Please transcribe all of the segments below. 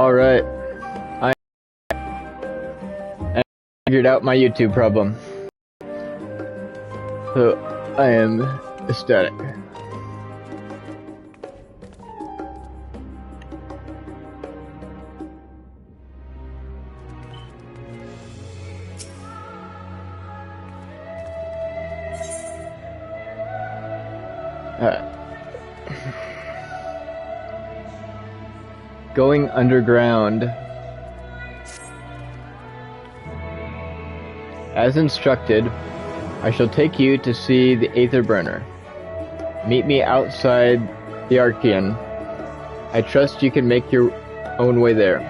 Alright, I figured out my YouTube problem. So, I am ecstatic. Going underground. As instructed, I shall take you to see the Aether Burner. Meet me outside the Archean. I trust you can make your own way there.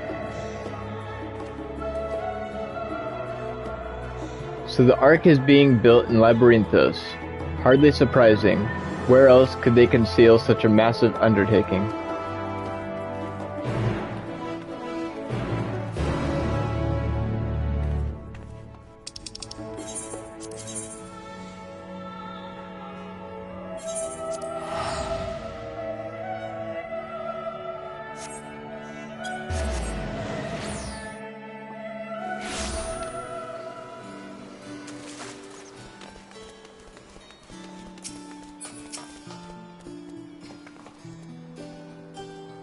So the Ark is being built in Labyrinthos. Hardly surprising. Where else could they conceal such a massive undertaking?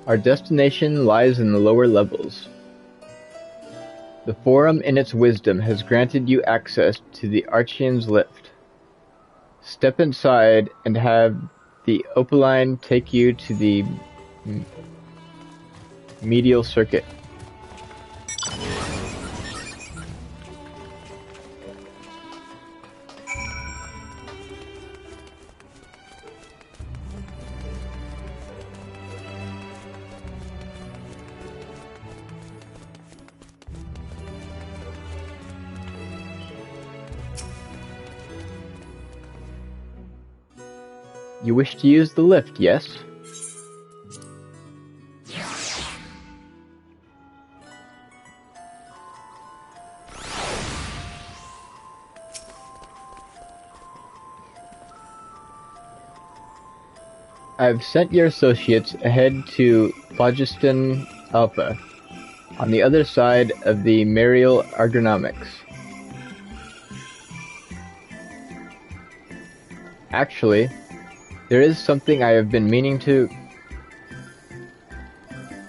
Our destination lies in the lower levels. The Forum in its wisdom has granted you access to the Archean's lift. Step inside and have the Opaline take you to the medial circuit. You wish to use the lift, yes? I've sent your associates ahead to Phlogiston Alpha, on the other side of the Marial Ergonomics. Actually, there is something I have been meaning to...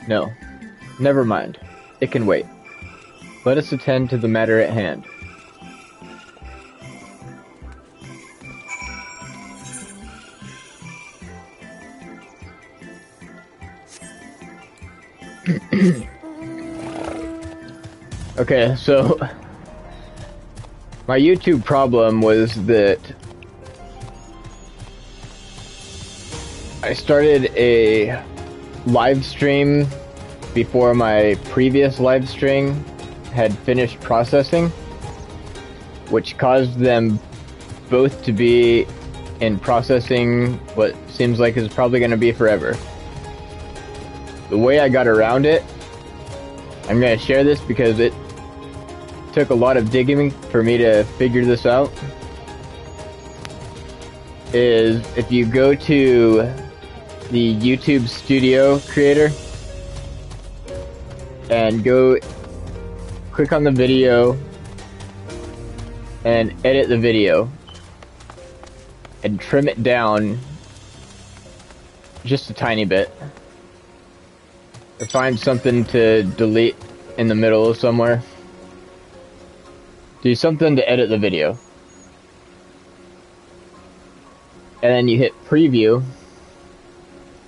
No, never mind. It can wait. Let us attend to the matter at hand. Okay, so... my YouTube problem was that I started a live stream before my previous live stream had finished processing, which caused them both to be in processing what seems like is probably going to be forever. The way I got around it, I'm going to share this because it took a lot of digging for me to figure this out, is if you go to the YouTube Studio Creator and go click on the video and edit the video and trim it down just a tiny bit, or find something to delete in the middle somewhere. Do something to edit the video, and then you hit preview,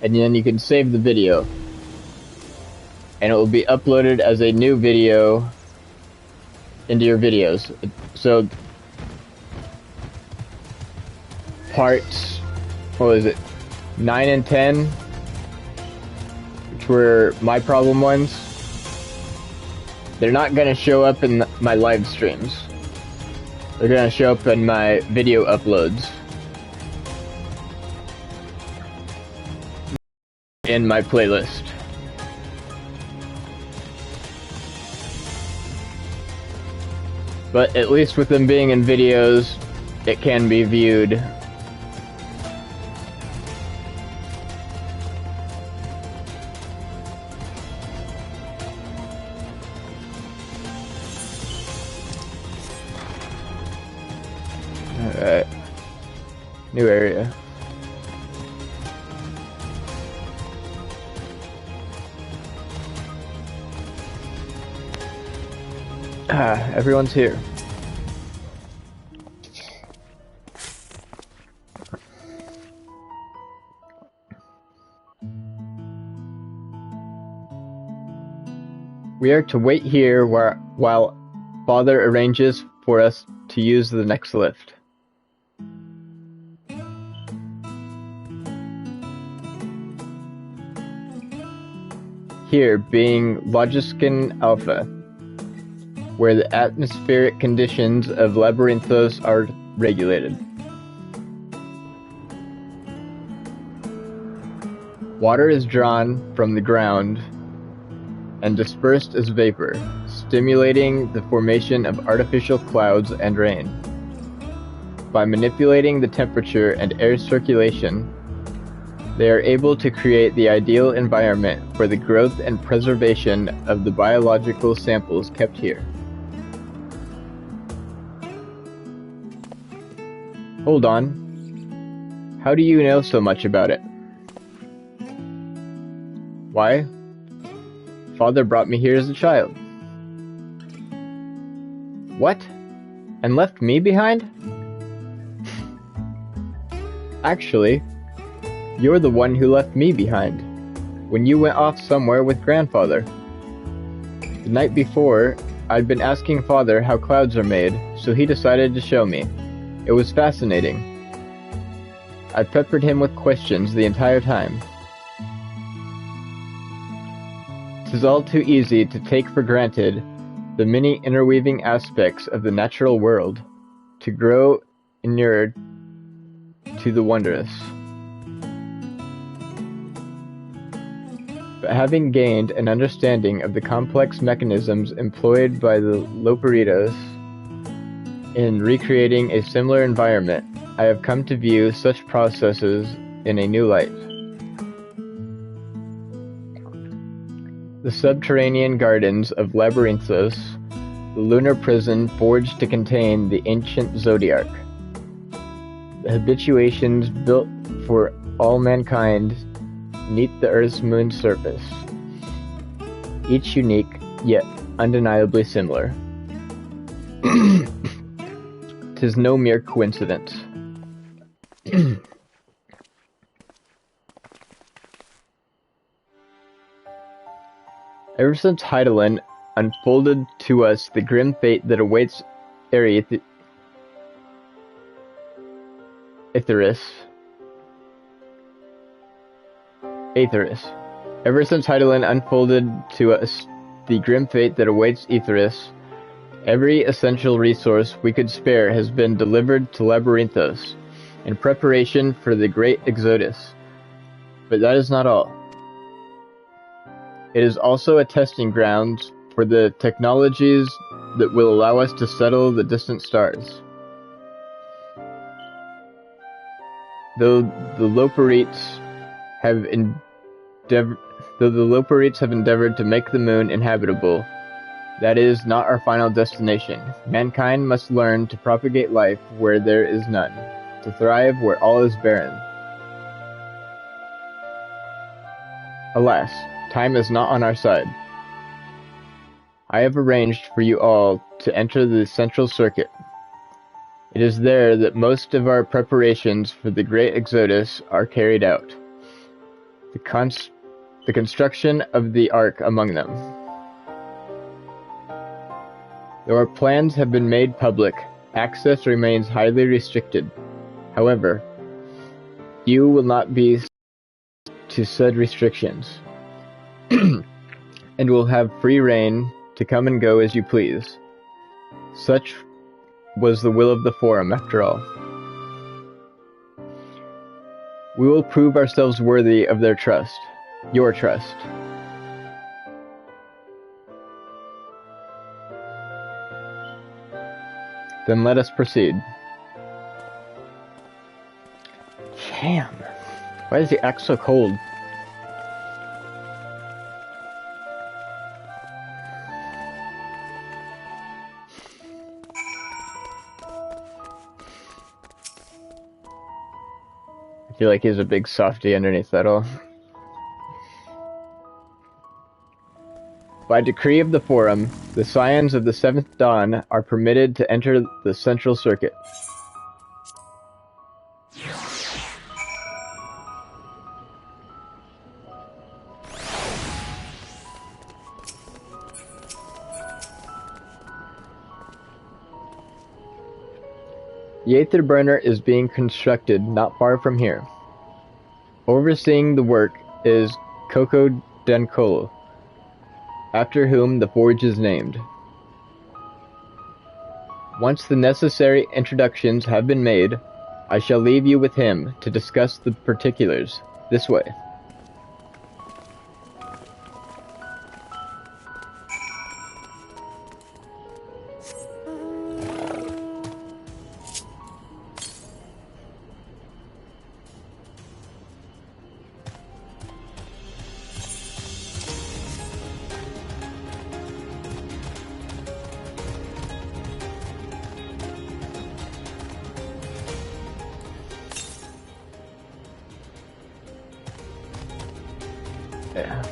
and then you can save the video, and it will be uploaded as a new video into your videos. So parts, what was it, 9 and 10, which were my problem ones, they're not going to show up in my live streams. They're going to show up in my video uploads in my playlist. But at least with them being in videos, it can be viewed. New area. Everyone's here. We are to wait here while Father arranges for us to use the next lift. Here being Logiskin Alpha, where the atmospheric conditions of Labyrinthos are regulated. Water is drawn from the ground and dispersed as vapor, stimulating the formation of artificial clouds and rain. By manipulating the temperature and air circulation, they are able to create the ideal environment for the growth and preservation of the biological samples kept here. Hold on. How do you know so much about it? Why? Father brought me here as a child. What? And left me behind? Actually, you're the one who left me behind, when you went off somewhere with Grandfather. The night before, I'd been asking Father how clouds are made, so he decided to show me. It was fascinating. I peppered him with questions the entire time. 'Tis all too easy to take for granted the many interweaving aspects of the natural world, to grow inured to the wondrous. But having gained an understanding of the complex mechanisms employed by the Loperitos in recreating a similar environment, I have come to view such processes in a new light. The subterranean gardens of Labyrinthos, the lunar prison forged to contain the ancient zodiac, the habitations built for all mankind beneath the Earth's moon surface, each unique yet undeniably similar. 'Tis no mere coincidence. Ever since Heidelin unfolded to us the grim fate that awaits Aetheris, ever since Heidelin unfolded to us the grim fate that awaits Aetheris, every essential resource we could spare has been delivered to Labyrinthos in preparation for the great exodus. But that is not all. It is also a testing ground for the technologies that will allow us to settle the distant stars. Though the Loperites have endeavored to make the moon inhabitable, that is not our final destination. Mankind must learn to propagate life where there is none, to thrive where all is barren. Alas, time is not on our side. I have arranged for you all to enter the central circuit. It is there that most of our preparations for the great exodus are carried out. The construction of the Ark among them. Though our plans have been made public, access remains highly restricted. However, you will not be to said restrictions, and will have free rein to come and go as you please. Such was the will of the Forum, after all. We will prove ourselves worthy of their trust, your trust. Then let us proceed. Damn. Why does he act so cold? feel like he's a big softy underneath that all. By decree of the Forum, the Scions of the Seventh Dawn are permitted to enter the Central Circuit. The Aether Burner is being constructed not far from here. Overseeing the work is Coco Dencolo, after whom the forge is named. Once the necessary introductions have been made, I shall leave you with him to discuss the particulars. This way. Yeah.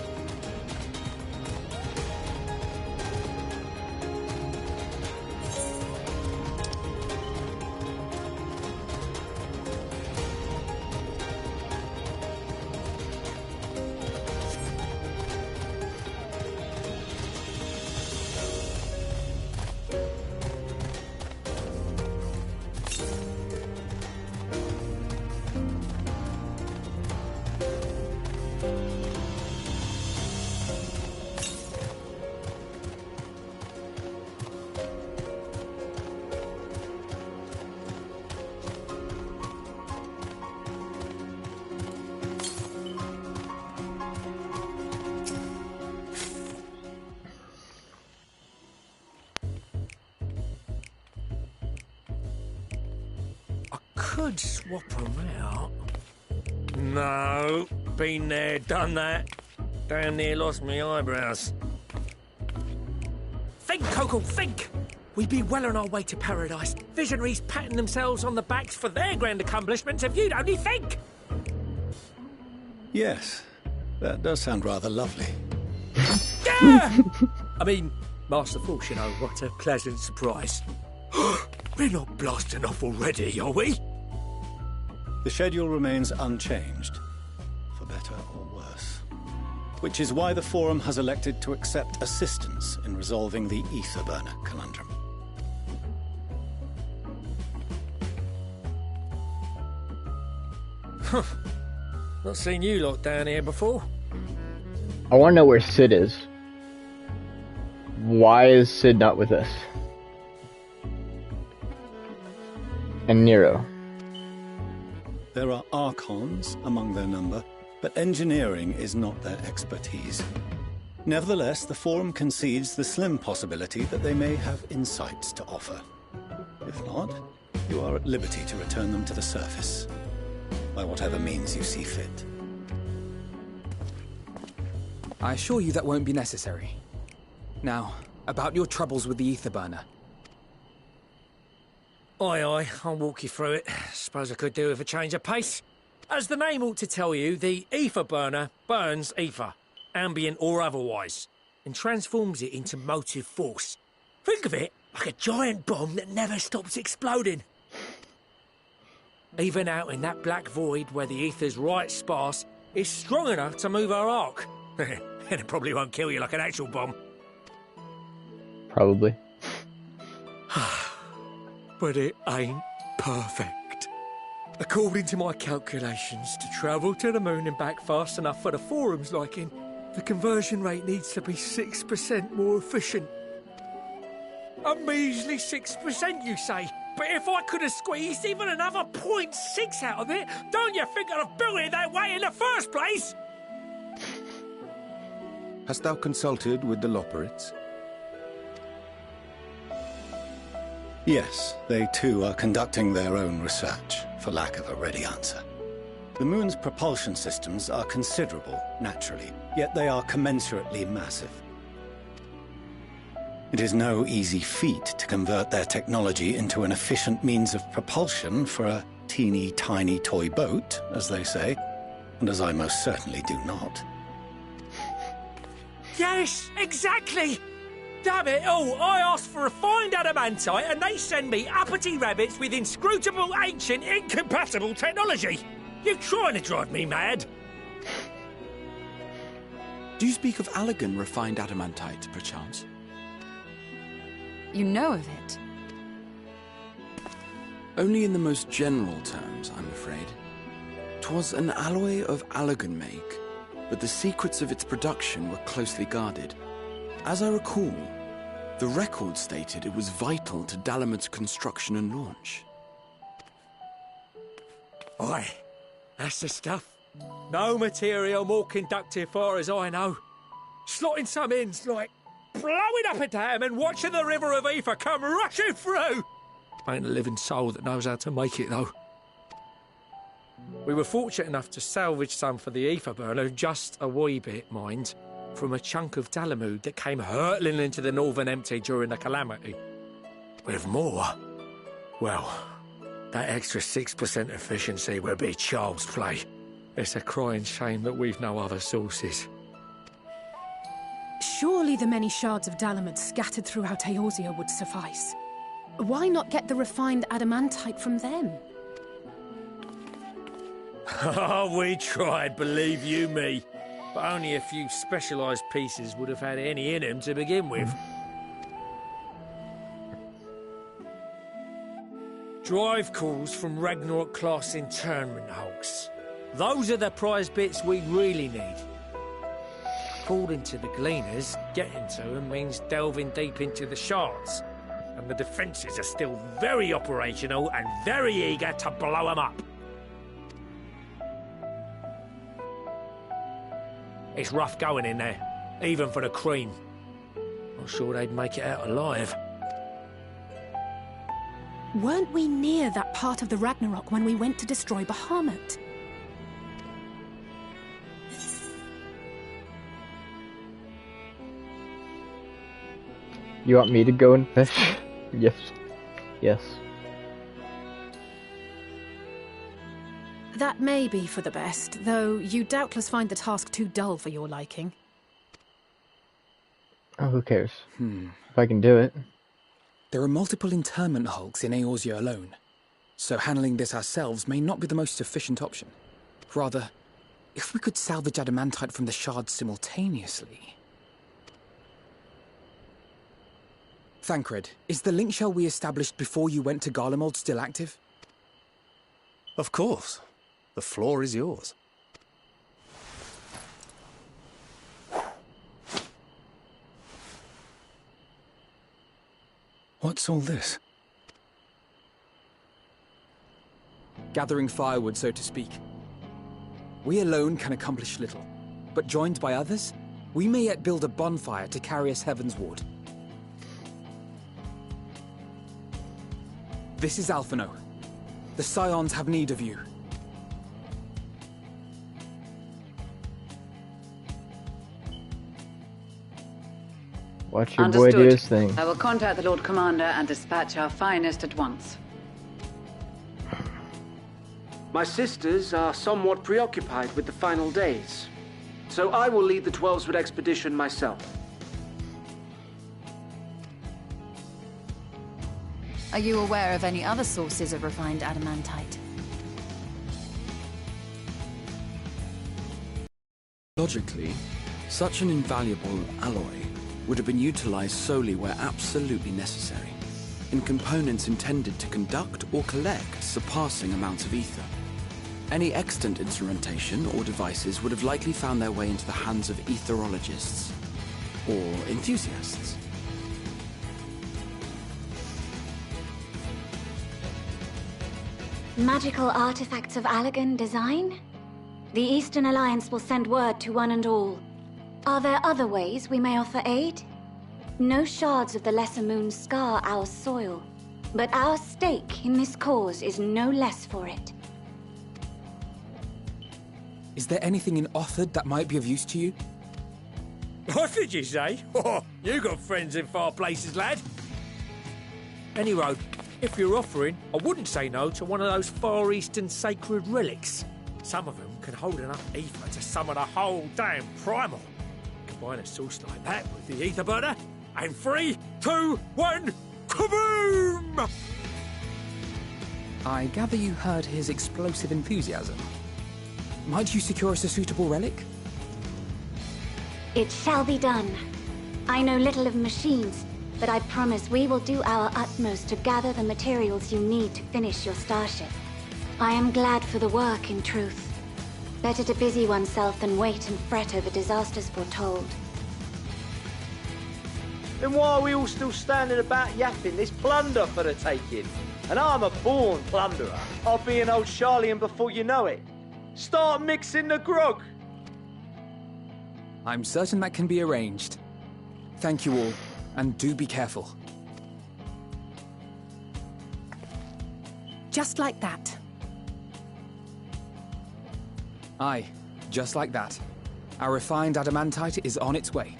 Could swap them out. No, been there, done that. Damn near lost me eyebrows. Think, Coco, think! We'd be well on our way to paradise. Visionaries patting themselves on the backs for their grand accomplishments if you'd only think! Yes, that does sound rather lovely. Yeah! I mean, Master Force, you know, what a pleasant surprise. We're not blasting off already, are we? The schedule remains unchanged, for better or worse. Which is why the Forum has elected to accept assistance in resolving the Aether Burner conundrum. Not seen you lot down here before. I want to know where Sid is. Why is Sid not with us? And Nero. There are Archons among their number, but engineering is not their expertise. Nevertheless, the Forum concedes the slim possibility that they may have insights to offer. If not, you are at liberty to return them to the surface, by whatever means you see fit. I assure you that won't be necessary. Now, about your troubles with the Aether Burner. Aye, aye, I'll walk you through it. Suppose I could do with a change of pace. As the name ought to tell you, the Aether Burner burns ether, ambient or otherwise, and transforms it into motive force. Think of it like a giant bomb that never stops exploding. Even out in that black void where the ether's right sparse, it's strong enough to move our arc. And it probably won't kill you like an actual bomb. Probably. But it ain't perfect. According to my calculations, to travel to the moon and back fast enough for the Forum's liking, the conversion rate needs to be 6% more efficient. A measly 6%, you say? But if I could have squeezed even another 0.6 out of it, don't you think I'd have built it that way in the first place? Hast thou consulted with the Loperites? Yes, they too are conducting their own research, for lack of a ready answer. The moon's propulsion systems are considerable, naturally, yet they are commensurately massive. It is no easy feat to convert their technology into an efficient means of propulsion for a teeny tiny toy boat, as they say, and as I most certainly do not. Yes, exactly! Damn it all, I asked for refined adamantite and they send me uppity rabbits with inscrutable, ancient, incompatible technology! You're trying to drive me mad! Do you speak of Allegan refined adamantite, perchance? You know of it? Only in the most general terms, I'm afraid. 'Twas an alloy of Allegan make, but the secrets of its production were closely guarded. As I recall, the record stated it was vital to Dalamud's construction and launch. Aye, that's the stuff. No material more conductive far as I know. Slotting some ends like blowing up a dam and watching the river of ether come rushing through. Ain't a living soul that knows how to make it, though. We were fortunate enough to salvage some for the ether burner, just a wee bit, mind, from a chunk of Dalamud that came hurtling into the Northern Empty during the calamity. With more, well, that extra 6% efficiency would be child's play. It's a crying shame that we've no other sources. Surely the many shards of Dalamud scattered throughout Eorzea would suffice. Why not get the refined adamantite from them? Oh, we tried, believe you me. But only a few specialised pieces would have had any in them to begin with. Drive calls from Ragnarok-class internment hulks. Those are the prize bits we really need. According to the Gleaners, getting to them means delving deep into the shards. And the defences are still very operational and very eager to blow them up. It's rough going in there, even for the cream. Not sure they'd make it out alive. Weren't we near that part of the Ragnarok when we went to destroy Bahamut? You want me to go and fish? Yes. Yes. That may be for the best, though you doubtless find the task too dull for your liking. Oh, who cares? If I can do it. There are multiple internment hulks in Eorzea alone, so handling this ourselves may not be the most efficient option. Rather, if we could salvage adamantite from the shards simultaneously... Thancred, is the link shell we established before you went to Garlemald still active? Of course. The floor is yours. What's all this? Gathering firewood, so to speak. We alone can accomplish little, but joined by others, we may yet build a bonfire to carry us heavensward. This is Alphino. The Scions have need of you. Watch your boy do his thing. I will contact the Lord Commander and dispatch our finest at once. My sisters are somewhat preoccupied with the final days, so I will lead the 12-Sword expedition myself. Are you aware of any other sources of refined adamantite? Logically, such an invaluable alloy would have been utilized solely where absolutely necessary, in components intended to conduct or collect surpassing amounts of ether. Any extant instrumentation or devices would have likely found their way into the hands of etherologists, or enthusiasts. Magical artifacts of Allegan design? The Eastern Alliance will send word to one and all. Are there other ways we may offer aid? No shards of the Lesser Moon scar our soil, but our stake in this cause is no less for it. Is there anything in Othard that might be of use to you? What did you say? Oh, you got friends in far places, lad. Any road, If you're offering, I wouldn't say no to one of those Far Eastern sacred relics. Some of them can hold enough ether to summon a whole damn primal. Combine a source like that with the ether burner, and 3, 2, 1, kaboom! I gather you heard his explosive enthusiasm. Might you secure us a suitable relic? It shall be done. I know little of machines, but I promise we will do our utmost to gather the materials you need to finish your starship. I am glad for the work, in truth. Better to busy oneself than wait and fret over disasters foretold. Then why are we all still standing about yapping? This plunder for the taking. And I'm a born plunderer. I'll be an old Charlian before you know it. Start mixing the grog. I'm certain that can be arranged. Thank you all, and do be careful. Just like that. Aye, just like that. Our refined adamantite is on its way.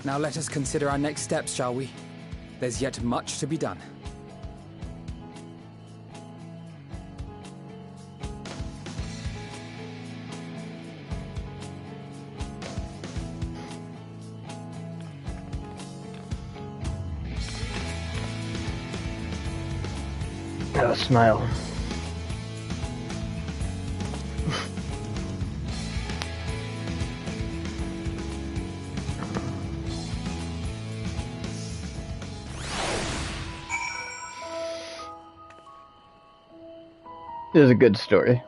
Now let us consider our next steps, shall we? There's yet much to be done. Oh, smile. This is a good story.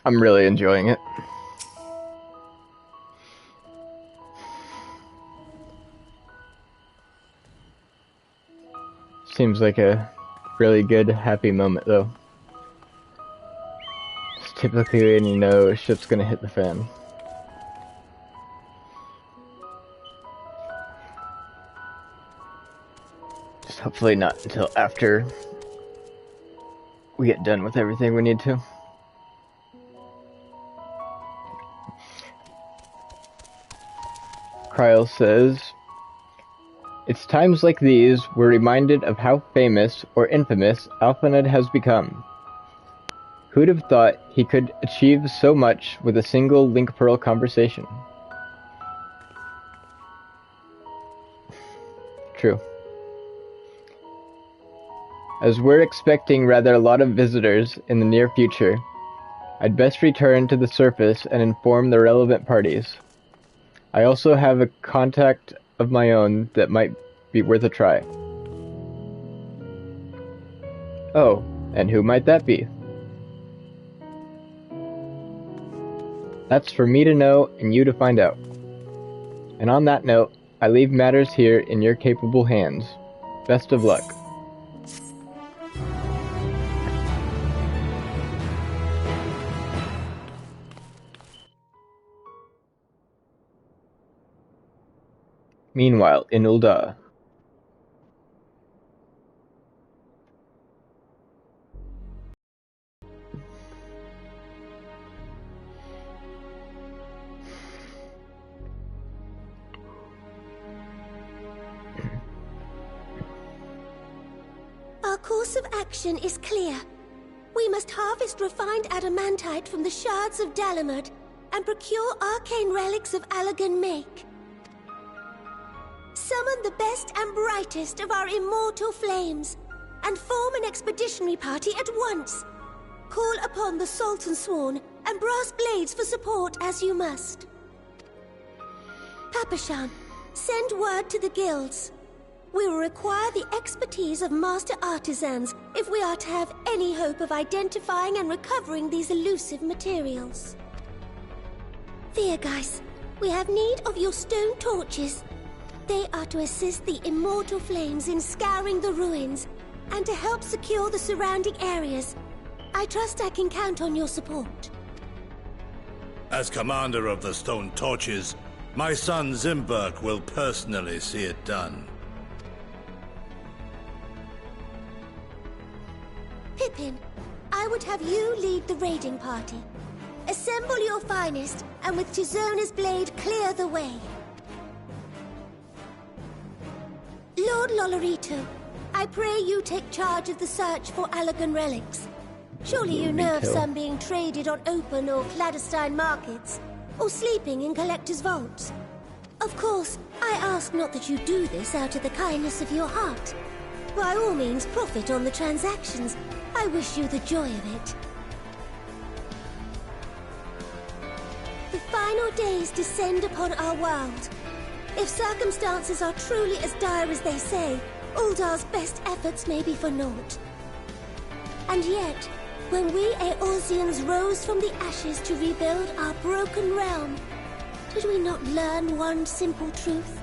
I'm really enjoying it. Seems like a really good, happy moment, though. It's typically when you know shit's gonna hit the fan. Just hopefully not until after we get done with everything we need to. Kryle says, "It's times like these we're reminded of how famous or infamous Alphaned has become. Who'd have thought he could achieve so much with a single Link Pearl conversation?" True. As we're expecting rather a lot of visitors in the near future, I'd best return to the surface and inform the relevant parties. I also have a contact of my own that might be worth a try. Oh, and who might that be? That's for me to know and you to find out. And on that note, I leave matters here in your capable hands. Best of luck. Meanwhile, in Ul'dah. Our course of action is clear. We must harvest refined adamantite from the shards of Dalamud and procure arcane relics of Allagan make. Summon the best and brightest of our immortal flames, and form an expeditionary party at once. Call upon the Sultan Sworn and Brass Blades for support as you must. Papashan, send word to the guilds. We will require the expertise of master artisans if we are to have any hope of identifying and recovering these elusive materials. Viergeist, we have need of your stone torches. They are to assist the immortal flames in scouring the ruins, and to help secure the surrounding areas. I trust I can count on your support. As commander of the Stone Torches, my son Zimberk will personally see it done. Pippin, I would have you lead the raiding party. Assemble your finest, and with Tizona's blade clear the way. Lord Lolorito, I pray you take charge of the search for Allegan relics. Surely you know of some being traded on open or clandestine markets, or sleeping in collectors' vaults. Of course, I ask not that you do this out of the kindness of your heart. By all means, profit on the transactions. I wish you the joy of it. The final days descend upon our world. If circumstances are truly as dire as they say, Uldar's best efforts may be for naught. And yet, when we Eorzeans rose from the ashes to rebuild our broken realm, did we not learn one simple truth?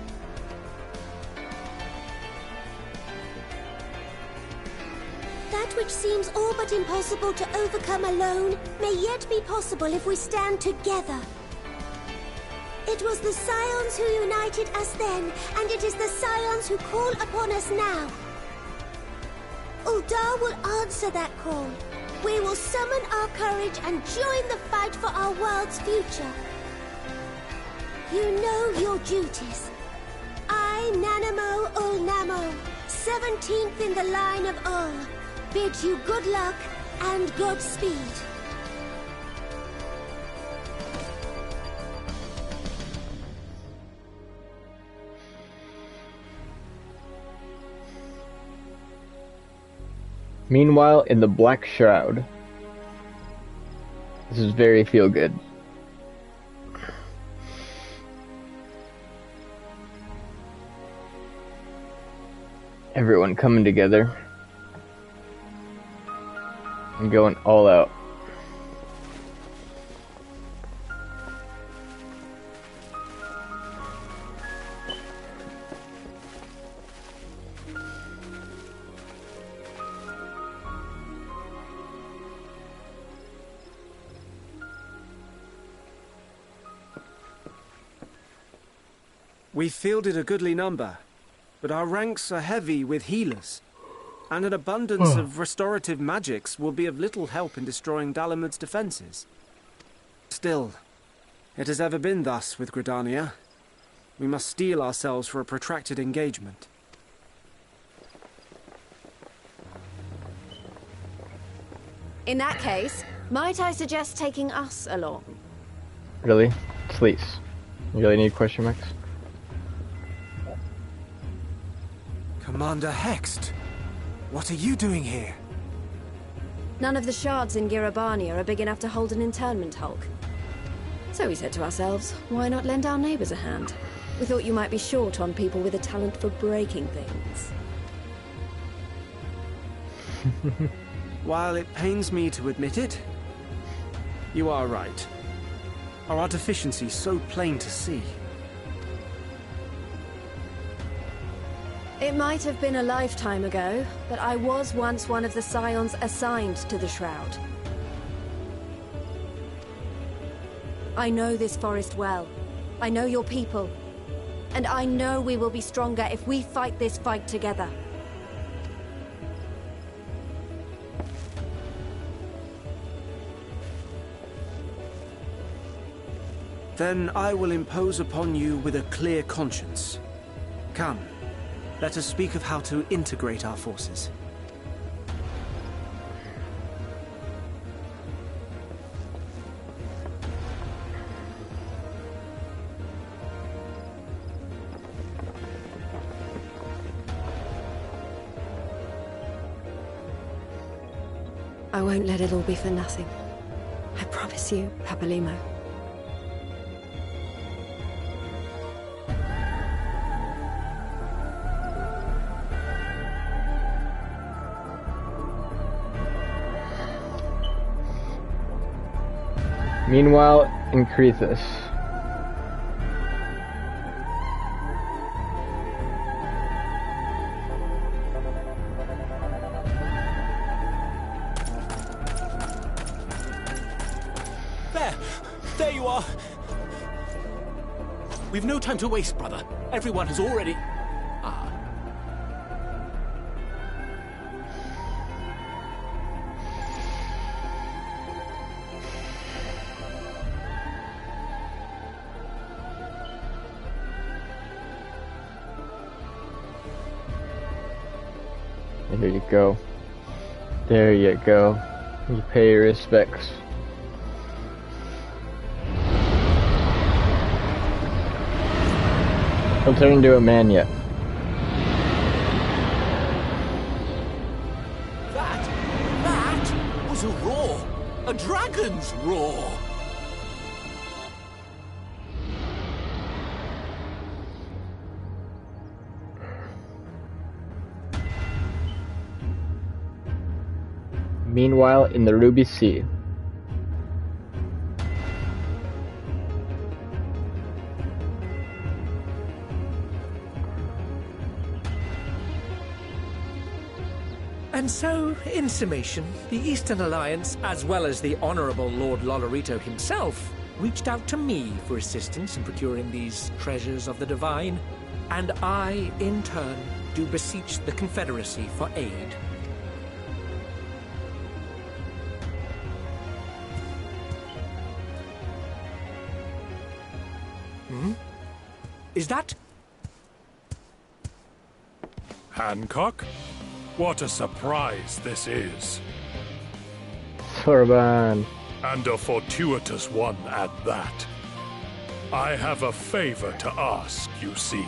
That which seems all but impossible to overcome alone may yet be possible if we stand together. It was the Scions who united us then, and it is the Scions who call upon us now. Uldar will answer that call. We will summon our courage and join the fight for our world's future. You know your duties. I, Nanamo Ulnamo, 17th in the line of Ul, bid you good luck and Godspeed. Meanwhile, in the Black Shroud. This is very feel-good. Everyone coming together and going all out. We've fielded a goodly number, but our ranks are heavy with healers, and an abundance of restorative magics will be of little help in destroying Dalamud's defenses. Still, it has ever been thus with Gridania. We must steel ourselves for a protracted engagement. In that case, might I suggest taking us along? Really? Please. You really need question marks? Commander Hext, what are you doing here? None of the shards in Girabania are big enough to hold an internment hulk. So we said to ourselves, why not lend our neighbors a hand? We thought you might be short on people with a talent for breaking things. While it pains me to admit it, you are right. Our deficiency so plain to see. It might have been a lifetime ago, but I was once one of the Scions assigned to the Shroud. I know this forest well. I know your people. And I know we will be stronger if we fight this fight together. Then I will impose upon you with a clear conscience. Come. Let us speak of how to integrate our forces. I won't let it all be for nothing. I promise you, Papalimo. Meanwhile, in Crethus. There you are! We've no time to waste, brother. Everyone has already... There you go. There you go. You pay your respects. He'll turn into a man yet. That was a roar. A dragon's roar. Meanwhile, in the Ruby Sea. And so, in summation, the Eastern Alliance, as well as the Honourable Lord Lolorito himself, reached out to me for assistance in procuring these treasures of the divine, and I, in turn, do beseech the Confederacy for aid. Is that... Hancock? What a surprise this is. Sorban. And a fortuitous one at that. I have a favor to ask, you see.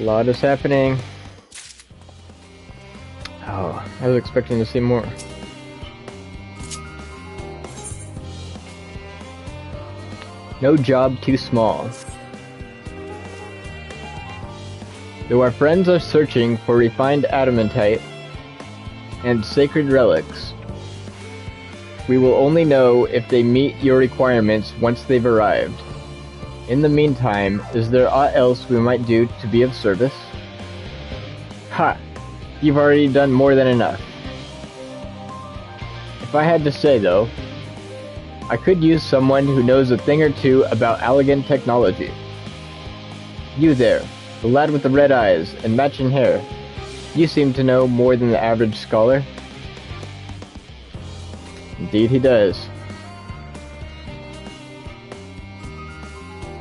A lot is happening. Oh, I was expecting to see more. No job too small. Though our friends are searching for refined adamantite and sacred relics, we will only know if they meet your requirements once they've arrived. In the meantime, is there aught else we might do to be of service? Ha! You've already done more than enough. If I had to say, though, I could use someone who knows a thing or two about Allegan technology. You there, the lad with the red eyes and matching hair. You seem to know more than the average scholar. Indeed he does.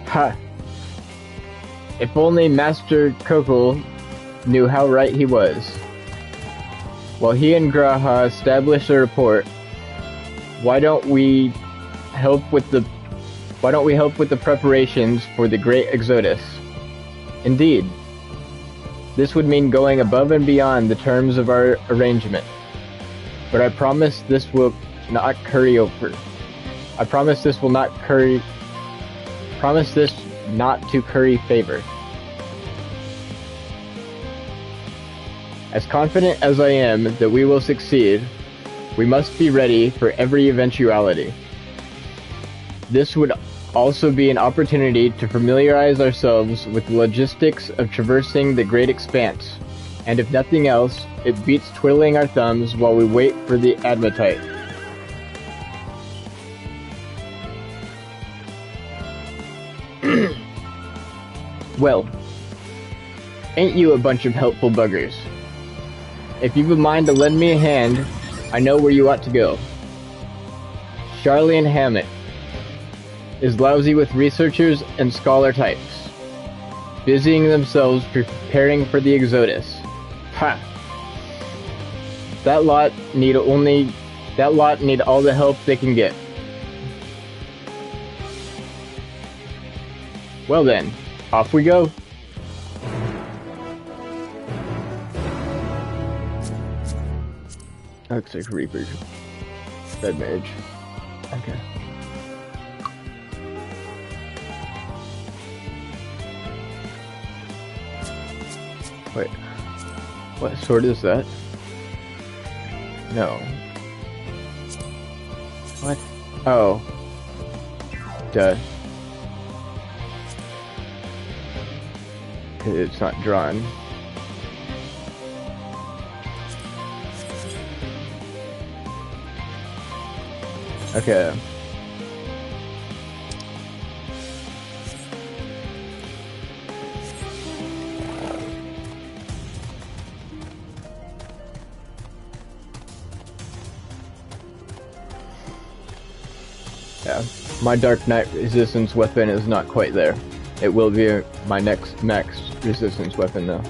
Ha! If only Master Kokol knew how right he was. While he and Graha establish a report, why don't we help with the preparations for the Great Exodus? Indeed, this would mean going above and beyond the terms of our arrangement. But I promise this will not curry over. I promise this will not curry. Promise this not to curry favor. As confident as I am that we will succeed, we must be ready for every eventuality. This would also be an opportunity to familiarize ourselves with the logistics of traversing the great expanse, and if nothing else, it beats twiddling our thumbs while we wait for the admatite. Well, ain't you a bunch of helpful buggers? If you've a mind to lend me a hand, I know where you ought to go. Charlie and Hammett is lousy with researchers and scholar types, busying themselves preparing for the Exodus. Ha! That lot need all the help they can get. Well then, off we go. Looks like Reaper. Red Mage. Okay. Wait. What sword is that? No. What? Oh. Duh. It's not drawn. Okay. Yeah. My Dark Knight resistance weapon is not quite there. It will be my next max resistance weapon though.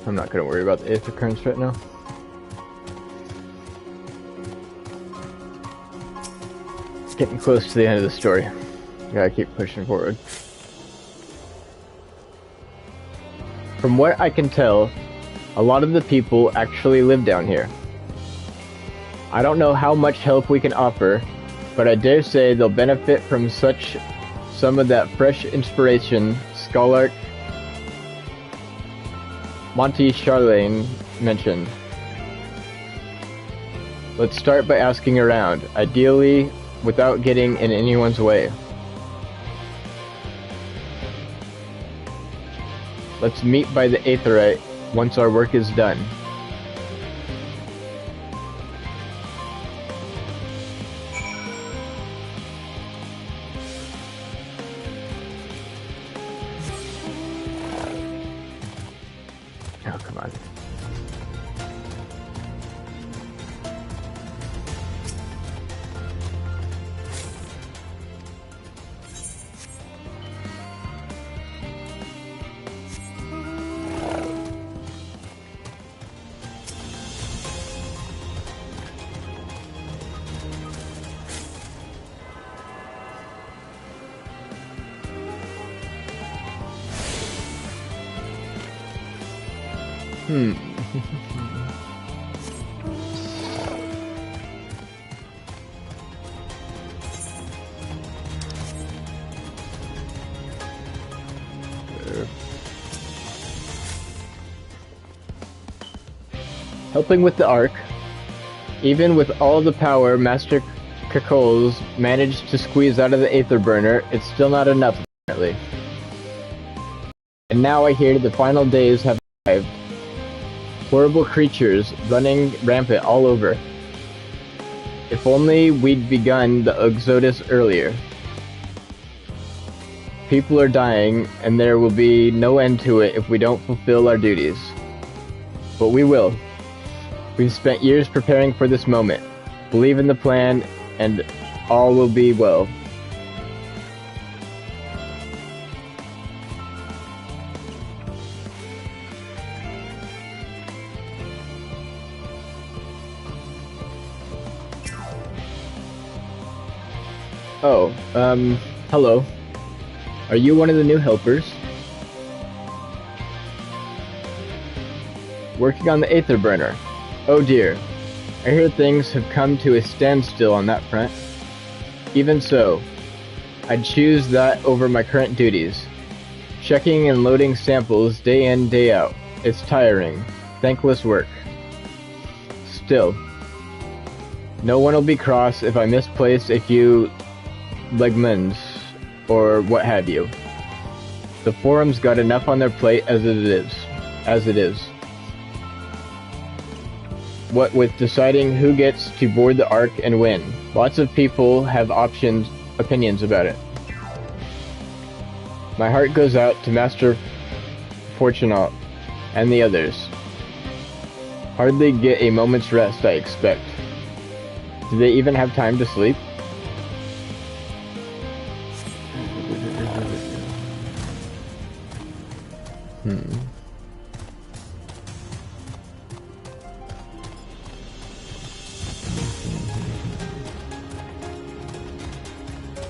I'm not gonna worry about the Aether Currents right now. Getting close to the end of the story. Gotta keep pushing forward. From what I can tell, a lot of the people actually live down here. I don't know how much help we can offer, but I dare say they'll benefit from some of that fresh inspiration Scholark Monty Charlene mentioned. Let's start by asking around, ideally without getting in anyone's way. Let's meet by the Aetherite once our work is done. Oh, come on. Helping with the Ark, even with all the power Master Kakols managed to squeeze out of the Aether Burner, it's still not enough, apparently. And now I hear the final days have arrived. Horrible creatures running rampant all over. If only we'd begun the Exodus earlier. People are dying, and there will be no end to it if we don't fulfill our duties. But we will. We've spent years preparing for this moment. Believe in the plan, and all will be well. Oh, hello. Are you one of the new helpers? Working on the Aether Burner. Oh dear. I hear things have come to a standstill on that front. Even so, I'd choose that over my current duties. Checking and loading samples day in, day out. It's tiring. Thankless work. Still, no one will be cross if I misplace a few legmens or what have you. The forum's got enough on their plate as it is. What with deciding who gets to board the Ark and when. Lots of people have opinions about it. My heart goes out to Master Fortunaut and the others. Hardly get a moment's rest, I expect. Do they even have time to sleep?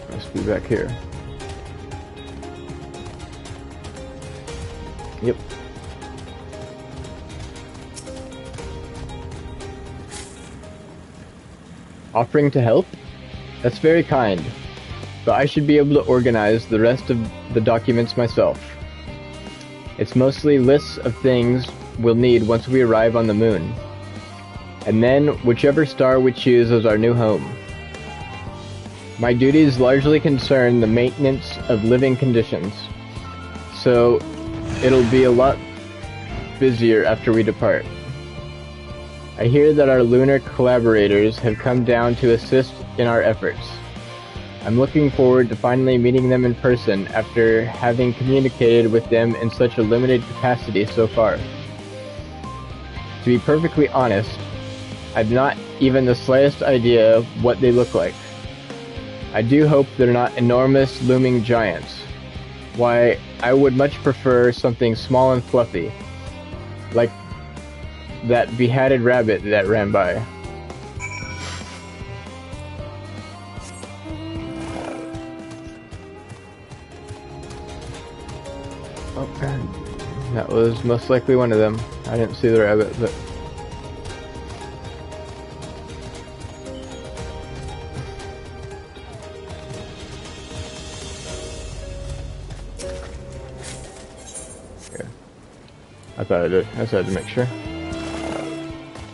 Must be back here. Yep. Offering to help? That's very kind. but I should be able to organize the rest of the documents myself. It's mostly lists of things we'll need once we arrive on the moon, and then whichever star we choose as our new home. My duties largely concern the maintenance of living conditions, so it'll be a lot busier after we depart. I hear that our lunar collaborators have come down to assist in our efforts. I'm looking forward to finally meeting them in person after having communicated with them in such a limited capacity so far. To be perfectly honest, I've not even the slightest idea what they look like. I do hope they're not enormous looming giants. Why, I would much prefer something small and fluffy, like that beheaded rabbit that ran by. Oh, that was most likely one of them. I didn't see the rabbit, but... Okay. I thought I did. I just had to make sure.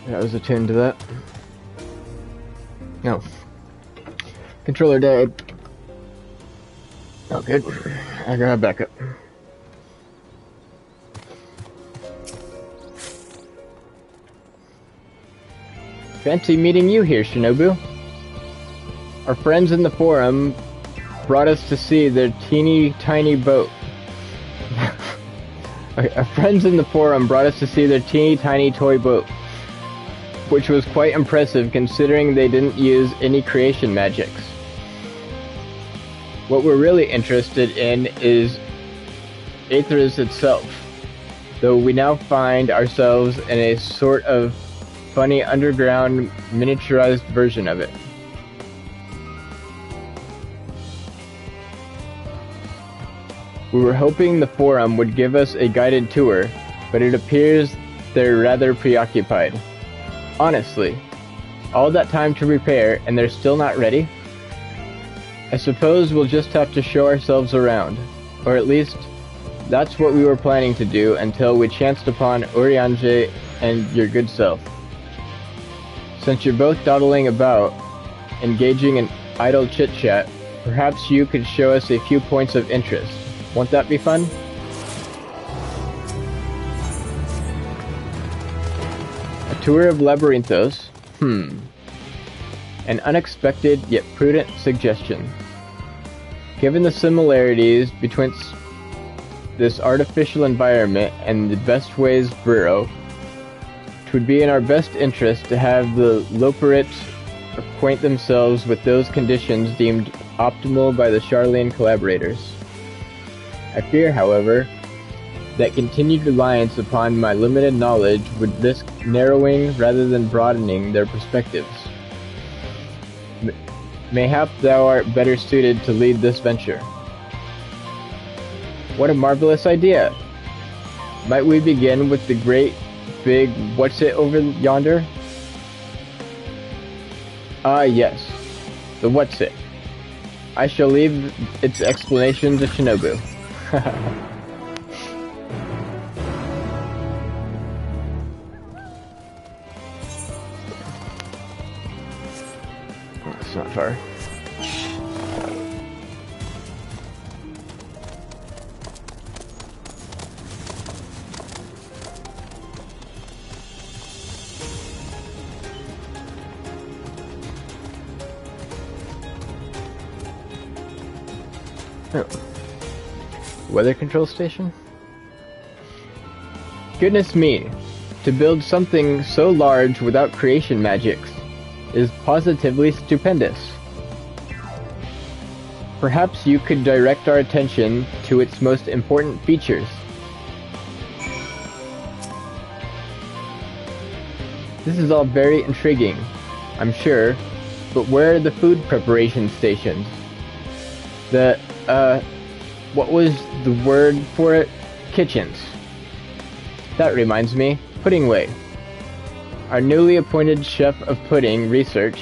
Yeah, I was attuned to that. No. Controller died. Oh, good. I got a backup. Fancy meeting you here, Shinobu. Our friends in the forum brought us to see their teeny tiny boat. Our friends in the forum brought us to see their teeny tiny toy boat, which was quite impressive considering they didn't use any creation magics. What we're really interested in is Aethys itself, though we now find ourselves in a sort of funny underground miniaturized version of it. We were hoping the forum would give us a guided tour, but it appears they're rather preoccupied. Honestly, all that time to prepare and they're still not ready? I suppose we'll just have to show ourselves around, or at least that's what we were planning to do until we chanced upon Urianger and your good self. Since you're both dawdling about, engaging in idle chit-chat, perhaps you could show us a few points of interest. Won't that be fun? A tour of Labyrinthos? An unexpected yet prudent suggestion. Given the similarities between this artificial environment and the Best Ways Bureau, it would be in our best interest to have the Loperits acquaint themselves with those conditions deemed optimal by the Charlene collaborators. I fear, however, that continued reliance upon my limited knowledge would risk narrowing rather than broadening their perspectives. Mayhap thou art better suited to lead this venture. What a marvelous idea! Might we begin with the great big what's-it over yonder? Ah, yes. The what's-it. I shall leave its explanation to Shinobu. That's not far. Oh. Weather control station? Goodness me, to build something so large without creation magics is positively stupendous. Perhaps you could direct our attention to its most important features. This is all very intriguing, I'm sure, but where are the food preparation stations? What was the word for it? Kitchens. That reminds me, Puddingway. Our newly appointed chef of pudding research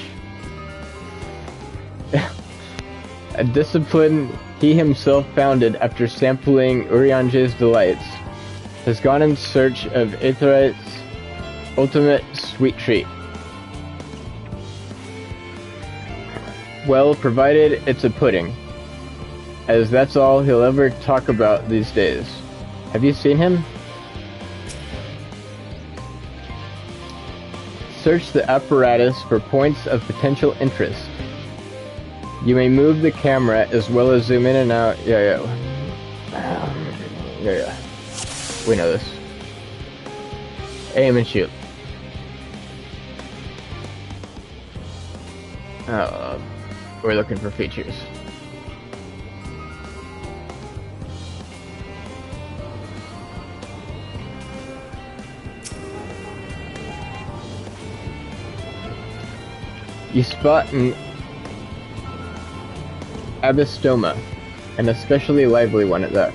a discipline he himself founded after sampling Urianger's delights, has gone in search of Aetherite's ultimate sweet treat. Well, provided it's a pudding, as that's all he'll ever talk about these days. Have you seen him? Search the apparatus for points of potential interest. You may move the camera as well as zoom in and out. Yeah. We know this. Aim and shoot. We're looking for features. You spot an abystoma, an especially lively one at that.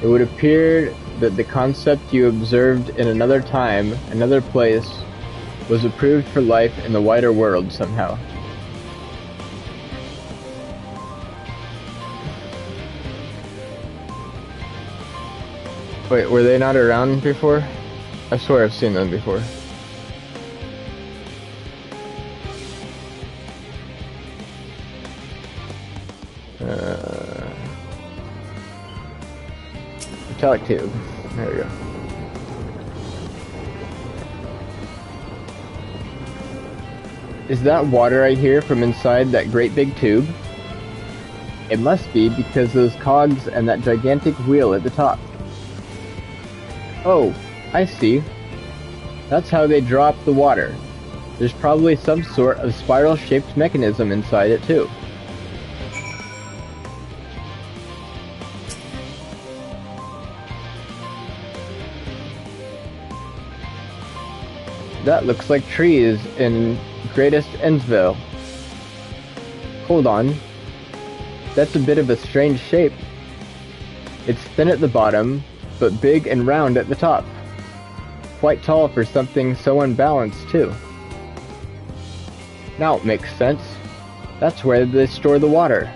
It would appear that the concept you observed in another time, another place, was approved for life in the wider world somehow. Wait, were they not around before? I swear I've seen them before. Metallic tube. There we go. Is that water I hear from inside that great big tube? It must be because those cogs and that gigantic wheel at the top. Oh, I see. That's how they drop the water. There's probably some sort of spiral-shaped mechanism inside it too. That looks like trees in Greatest Endsville. Hold on. That's a bit of a strange shape. It's thin at the bottom, but big and round at the top. Quite tall for something so unbalanced, too. Now it makes sense. That's where they store the water.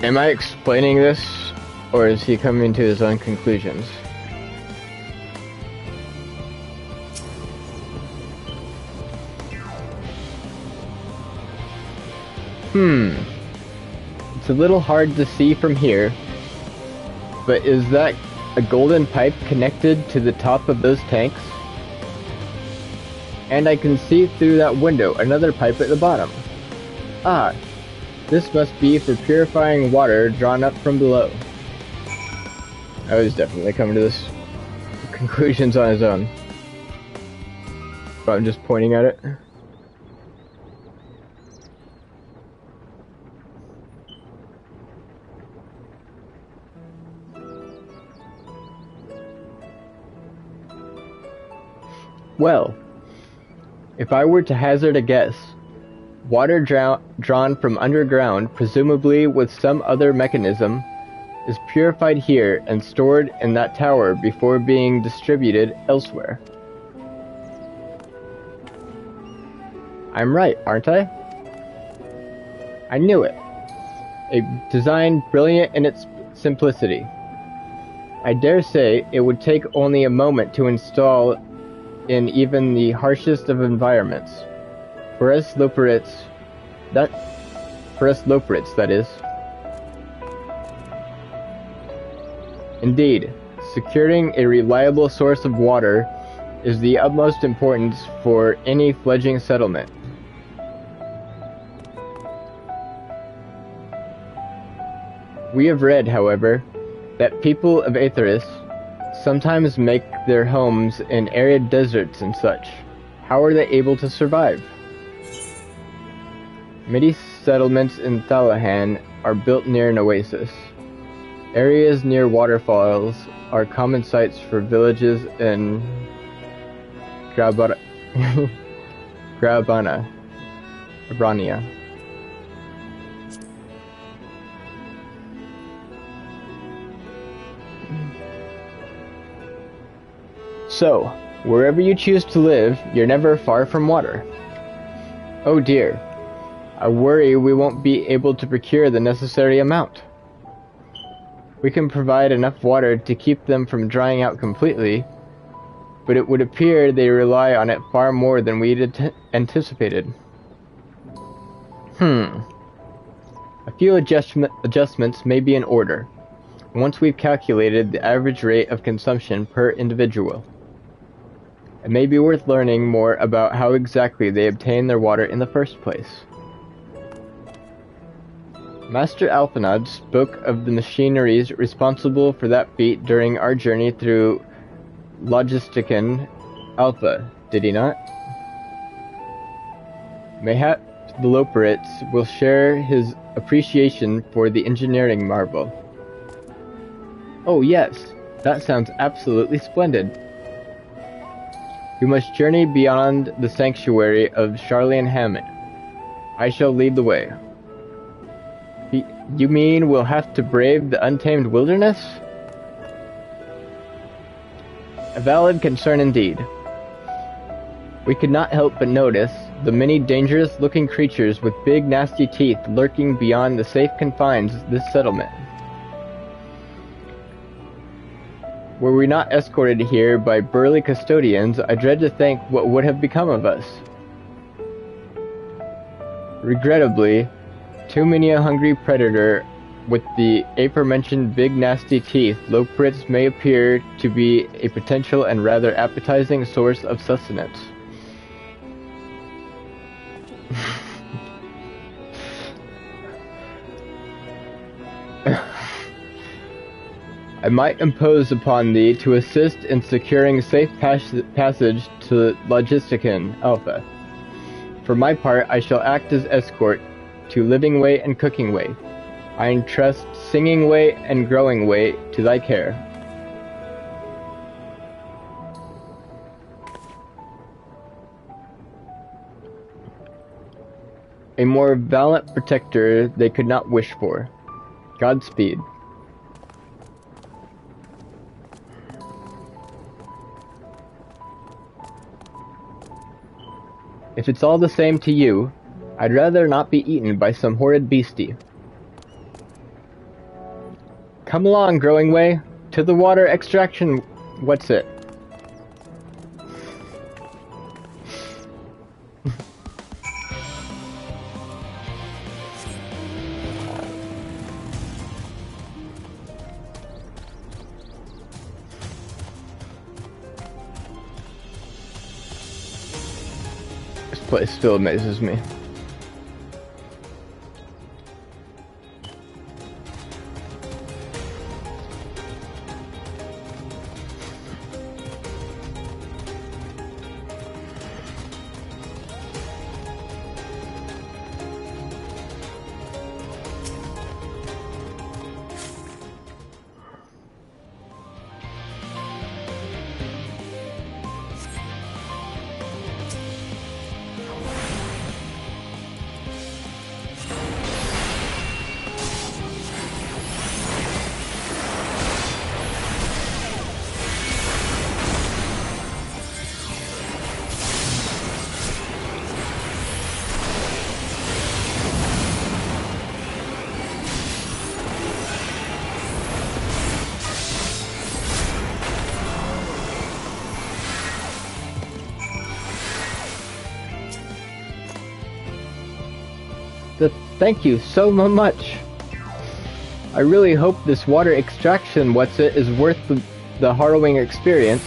Am I explaining this? Or is he coming to his own conclusions? It's a little hard to see from here, but is that a golden pipe connected to the top of those tanks? And I can see through that window another pipe at the bottom. Ah, this must be for purifying water drawn up from below. I was definitely coming to this conclusions on his own. But I'm just pointing at it. Well, if I were to hazard a guess, water drawn from underground, presumably with some other mechanism, is purified here and stored in that tower before being distributed elsewhere. I'm right, aren't I? I knew it. A design brilliant in its simplicity. I dare say it would take only a moment to install in even the harshest of environments. For us Loporits, that is. Indeed, securing a reliable source of water is the utmost importance for any fledgling settlement. We have read, however, that people of Aetheris sometimes make their homes in arid deserts and such. How are they able to survive? Many settlements in Thalahan are built near an oasis. Areas near waterfalls are common sites for villages in Grabania. So, wherever you choose to live, you're never far from water. Oh dear. I worry we won't be able to procure the necessary amount. We can provide enough water to keep them from drying out completely, but it would appear they rely on it far more than we'd anticipated. A few adjustments may be in order, once we've calculated the average rate of consumption per individual. It may be worth learning more about how exactly they obtain their water in the first place. Master Alphanod spoke of the machineries responsible for that feat during our journey through Logisticon Alpha, did he not? Mayhap the Loperites will share his appreciation for the engineering marvel. Oh yes, that sounds absolutely splendid. We must journey beyond the sanctuary of Charlian Hammond. I shall lead the way. You mean we'll have to brave the untamed wilderness? A valid concern indeed. We could not help but notice the many dangerous-looking creatures with big nasty teeth lurking beyond the safe confines of this settlement. Were we not escorted here by burly custodians, I dread to think what would have become of us. Regrettably, too many a hungry predator with the aforementioned big nasty teeth, Loperites may appear to be a potential and rather appetizing source of sustenance. I might impose upon thee to assist in securing safe passage to Logisticon Alpha. For my part, I shall act as escort to Living Way and Cooking Way. I entrust Singing Way and Growing Way to thy care. A more valiant protector they could not wish for. Godspeed. If it's all the same to you, I'd rather not be eaten by some horrid beastie. Come along, Growing Way. To the water extraction... what's it? This place still amazes me. Thank you so much. I really hope this water extraction is worth the harrowing experience.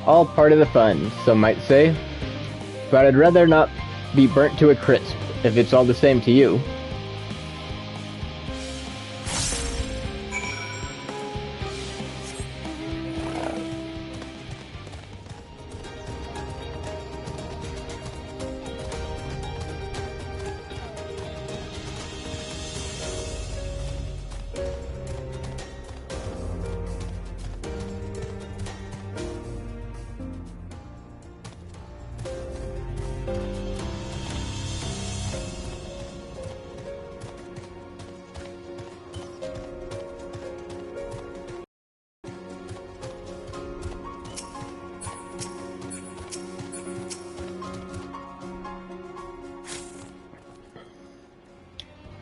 All part of the fun, some might say. But I'd rather not be burnt to a crisp, if it's all the same to you.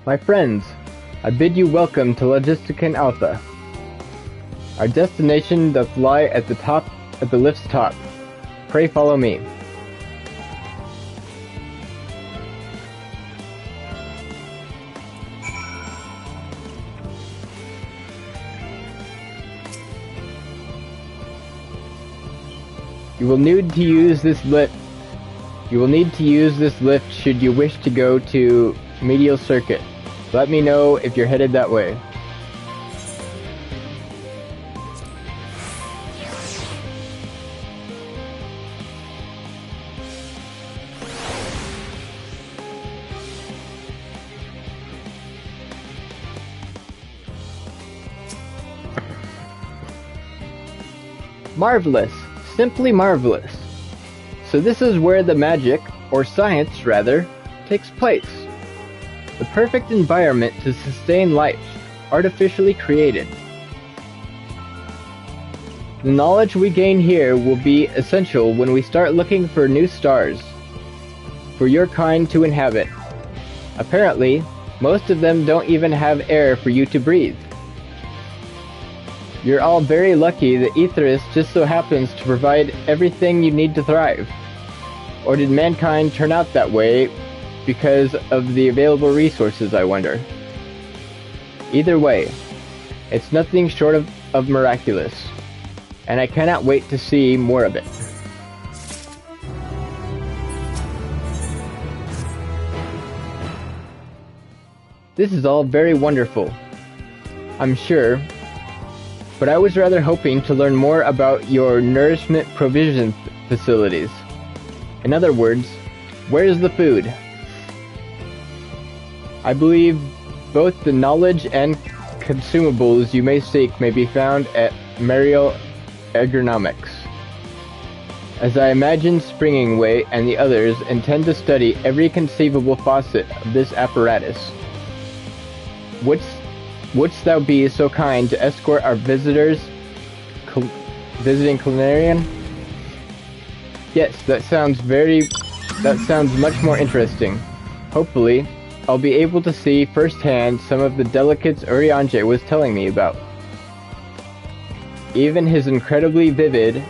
My friends, I bid you welcome to Logistican Alpha. Our destination doth lie at the lift's top. Pray follow me. You will need to use this lift should you wish to go to Medial Circuit. Let me know if you're headed that way. Marvelous. Simply marvelous. So this is where the magic, or science rather, takes place. The perfect environment to sustain life, artificially created. The knowledge we gain here will be essential when we start looking for new stars for your kind to inhabit. Apparently, most of them don't even have air for you to breathe. You're all very lucky that Aetheris just so happens to provide everything you need to thrive. Or did mankind turn out that way because of the available resources, I wonder? Either way, it's nothing short of miraculous, and I cannot wait to see more of it. This is all very wonderful, I'm sure, but I was rather hoping to learn more about your nourishment provision facilities. In other words, where's the food? I believe both the knowledge and consumables you may seek may be found at Mariel Agronomics. As I imagine Springingway and the others intend to study every conceivable facet of this apparatus. Wouldst thou be so kind to escort our visitors, visiting Culinarian? Yes, that sounds much more interesting. Hopefully, I'll be able to see firsthand some of the delicates Urianger was telling me about. Even his incredibly vivid,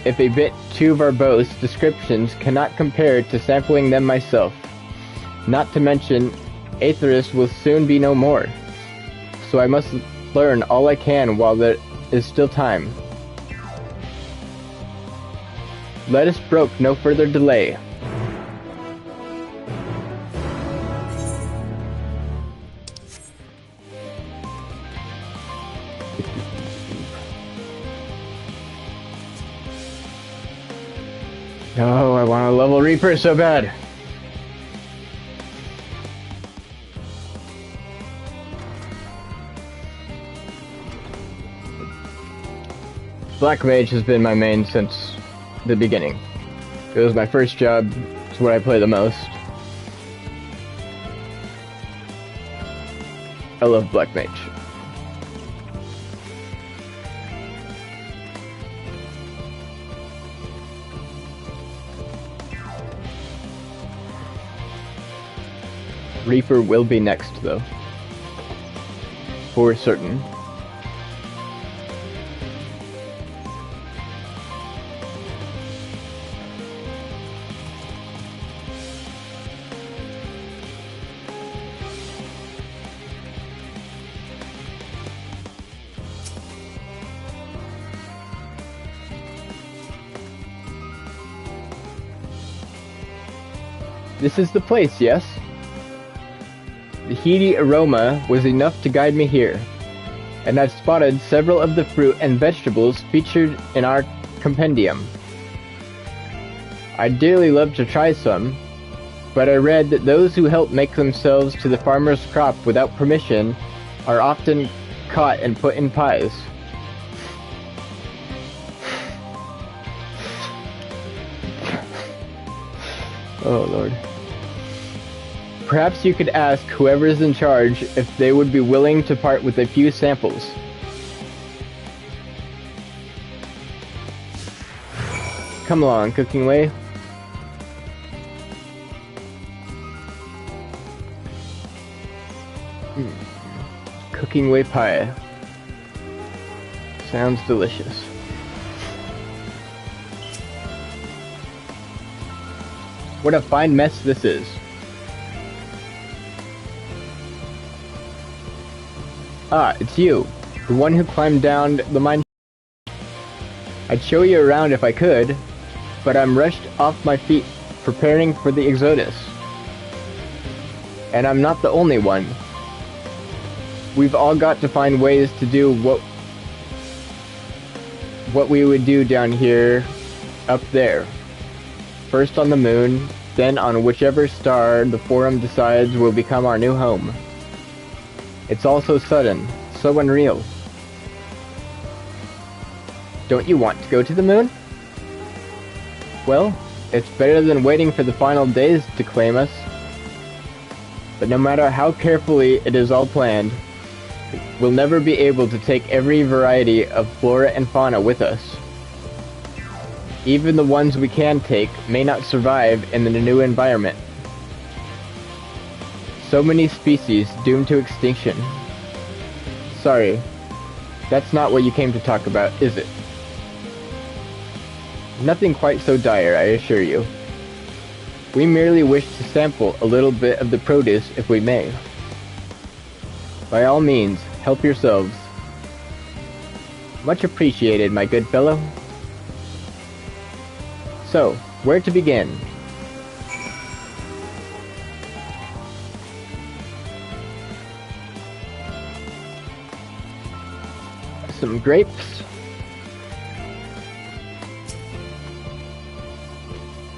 if a bit too verbose, descriptions cannot compare to sampling them myself. Not to mention, Aetheris will soon be no more, so I must learn all I can while there is still time. Let us brook no further delay. Oh, I want a level Reaper so bad. Black Mage has been my main since the beginning. It was my first job, it's what I play the most. I love Black Mage. Reaper will be next, though. For certain. This is the place, yes? The heady aroma was enough to guide me here, and I've spotted several of the fruit and vegetables featured in our compendium. I'd dearly love to try some, but I read that those who help make themselves to the farmer's crop without permission are often caught and put in pies. Oh Lord. Perhaps you could ask whoever is in charge if they would be willing to part with a few samples. Come along, Cooking Way. cooking whey pie. Sounds delicious. What a fine mess this is. Ah, it's you. The one who climbed down the mine. I'd show you around if I could, but I'm rushed off my feet preparing for the Exodus. And I'm not the only one. We've all got to find ways to do what we would do down here, up there. First on the moon, then on whichever star the Forum decides will become our new home. It's all so sudden, so unreal. Don't you want to go to the moon? Well, it's better than waiting for the final days to claim us. But no matter how carefully it is all planned, we'll never be able to take every variety of flora and fauna with us. Even the ones we can take may not survive in the new environment. So many species doomed to extinction. Sorry, that's not what you came to talk about, is it? Nothing quite so dire, I assure you. We merely wish to sample a little bit of the produce if we may. By all means, help yourselves. Much appreciated, my good fellow. So, where to begin? Some grapes.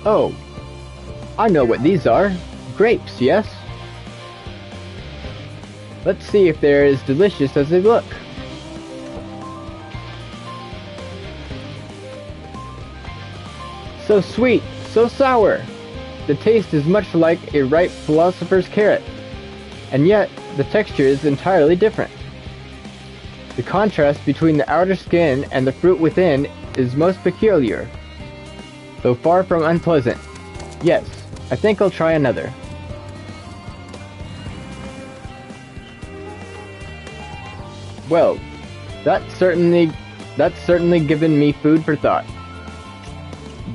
Oh, I know what these are. Grapes, yes? Let's see if they're as delicious as they look. So sweet, so sour. The taste is much like a ripe philosopher's carrot, and yet the texture is entirely different. The contrast between the outer skin and the fruit within is most peculiar, though far from unpleasant. Yes, I think I'll try another. Well, that's certainly given me food for thought,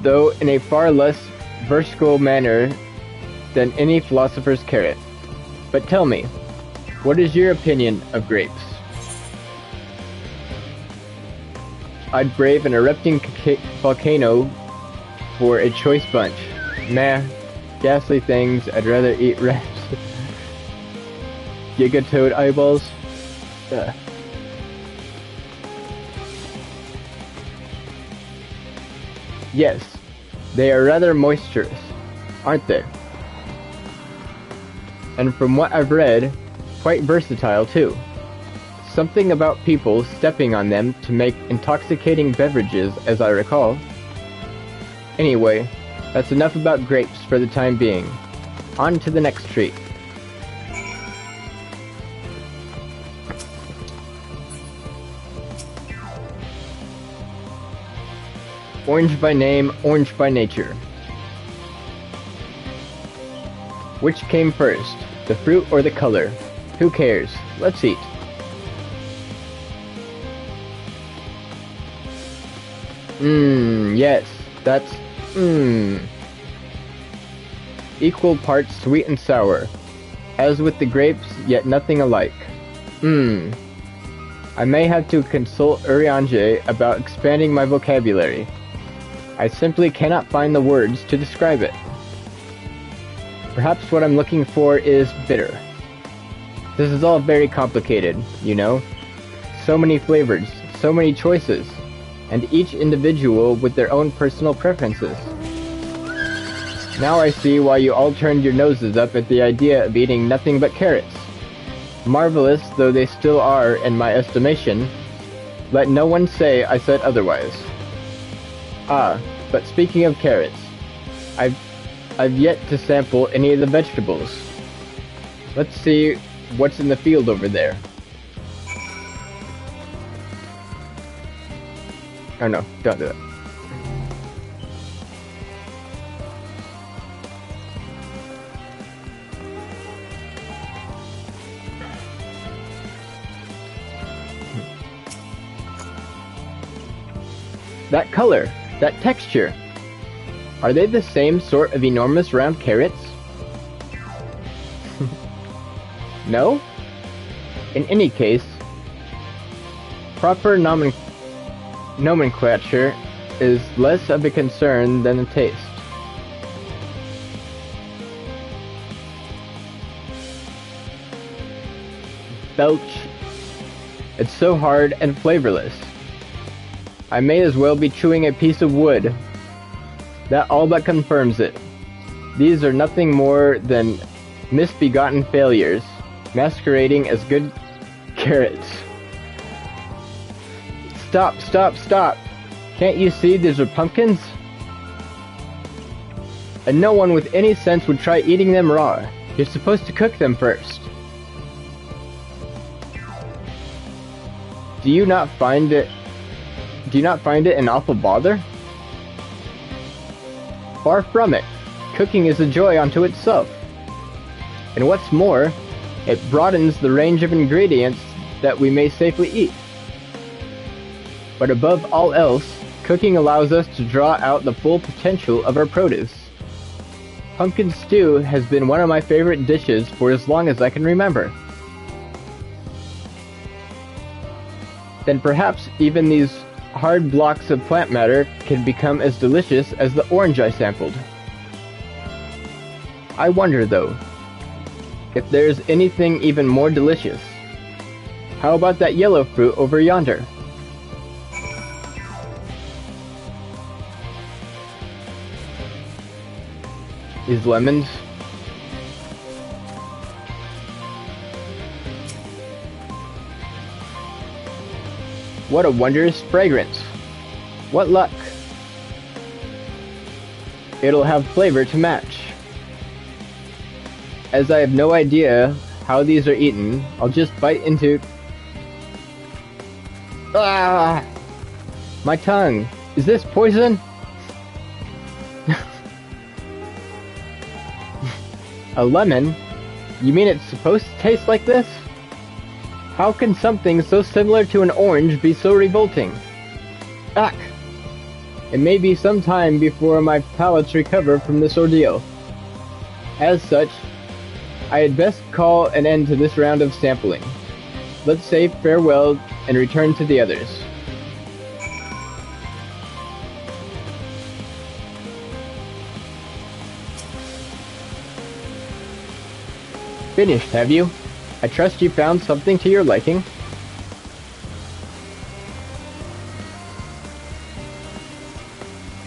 though in a far less versatile manner than any philosopher's carrot. But tell me, what is your opinion of grapes? I'd brave an erupting volcano for a choice bunch. Meh, ghastly things, I'd rather eat rats. Gigatoad eyeballs? Ugh. Yes, they are rather moisturous, aren't they? And from what I've read, quite versatile too. Something about people stepping on them to make intoxicating beverages, as I recall. Anyway, that's enough about grapes for the time being. On to the next treat. Orange by name, orange by nature. Which came first, the fruit or the color? Who cares? Let's eat. Yes, that's equal parts sweet and sour. As with the grapes, yet nothing alike. I may have to consult Urianger about expanding my vocabulary. I simply cannot find the words to describe it. Perhaps what I'm looking for is bitter. This is all very complicated, you know? So many flavors, so many choices, and each individual with their own personal preferences. Now I see why you all turned your noses up at the idea of eating nothing but carrots. Marvelous though they still are in my estimation, let no one say I said otherwise. Ah, but speaking of carrots, I've yet to sample any of the vegetables. Let's see what's in the field over there. Oh no, don't do that. That color, that texture. Are they the same sort of enormous round carrots? No? In any case, proper nomenclature is less of a concern than the taste. Belch. It's so hard and flavorless. I may as well be chewing a piece of wood. That all but confirms it. These are nothing more than misbegotten failures, masquerading as good carrots. Stop, stop, stop! Can't you see these are pumpkins? And no one with any sense would try eating them raw. You're supposed to cook them first. Do you not find it an awful bother? Far from it. Cooking is a joy unto itself. And what's more, it broadens the range of ingredients that we may safely eat. But above all else, cooking allows us to draw out the full potential of our produce. Pumpkin stew has been one of my favorite dishes for as long as I can remember. Then perhaps even these hard blocks of plant matter can become as delicious as the orange I sampled. I wonder, though, if there's anything even more delicious. How about that yellow fruit over yonder? These lemons. What a wondrous fragrance. What luck. It'll have flavor to match. As I have no idea how these are eaten, I'll just bite into... Ah! My tongue. Is this poison? A lemon? You mean it's supposed to taste like this? How can something so similar to an orange be so revolting? Ack! It may be some time before my palates recover from this ordeal. As such, I had best call an end to this round of sampling. Let's say farewell and return to the others. Finished, have you? I trust you found something to your liking.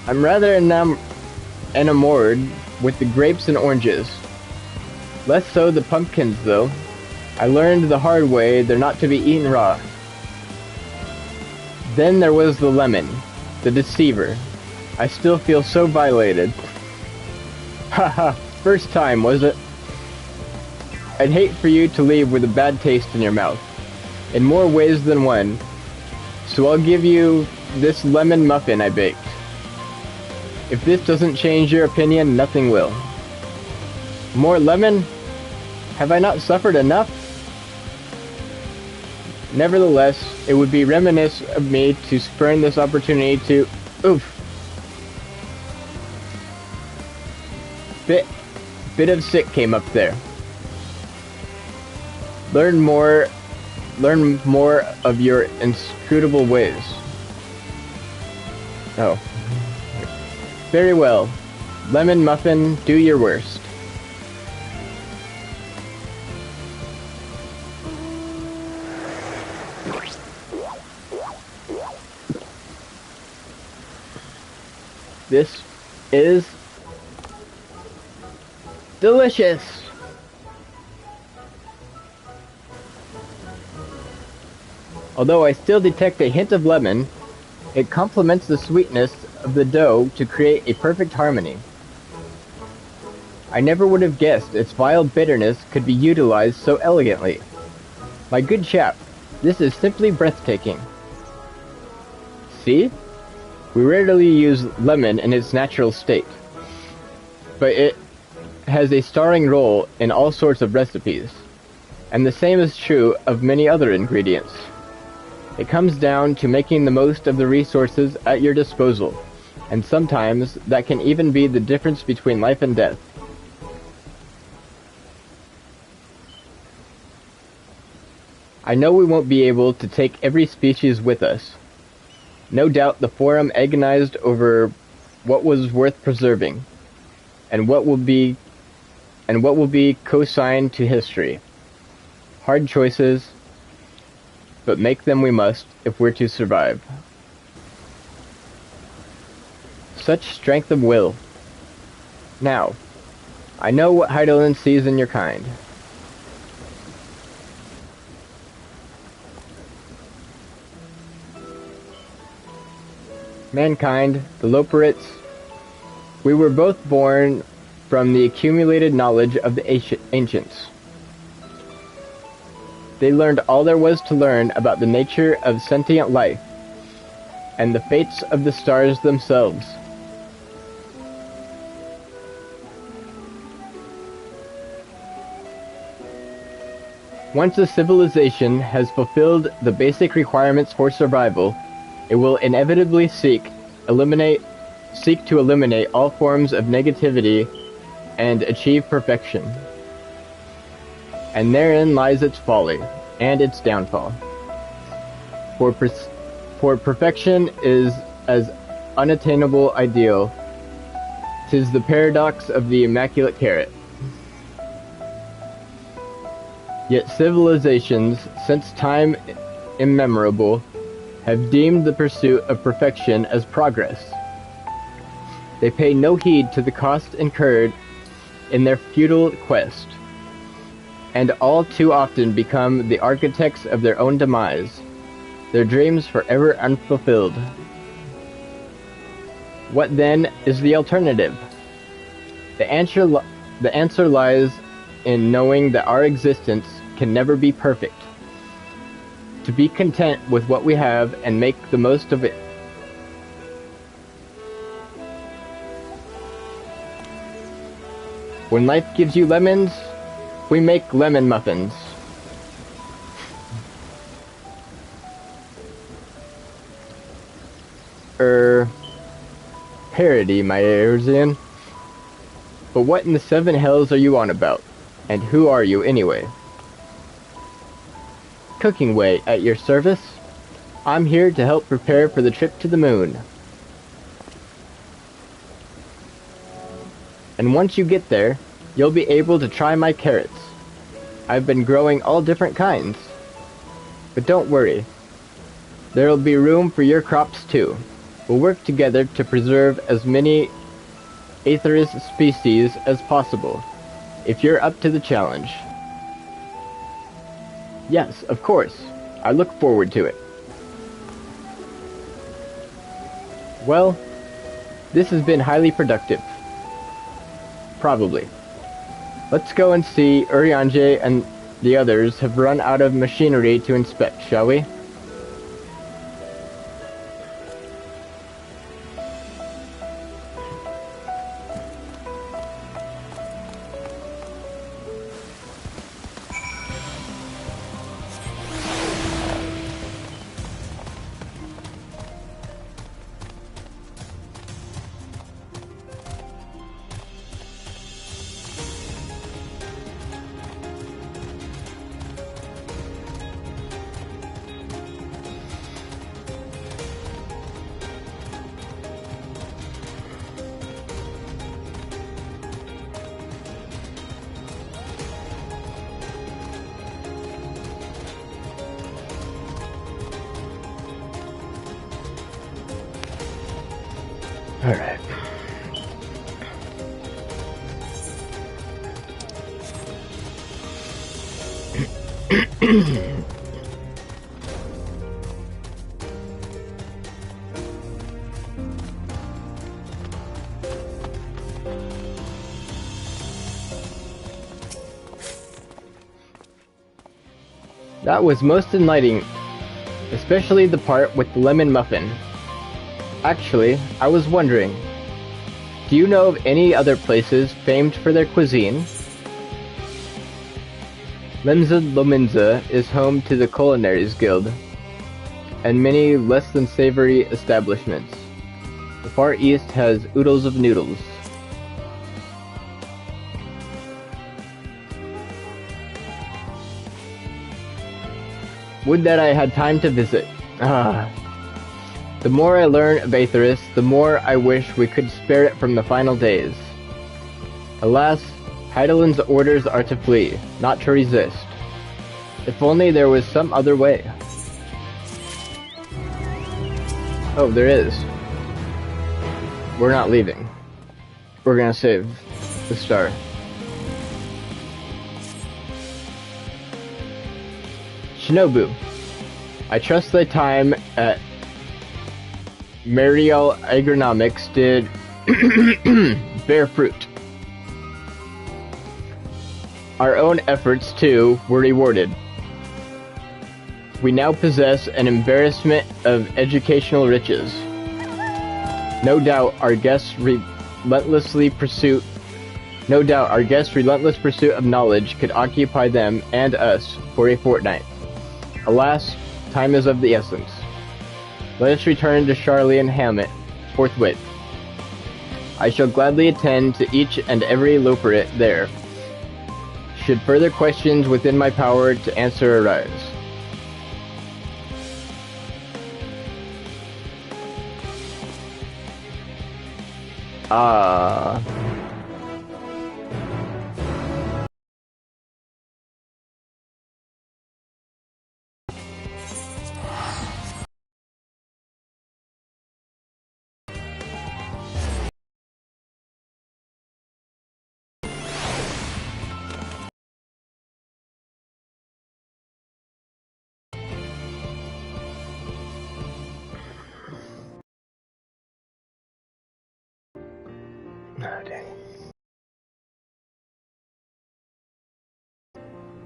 I'm rather enamored with the grapes and oranges. Less so the pumpkins, though. I learned the hard way they're not to be eaten raw. Then there was the lemon, the deceiver. I still feel so violated. Haha, first time, was it? I'd hate for you to leave with a bad taste in your mouth, in more ways than one, so I'll give you this lemon muffin I baked. If this doesn't change your opinion, nothing will. More lemon? Have I not suffered enough? Nevertheless, it would be reminiscent of me to spurn this opportunity to... Oof! Bit of sick came up there. Learn more of your inscrutable ways. Oh. Very well. Lemon muffin, do your worst. This is delicious. Although I still detect a hint of lemon, it complements the sweetness of the dough to create a perfect harmony. I never would have guessed its vile bitterness could be utilized so elegantly. My good chap, this is simply breathtaking. See? We rarely use lemon in its natural state, but it has a starring role in all sorts of recipes, and the same is true of many other ingredients. It comes down to making the most of the resources at your disposal, and sometimes that can even be the difference between life and death. I know we won't be able to take every species with us. No doubt the Forum agonized over what was worth preserving, and what will be co-signed to history. Hard choices, but make them we must if we're to survive. Such strength of will. Now, I know what Heidelin sees in your kind. Mankind, the Loporits, we were both born from the accumulated knowledge of the ancients. They learned all there was to learn about the nature of sentient life, and the fates of the stars themselves. Once a civilization has fulfilled the basic requirements for survival, it will inevitably seek to eliminate all forms of negativity and achieve perfection. And therein lies its folly and its downfall. For perfection is as unattainable ideal. 'Tis the paradox of the immaculate carrot. Yet civilizations, since time immemorable, have deemed the pursuit of perfection as progress. They pay no heed to the cost incurred in their futile quest, and all too often become the architects of their own demise, their dreams forever unfulfilled. What then is the alternative? The answer lies in knowing that our existence can never be perfect. To be content with what we have and make the most of it. When life gives you lemons, we make lemon muffins. Parody, my Erzien. But what in the seven hells are you on about? And who are you anyway? Cooking Way, at your service. I'm here to help prepare for the trip to the moon. And once you get there, you'll be able to try my carrots. I've been growing all different kinds. But don't worry. There'll be room for your crops too. We'll work together to preserve as many Aetheris species as possible, if you're up to the challenge. Yes, of course. I look forward to it. Well, this has been highly productive. Probably. Let's go and see Urianger and the others have run out of machinery to inspect, shall we? Alright. That was most enlightening, especially the part with the lemon muffin. Actually, I was wondering, do you know of any other places famed for their cuisine? Lemza Lominza is home to the Culinaries Guild. and many less than savory establishments. The Far East has oodles of noodles. Would that I had time to visit. The more I learn of Aetheris, the more I wish we could spare it from the final days. Alas, Heidelin's orders are to flee, not to resist. If only there was some other way. Oh, there is. We're not leaving. We're gonna save the star. Shinobu, I trust thy time at Mariel Agronomics did bear fruit. Our own efforts, too, were rewarded. We now possess an embarrassment of educational riches. No doubt our guests' relentless pursuit of knowledge could occupy them and us for a fortnight. Alas, time is of the essence. Let us return to Charlie and Hammett forthwith. I shall gladly attend to each and every loperate there, should further questions within my power to answer arise.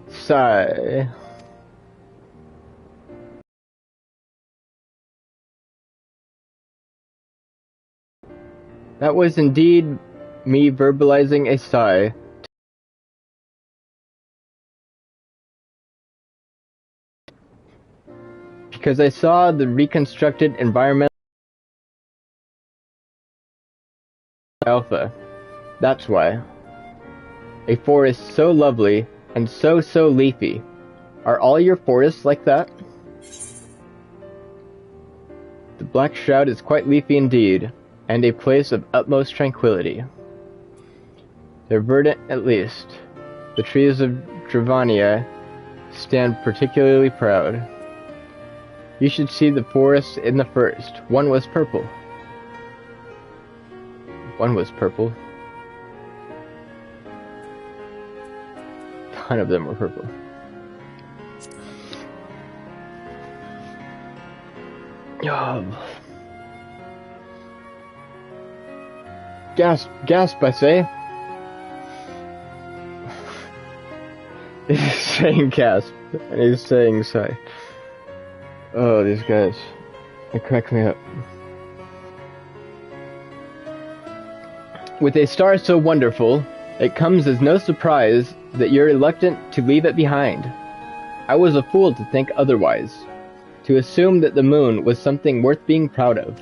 Sigh. That was indeed me verbalizing a sigh. Because I saw the reconstructed environmental Alpha. That's why. A forest so lovely and so leafy. Are all your forests like that? The Black Shroud is quite leafy indeed, and a place of utmost tranquility. They're verdant at least. The trees of Dravania stand particularly proud. You should see the forests in the first. One was purple. One was purple. None of them were purple. Gasp, I say. He's saying gasp, and he's saying sigh. Oh, these guys. They crack me up. With a star so wonderful, it comes as no surprise that you're reluctant to leave it behind. I was a fool to think otherwise, to assume that the moon was something worth being proud of.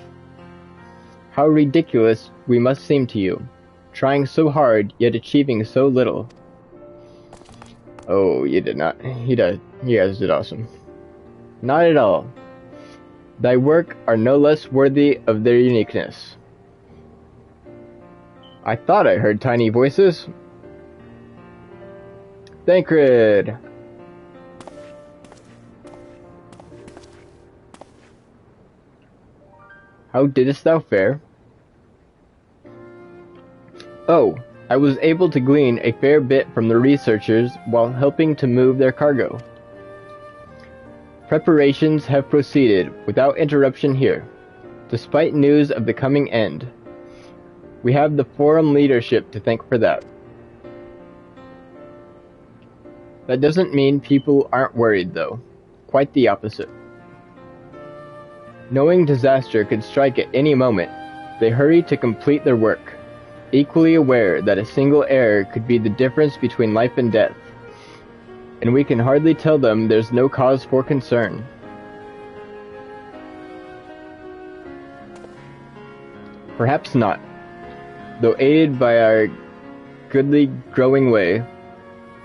How ridiculous we must seem to you, trying so hard yet achieving so little. Oh, you did not. You guys did awesome. Not at all. Thy work are no less worthy of their uniqueness. I thought I heard tiny voices. Thancred! How didst thou fare? Oh, I was able to glean a fair bit from the researchers while helping to move their cargo. Preparations have proceeded without interruption here, despite news of the coming end. We have the forum leadership to thank for that. That doesn't mean people aren't worried, though. Quite the opposite. Knowing disaster could strike at any moment, they hurry to complete their work, equally aware that a single error could be the difference between life and death. And we can hardly tell them there's no cause for concern. Perhaps not. Though aided by our goodly growing way,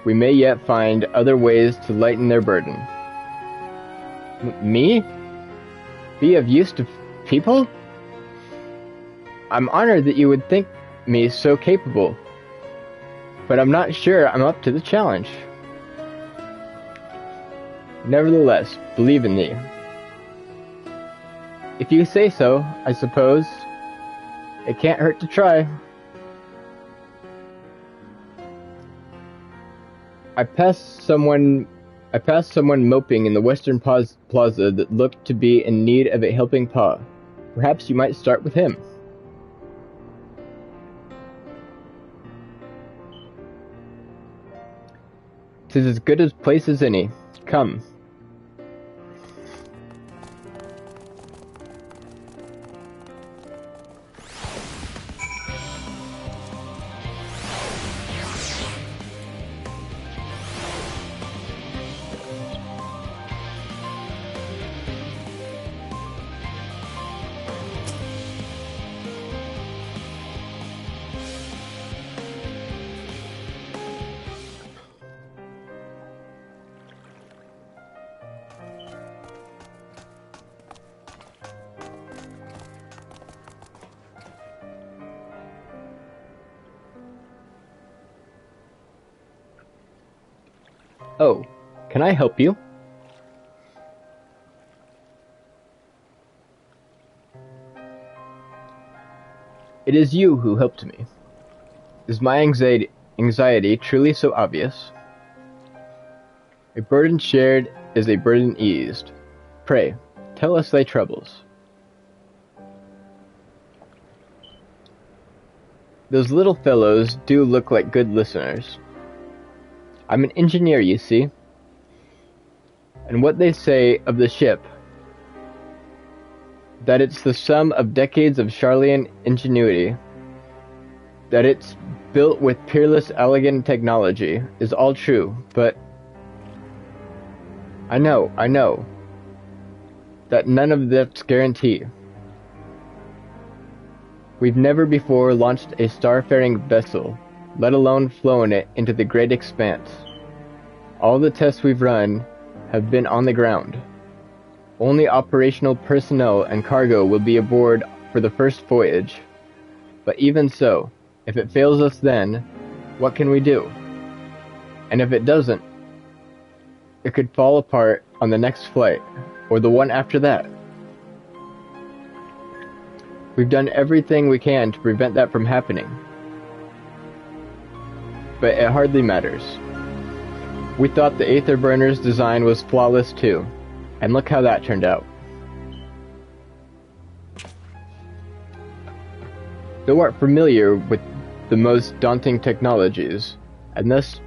we may yet find other ways to lighten their burden. Me? Be of use to people? I'm honored that you would think me so capable, but I'm not sure I'm up to the challenge. Nevertheless, believe in me. If you say so, I suppose. It can't hurt to try. I passed someone moping in the western plaza that looked to be in need of a helping paw. Perhaps you might start with him. 'Tis as good a place as any. Come. Oh, can I help you? It is you who helped me. Is my anxiety truly so obvious? A burden shared is a burden eased. Pray, tell us thy troubles. Those little fellows do look like good listeners. I'm an engineer, you see. And what they say of the ship, that it's the sum of decades of Charlian ingenuity, that it's built with peerless elegant technology, is all true, but I know, that none of that's guarantee. We've never before launched a starfaring vessel, let alone flown it into the great expanse. All the tests we've run have been on the ground. Only operational personnel and cargo will be aboard for the first voyage. But even so, if it fails us then, what can we do? And if it doesn't, it could fall apart on the next flight, or the one after that. We've done everything we can to prevent that from happening. But it hardly matters. We thought the Aether Burner's design was flawless too, and look how that turned out. Thou art familiar with the most daunting technologies, and thus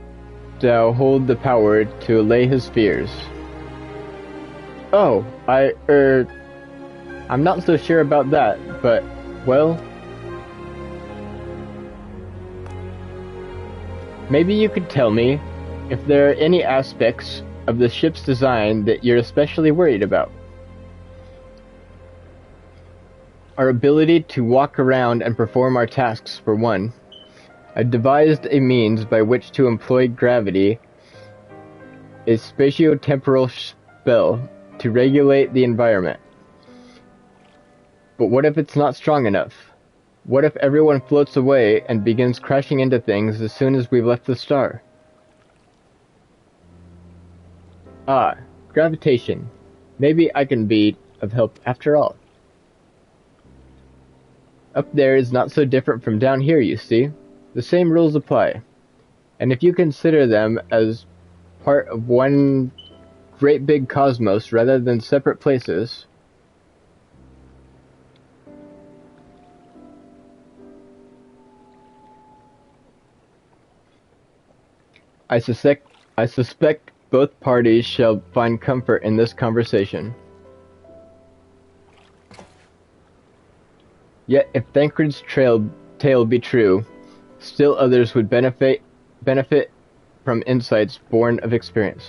thou hold the power to allay his fears. Oh, I'm not so sure about that, but, well, maybe you could tell me if there are any aspects of the ship's design that you're especially worried about. Our ability to walk around and perform our tasks, for one. I devised a means by which to employ gravity, a spatio-temporal spell, to regulate the environment. But what if it's not strong enough? What if everyone floats away and begins crashing into things as soon as we've left the star? Ah, gravitation. Maybe I can be of help after all. Up there is not so different from down here, you see. The same rules apply. And if you consider them as part of one great big cosmos rather than separate places, I suspect both parties shall find comfort in this conversation. Yet if Thancred's tale be true, still others would benefit from insights born of experience.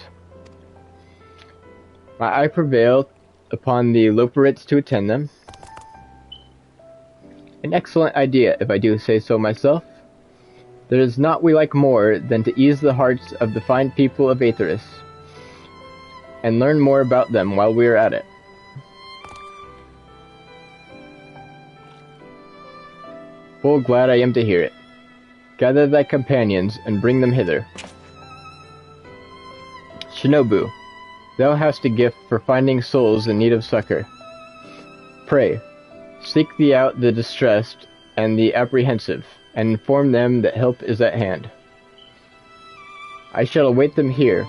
My eye prevailed upon the Loporits to attend them. An excellent idea, if I do say so myself. There is naught we like more than to ease the hearts of the fine people of Aetheris, and learn more about them while we are at it. Full glad I am to hear it. Gather thy companions and bring them hither. Shinobu, thou hast a gift for finding souls in need of succor. Pray, seek thee out the distressed and the apprehensive, and inform them that help is at hand. I shall await them here,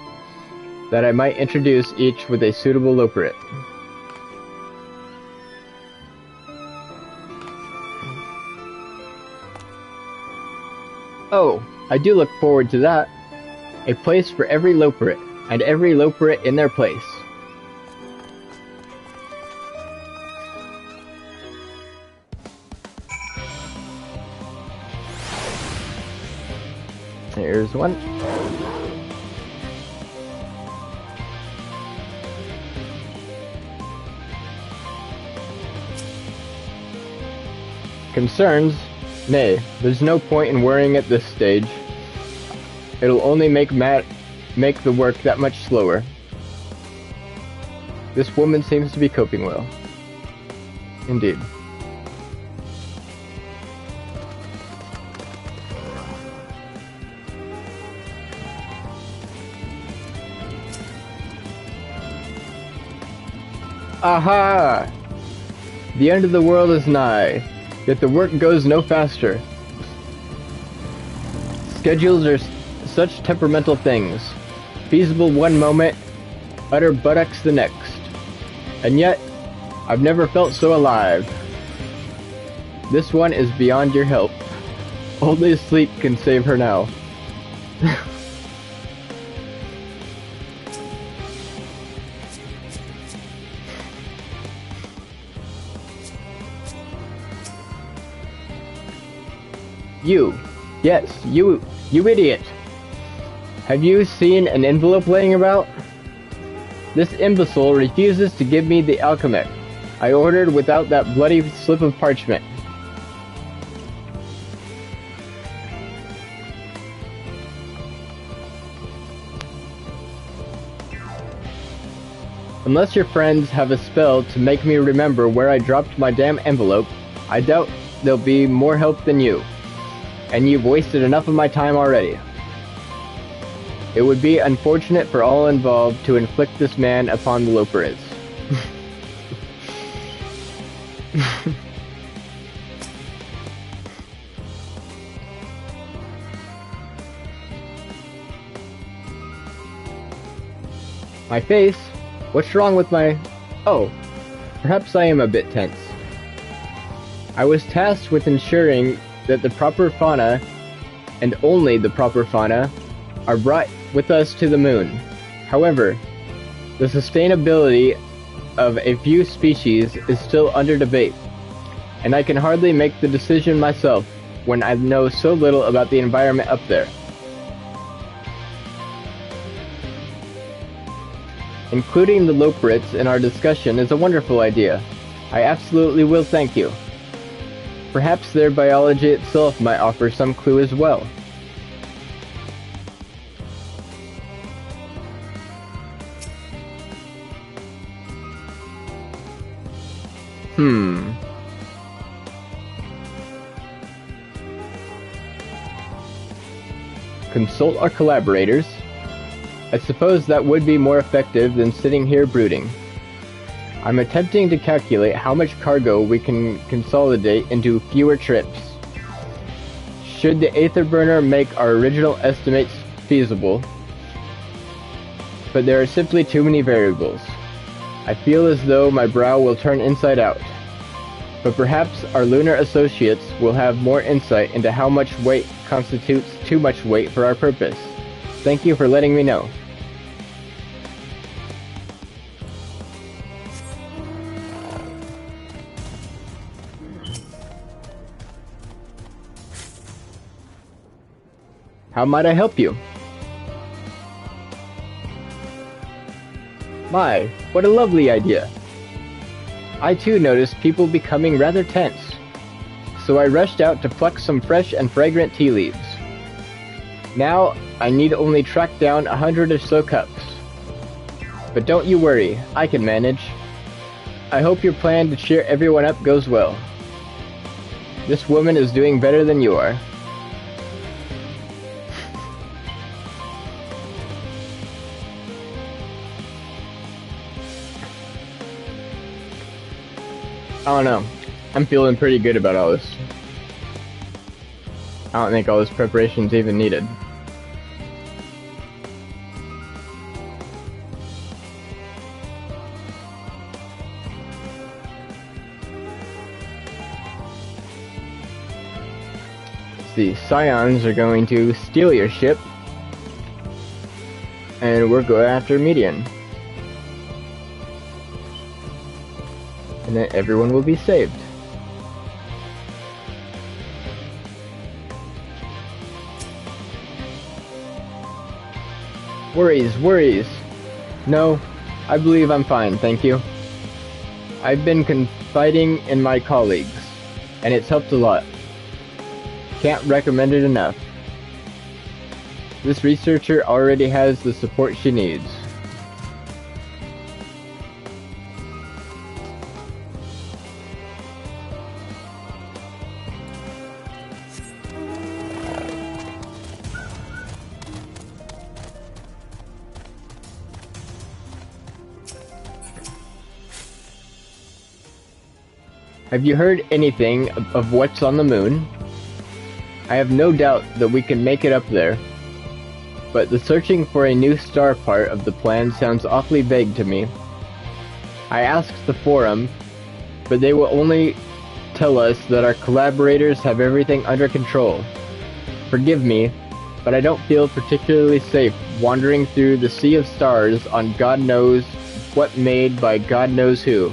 that I might introduce each with a suitable loperate. Oh, I do look forward to that. A place for every loperate, and every loperate in their place. Here's one. Concerns? Nay, there's no point in worrying at this stage. It'll only make the work that much slower. This woman seems to be coping well. Indeed. Aha! The end of the world is nigh, yet the work goes no faster. Schedules are such temperamental things, feasible one moment, utter buttocks the next. And yet, I've never felt so alive. This one is beyond your help. Only sleep can save her now. You. Yes, you idiot. Have you seen an envelope laying about? This imbecile refuses to give me the alchemist I ordered without that bloody slip of parchment. Unless your friends have a spell to make me remember where I dropped my damn envelope, I doubt they'll be more help than you. And you've wasted enough of my time already. It would be unfortunate for all involved to inflict this man upon the loperets. My face? What's wrong with my... Oh, perhaps I am a bit tense. I was tasked with ensuring that the proper fauna, and only the proper fauna, are brought with us to the moon. However, the sustainability of a few species is still under debate, and I can hardly make the decision myself when I know so little about the environment up there. Including the loperets in our discussion is a wonderful idea. I absolutely will thank you. Perhaps their biology itself might offer some clue as well. Consult our collaborators? I suppose that would be more effective than sitting here brooding. I'm attempting to calculate how much cargo we can consolidate into fewer trips. Should the Aetherburner make our original estimates feasible? But there are simply too many variables. I feel as though my brow will turn inside out. But perhaps our lunar associates will have more insight into how much weight constitutes too much weight for our purpose. Thank you for letting me know. How might I help you? My, what a lovely idea. I too noticed people becoming rather tense. so I rushed out to pluck some fresh and fragrant tea leaves. Now, I need only track down 100 or so cups. But don't you worry, I can manage. I hope your plan to cheer everyone up goes well. This woman is doing better than you are. I don't know. I'm feeling pretty good about all this. I don't think all this preparation's even needed. The Scions are going to steal your ship, and we're going after Median. And then everyone will be saved. Worries. No, I believe I'm fine, thank you. I've been confiding in my colleagues, and it's helped a lot. Can't recommend it enough. This researcher already has the support she needs. Have you heard anything of what's on the moon? I have no doubt that we can make it up there, but the searching for a new star part of the plan sounds awfully vague to me. I asked the forum, but they will only tell us that our collaborators have everything under control. Forgive me, but I don't feel particularly safe wandering through the sea of stars on God knows what made by God knows who.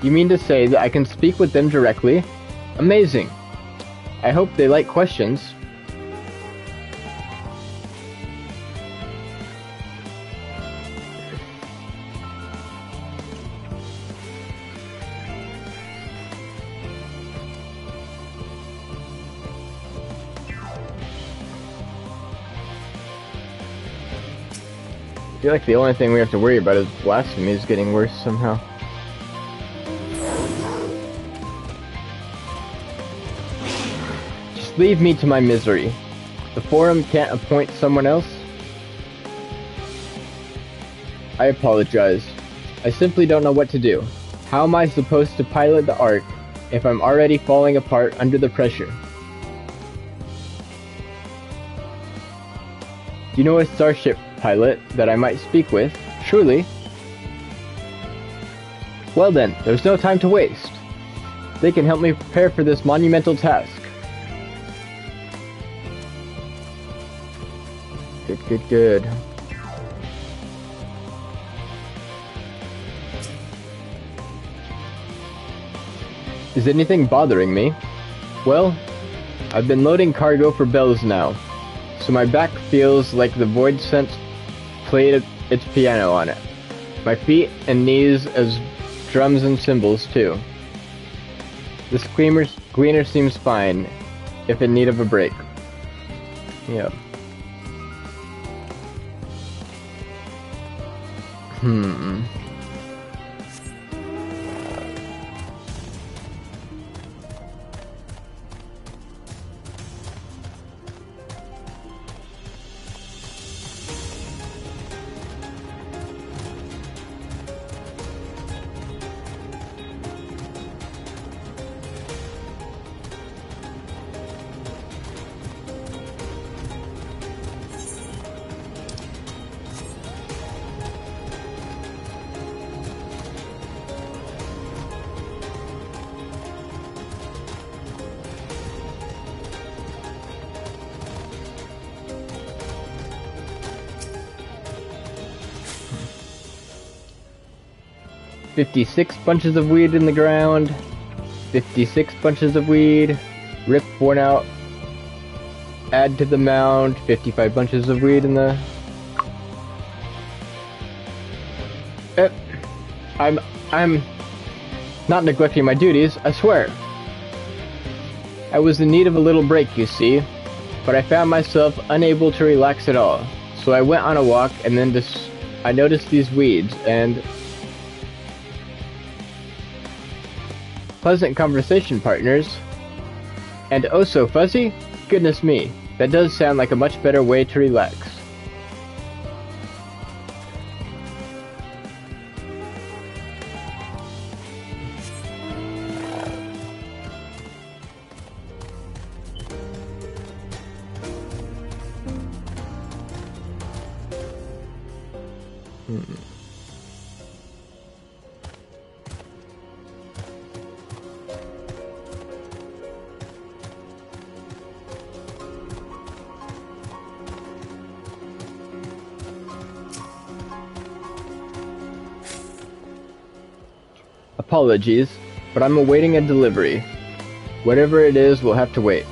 You mean to say that I can speak with them directly? Amazing. I hope they like questions. I feel like the only thing we have to worry about is blasphemy is getting worse somehow. Leave me to my misery. The forum can't appoint someone else? I apologize. I simply don't know what to do. How am I supposed to pilot the Ark if I'm already falling apart under the pressure? Do you know a starship pilot that I might speak with? Surely. Well then, there's no time to waste. They can help me prepare for this monumental task. Good. Is anything bothering me? Well, I've been loading cargo for bells now, so my back feels like the void sense played its piano on it. My feet and knees as drums and cymbals too. This gleaner seems fine, if in need of a break. Yep. 56 bunches of weed in the ground. 56 bunches of weed. Rip one out. Add to the mound. 55 bunches of weed in the I'm not neglecting my duties, I swear. I was in need of a little break, you see, but I found myself unable to relax at all. So I went on a walk, and then I noticed these weeds, and... pleasant conversation partners. And oh so fuzzy? Goodness me, that does sound like a much better way to relax. Apologies, but I'm awaiting a delivery. Whatever it is will have to wait.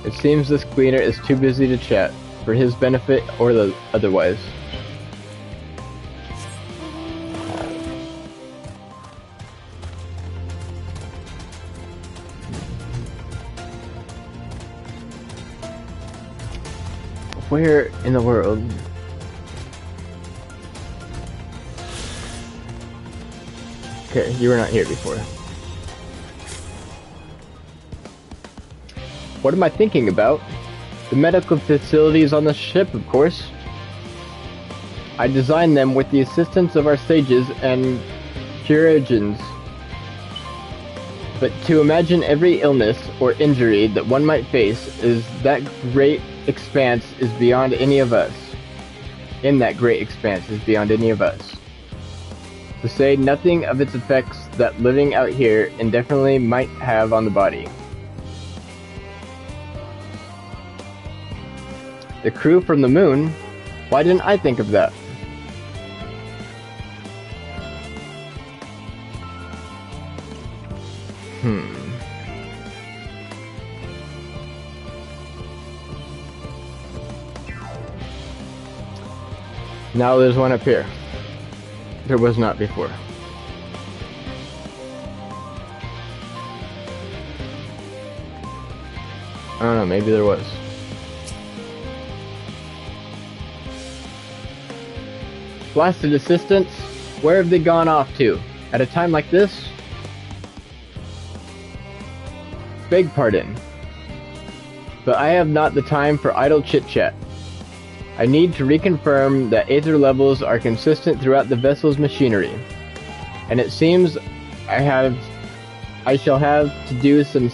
It seems this cleaner is too busy to chat, for his benefit or otherwise. Where in the world? Okay, you were not here before. What am I thinking about? The medical facilities on the ship, of course. I designed them with the assistance of our sages and chirurgeons. But to imagine every illness or injury that one might face is that great expanse is beyond any of us. In that great expanse is beyond any of us. To say nothing of its effects that living out here indefinitely might have on the body. The crew from the moon? Why didn't I think of that? Now there's one up here. There was not before. I don't know, maybe there was. Blasted assistants? Where have they gone off to? At a time like this? Beg pardon, but I have not the time for idle chit-chat. I need to reconfirm that aether levels are consistent throughout the vessel's machinery, and it seems I shall have to do so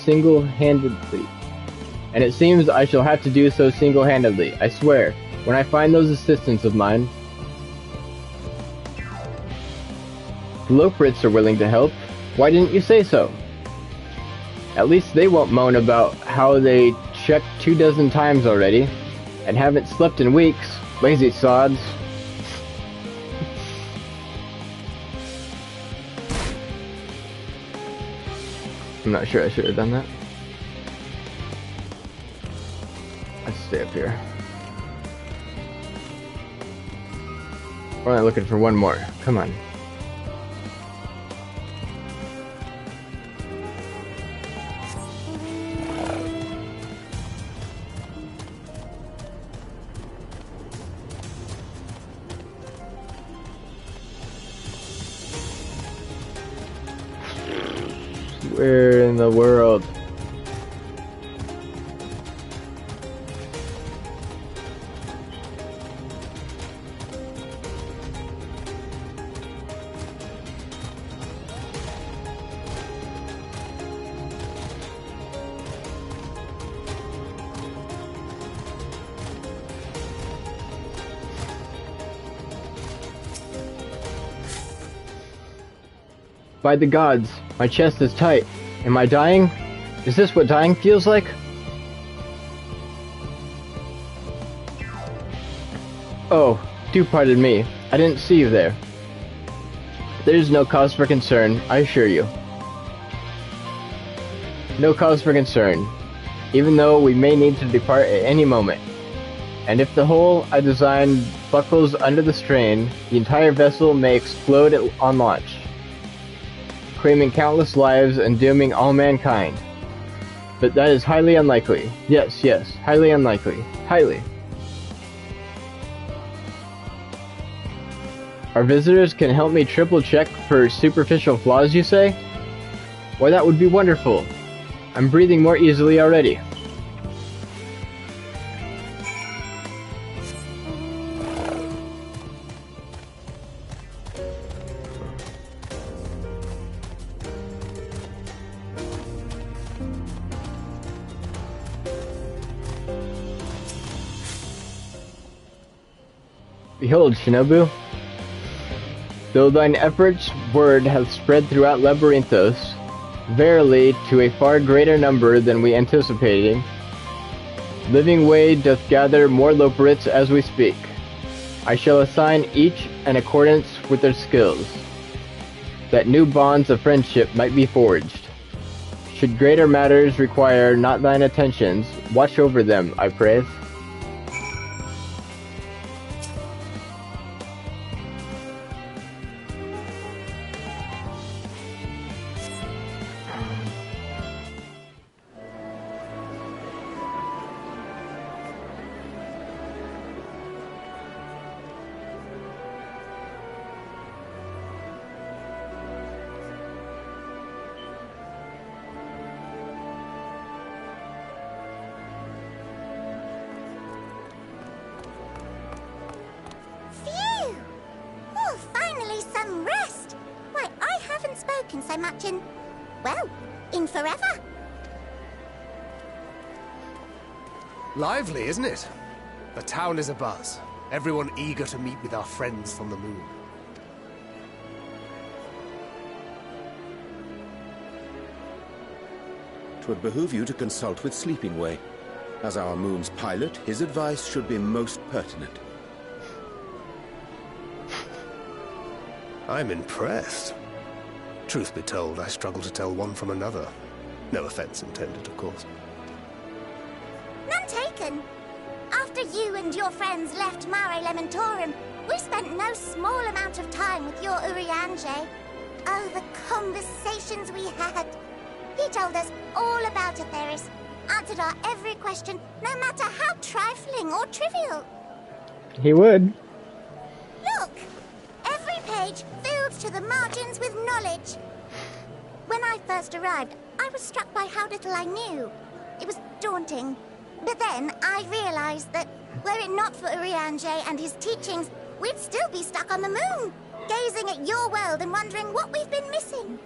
single-handedly. I swear, when I find those assistants of mine. The Loprits are willing to help. Why didn't you say so? At least they won't moan about how they checked 24 times already, and haven't slept in weeks. Lazy sods. I'm not sure I should have done that. Let's stay up here. We're only looking for one more. Come on. Where in the world? By the gods, my chest is tight. Am I dying? Is this what dying feels like? Oh, do pardon me. I didn't see you there. There's no cause for concern, I assure you. No cause for concern, even though we may need to depart at any moment. And if the hole I designed buckles under the strain, the entire vessel may explode on launch, claiming countless lives and dooming all mankind. But that is highly unlikely. Yes, highly unlikely. Highly. Our visitors can help me triple check for superficial flaws, you say? Why, that would be wonderful. I'm breathing more easily already. Behold, Shinobu. Though thine efforts' word hath spread throughout Labyrinthos, verily to a far greater number than we anticipated, living way doth gather more Loporits as we speak. I shall assign each in accordance with their skills, that new bonds of friendship might be forged. Should greater matters require not thine attentions, watch over them, I pray. So much in, well, in forever. Lively, isn't it? The town is abuzz. Everyone eager to meet with our friends from the moon. 'Twould behoove you to consult with Sleeping Way. As our moon's pilot, his advice should be most pertinent. I'm impressed. Truth be told, I struggle to tell one from another. No offense intended, of course. None taken. After you and your friends left Mare Elementorum, we spent no small amount of time with your Urianger. Oh, the conversations we had. He told us all about Atheris, answered our every question, no matter how trifling or trivial. He would. Look! Every page filled to the margins with knowledge. When I first arrived, I was struck by how little I knew. It was daunting. But then I realized that, were it not for Urianger and his teachings, we'd still be stuck on the moon, gazing at your world and wondering what we've been missing.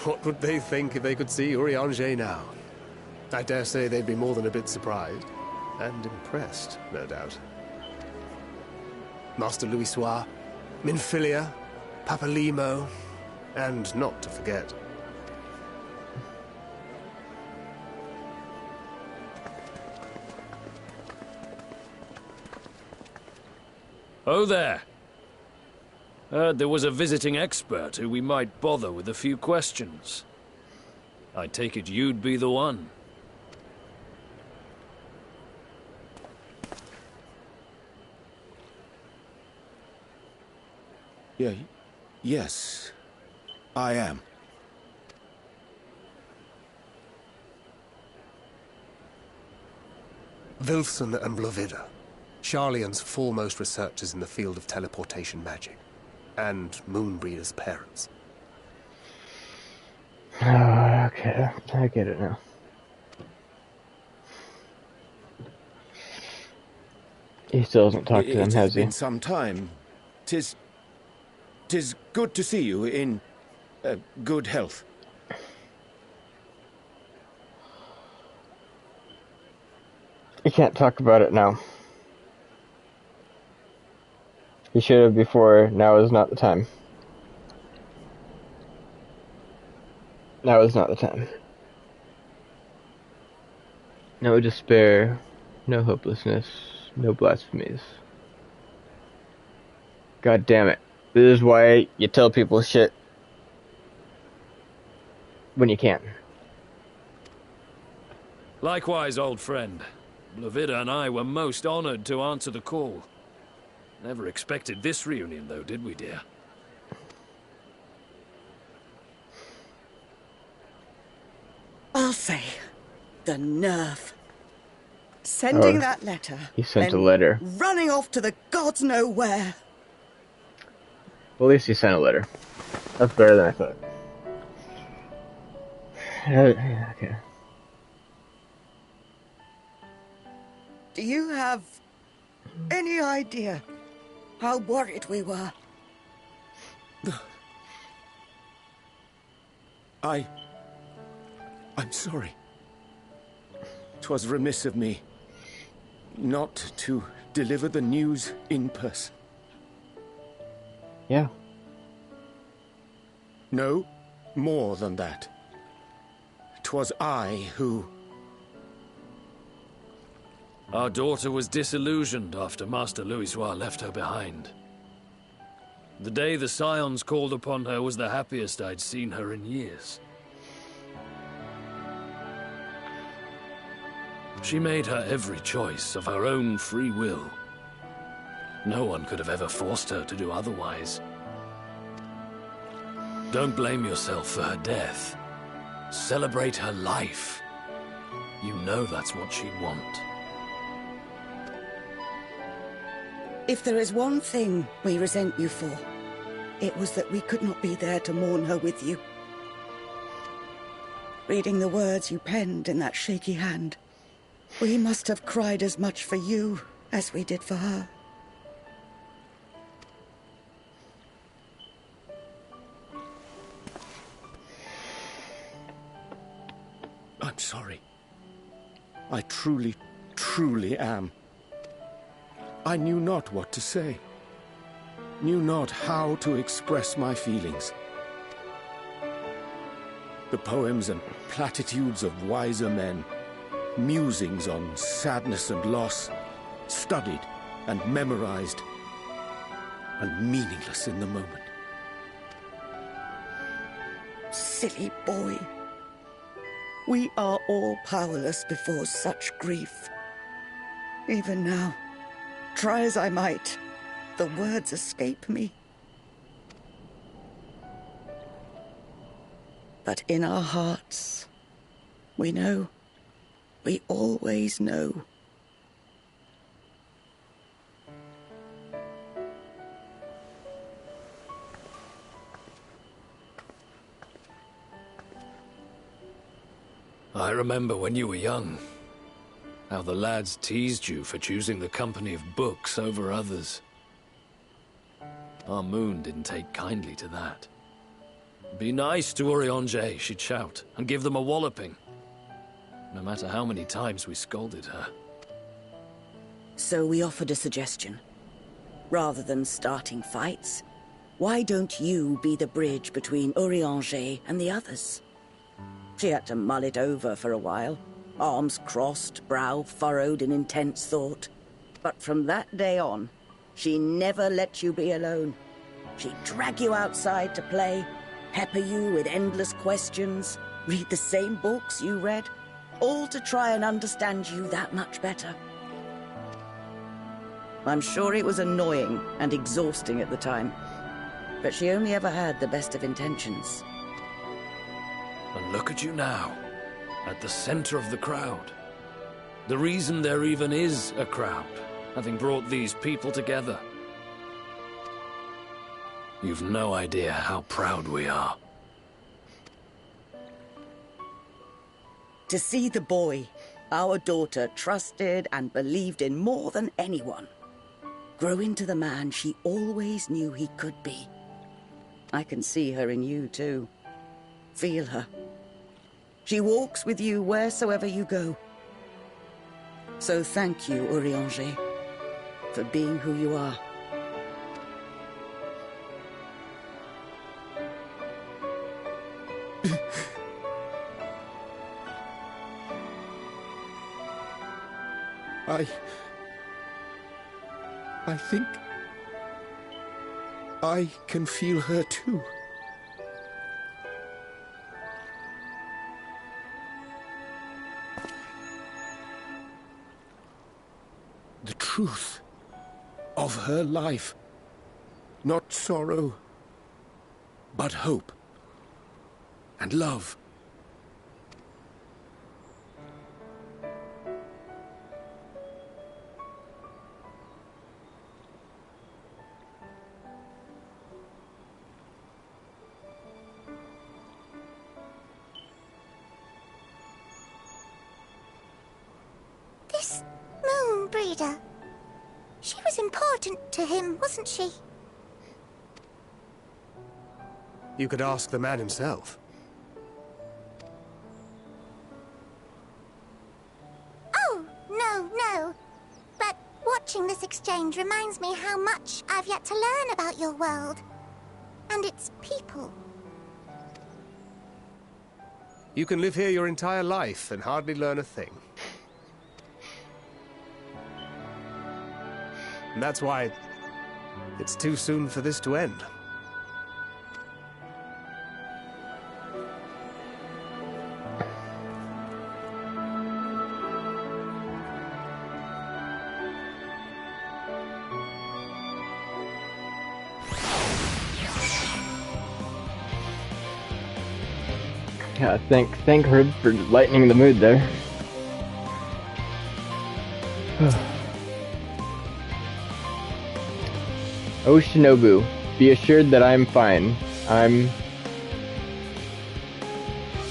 What would they think if they could see Urianger now? I dare say they'd be more than a bit surprised. And impressed, no doubt. Master Louisoix, Minfilia, Papalimo, and not to forget... Oh there. Heard there was a visiting expert who we might bother with a few questions. I take it you'd be the one. Yes, I am. Wilson and Blovida, Sharlayan's foremost researchers in the field of teleportation magic, and Moonbreeder's parents. Okay, I get it now. He still hasn't talked to them, has he? It has been some time. 'Tis good to see you in good health. He can't talk about it now. He should have before. Now is not the time. Now is not the time. No despair, no hopelessness, no blasphemies. God damn it. This is why you tell people shit when you can. Likewise, old friend. Blavida and I were most honored to answer the call. Never expected this reunion, though, did we, dear? Arthur, the nerve. Sending that letter. He sent a then letter. Running off to the gods know where. Well, at least he sent a letter. That's better than I thought. Okay. Do you have any idea how worried we were? I'm sorry. 'Twas remiss of me not to deliver the news in person. Yeah. No, more than that. 'Twas I who... Our daughter was disillusioned after Master Louisoix left her behind. The day the Scions called upon her was the happiest I'd seen her in years. She made her every choice of her own free will. No one could have ever forced her to do otherwise. Don't blame yourself for her death. Celebrate her life. You know that's what she'd want. If there is one thing we resent you for, it was that we could not be there to mourn her with you. Reading the words you penned in that shaky hand, we must have cried as much for you as we did for her. I'm sorry. I truly, truly am. I knew not what to say. Knew not how to express my feelings. The poems and platitudes of wiser men, musings on sadness and loss, studied and memorized, and meaningless in the moment. Silly boy. We are all powerless before such grief. Even now, try as I might, the words escape me. But in our hearts, we know. We always know. I remember when you were young, how the lads teased you for choosing the company of books over others. Our moon didn't take kindly to that. Be nice to Urianger, she'd shout, and give them a walloping. No matter how many times we scolded her. So we offered a suggestion. Rather than starting fights, why don't you be the bridge between Urianger and the others? She had to mull it over for a while, arms crossed, brow furrowed in intense thought. But from that day on, she never let you be alone. She'd drag you outside to play, pepper you with endless questions, read the same books you read, all to try and understand you that much better. I'm sure it was annoying and exhausting at the time, but she only ever had the best of intentions. And look at you now, at the center of the crowd. The reason there even is a crowd, having brought these people together. You've no idea how proud we are. To see the boy, our daughter, trusted and believed in more than anyone, grow into the man she always knew he could be. I can see her in you, too. Feel her. She walks with you wheresoever you go. So thank you, Urianger, for being who you are. I think I can feel her too. The truth of her life. Not sorrow, but hope and love. This moon breeder. She was important to him, wasn't she? You could ask the man himself. Oh, no. But watching this exchange reminds me how much I've yet to learn about your world. And its people. You can live here your entire life and hardly learn a thing. And that's why it's too soon for this to end. Yeah, thank her for lightening the mood there. Oh, Shinobu, be assured that I'm fine. I'm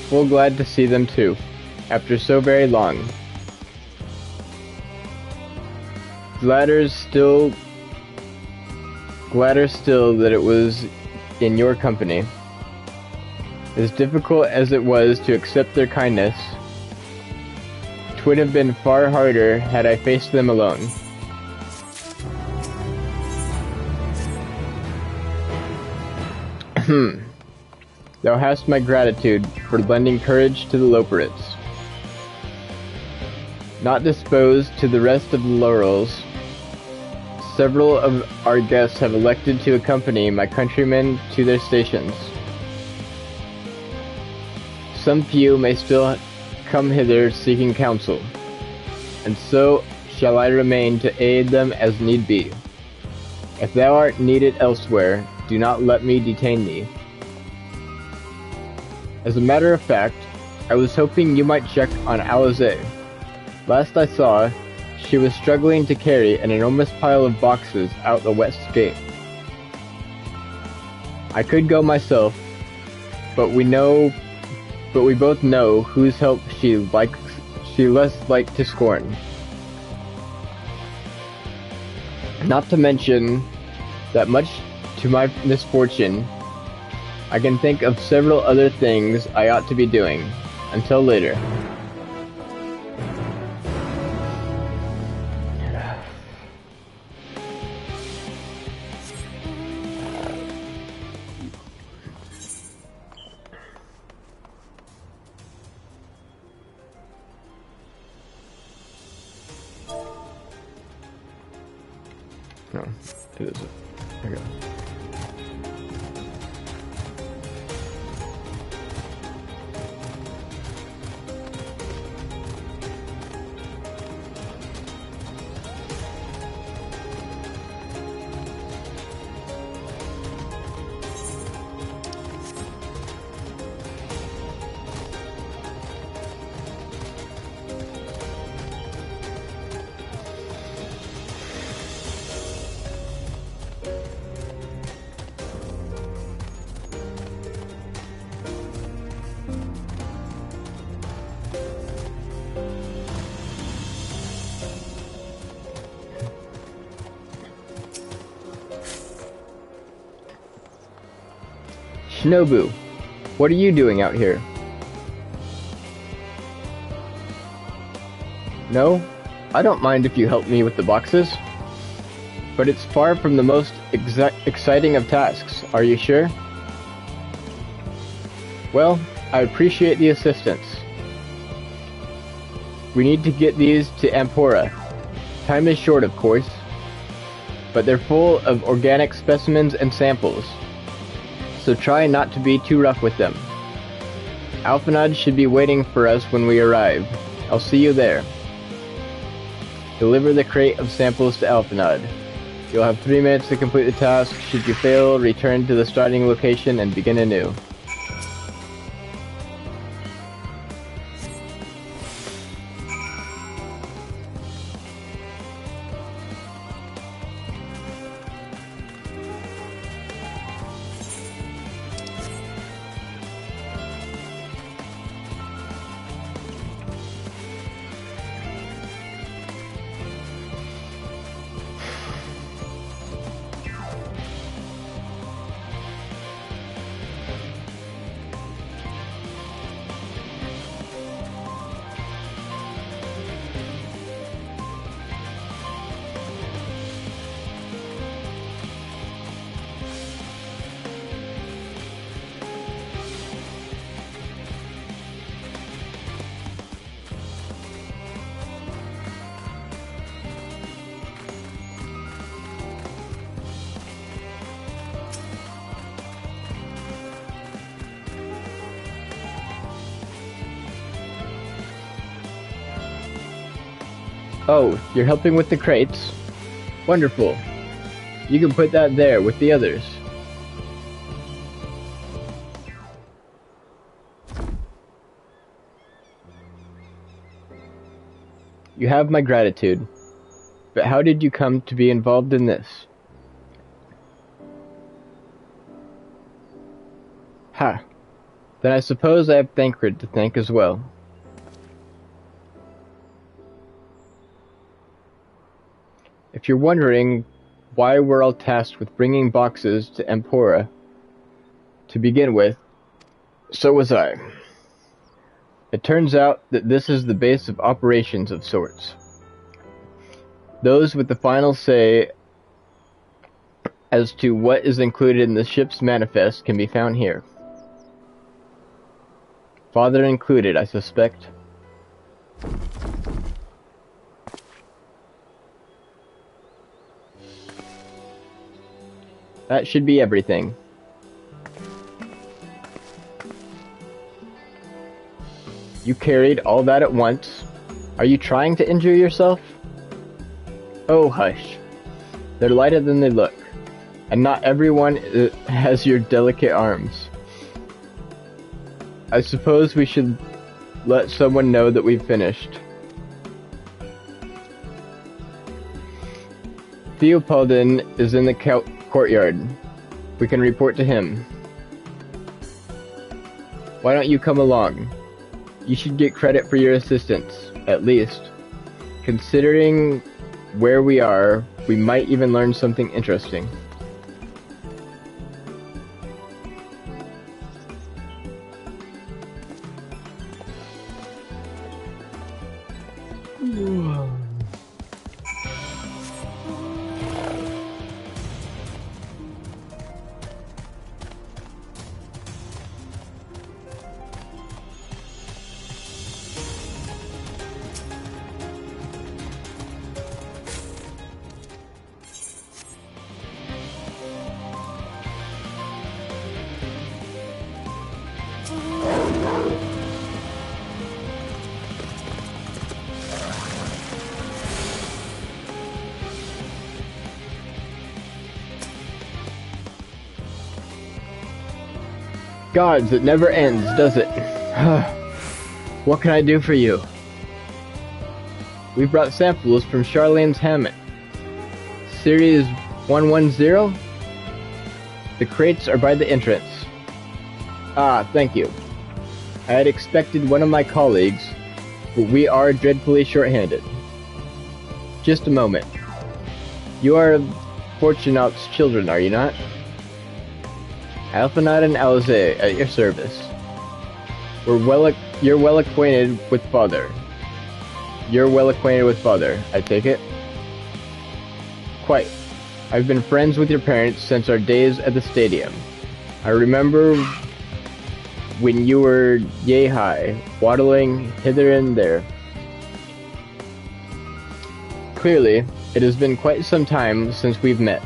full glad to see them too, after so very long. Gladder still that it was in your company. As difficult as it was to accept their kindness, 'twould have been far harder had I faced them alone. Thou hast my gratitude for lending courage to the Loperids. Not disposed to the rest of the laurels, several of our guests have elected to accompany my countrymen to their stations. Some few may still come hither seeking counsel, and so shall I remain to aid them as need be. If thou art needed elsewhere, do not let me detain thee. As a matter of fact, I was hoping you might check on Alize. Last I saw, she was struggling to carry an enormous pile of boxes out the west gate. I could go myself, but we both know whose help she less like to scorn. Not to mention that much to my misfortune, I can think of several other things I ought to be doing. Until later. No, it isn't. There we go. Shinobu, what are you doing out here? No, I don't mind if you help me with the boxes. But it's far from the most exciting of tasks, are you sure? Well, I appreciate the assistance. We need to get these to Ampora. Time is short, of course. but they're full of organic specimens and samples, so try not to be too rough with them. Alphanod should be waiting for us when we arrive. I'll see you there. Deliver the crate of samples to Alphanod. You'll have 3 minutes to complete the task. Should you fail, return to the starting location and begin anew. Oh, you're helping with the crates? Wonderful. You can put that there with the others. You have my gratitude. But how did you come to be involved in this? Ha. Then I suppose I have Thancred to thank as well. If you're wondering why we're all tasked with bringing boxes to Empora to begin with, so was I. It turns out that this is the base of operations of sorts. Those with the final say as to what is included in the ship's manifest can be found here. Father included, I suspect. That should be everything. You carried all that at once. Are you trying to injure yourself? Oh, hush. They're lighter than they look, and not everyone has your delicate arms. I suppose we should let someone know that we've finished. Theopaldin is in the courtyard. We can report to him. Why don't you come along? You should get credit for your assistance, at least. Considering where we are, we might even learn something interesting. Gods, it never ends, does it? What can I do for you? We brought samples from Charlene's Hammett. Series 110? The crates are by the entrance. Ah, thank you. I had expected one of my colleagues, but we are dreadfully short-handed. Just a moment. You are Fortunate's children, are you not? Alphanod and Alize at your service. You're well acquainted with Father. You're well acquainted with Father, I take it? Quite. I've been friends with your parents since our days at the stadium. I remember when you were yay high, waddling hither and there. Clearly, It has been quite some time since we've met.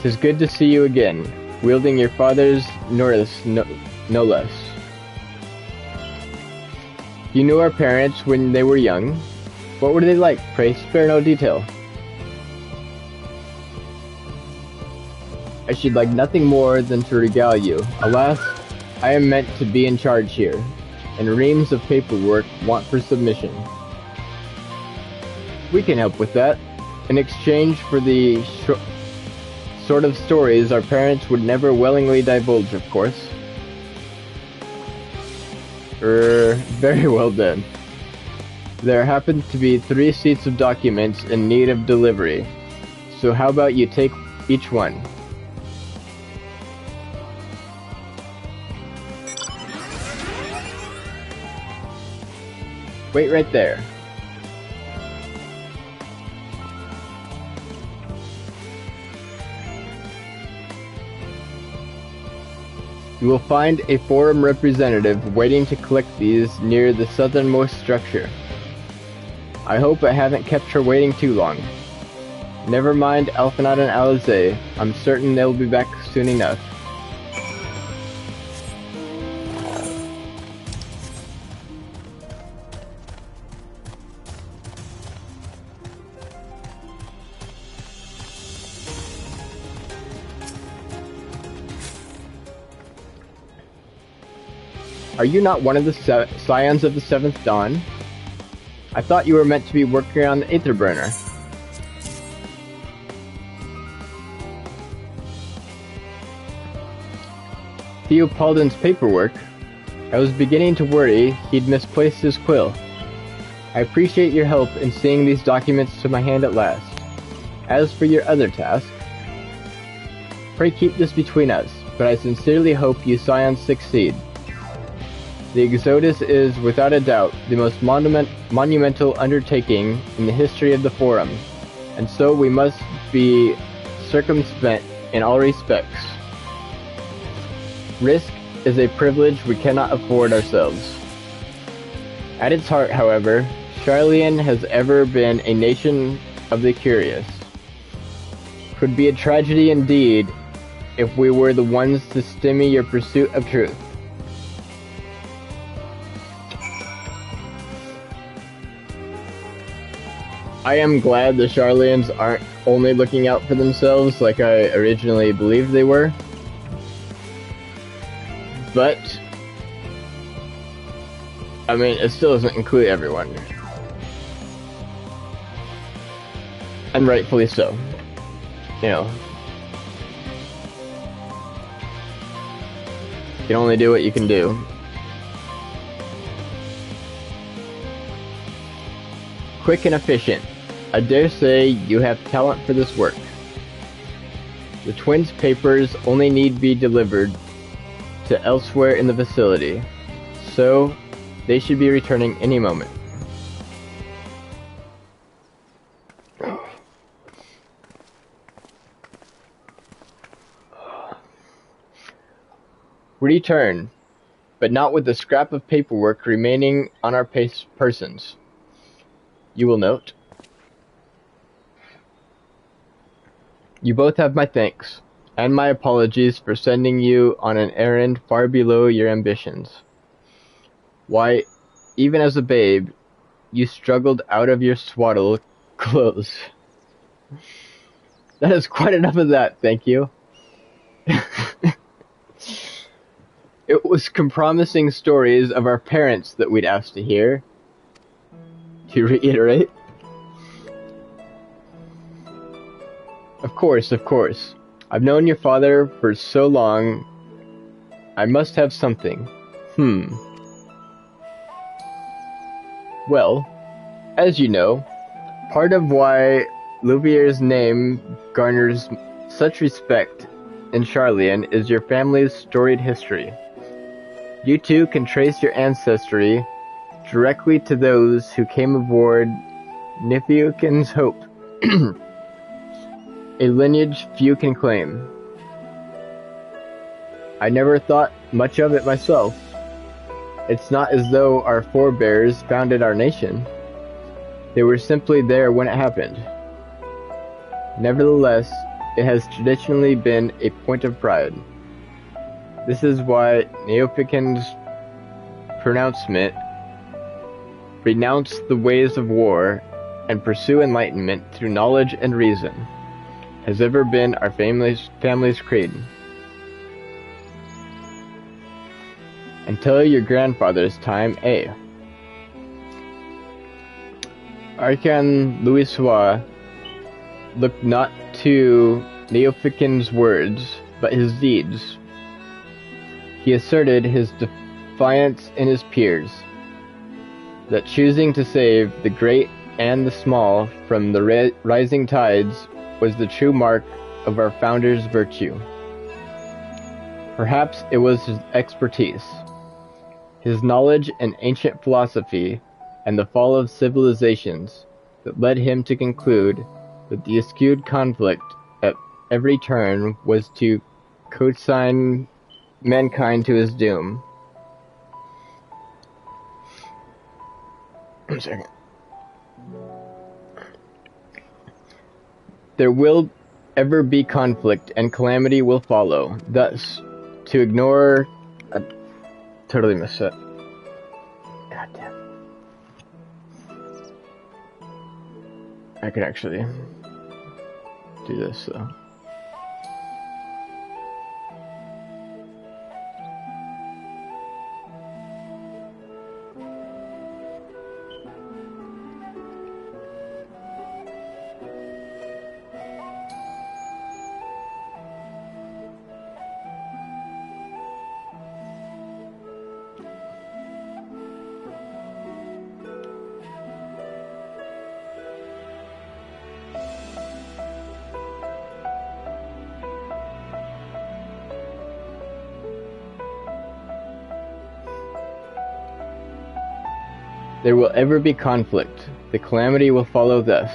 'Tis good to see you again, wielding your father's Norris, no less. You knew our parents when they were young. What were they like? Pray spare no detail. I should like nothing more than to regale you. Alas, I am meant to be in charge here, and reams of paperwork want for submission. We can help with that, in exchange for the sort of stories our parents would never willingly divulge, of course. Very well then. There happen to be 3 sheets of documents in need of delivery, so how about you take each one? Wait right there. You will find a forum representative waiting to collect these near the southernmost structure. I hope I haven't kept her waiting too long. Never mind Alphanat and Alizé, I'm certain they'll be back soon enough. Are you not one of the scions of the 7th Dawn? I thought you were meant to be working on the Aetherburner. Theopaldon's paperwork? I was beginning to worry he'd misplaced his quill. I appreciate your help in seeing these documents to my hand at last. As for your other task, pray keep this between us, but I sincerely hope you scions succeed. The Exodus is, without a doubt, the most monumental undertaking in the history of the Forum, and so we must be circumspect in all respects. Risk is a privilege we cannot afford ourselves. At its heart, however, Sharlayan has ever been a nation of the curious. 'Twould be a tragedy indeed if we were the ones to stymie your pursuit of truth. I am glad the Sharlayans aren't only looking out for themselves like I originally believed they were. But, I mean, it still doesn't include everyone. And rightfully so. You know. You can only do what you can do. Quick and efficient. I dare say you have talent for this work. The twins' papers only need be delivered to elsewhere in the facility, so they should be returning any moment. Return, but not with the scrap of paperwork remaining on our persons. You will note. You both have my thanks, and my apologies for sending you on an errand far below your ambitions. Why, even as a babe, you struggled out of your swaddle clothes. That is quite enough of that, thank you. It was compromising stories of our parents that we'd asked to hear. To reiterate. Of course. I've known your father for so long. I must have something. Well, as you know, part of why Louvier's name garners such respect in Sharlayan is your family's storied history. You too can trace your ancestry directly to those who came aboard Niflheim's Hope. A lineage few can claim. I never thought much of it myself. It's not as though our forebears founded our nation. They were simply there when it happened. Nevertheless, it has traditionally been a point of pride. This is why Neophicans' pronouncement, "Renounce the ways of war and pursue enlightenment through knowledge and reason," has ever been our family's creed. Until your grandfather's time, Archon Louisoix looked not to Neophicans' words, but his deeds. He asserted his defiance in his peers, that choosing to save the great and the small from the rising tides was the true mark of our founder's virtue. Perhaps it was his expertise, his knowledge in ancient philosophy and the fall of civilizations that led him to conclude that the eschewed conflict at every turn was to consign mankind to his doom. One second. There will ever be conflict and calamity will follow. Thus, to ignore... I totally missed it. God damn. I can actually do this though. There will ever be conflict. The calamity will follow thus.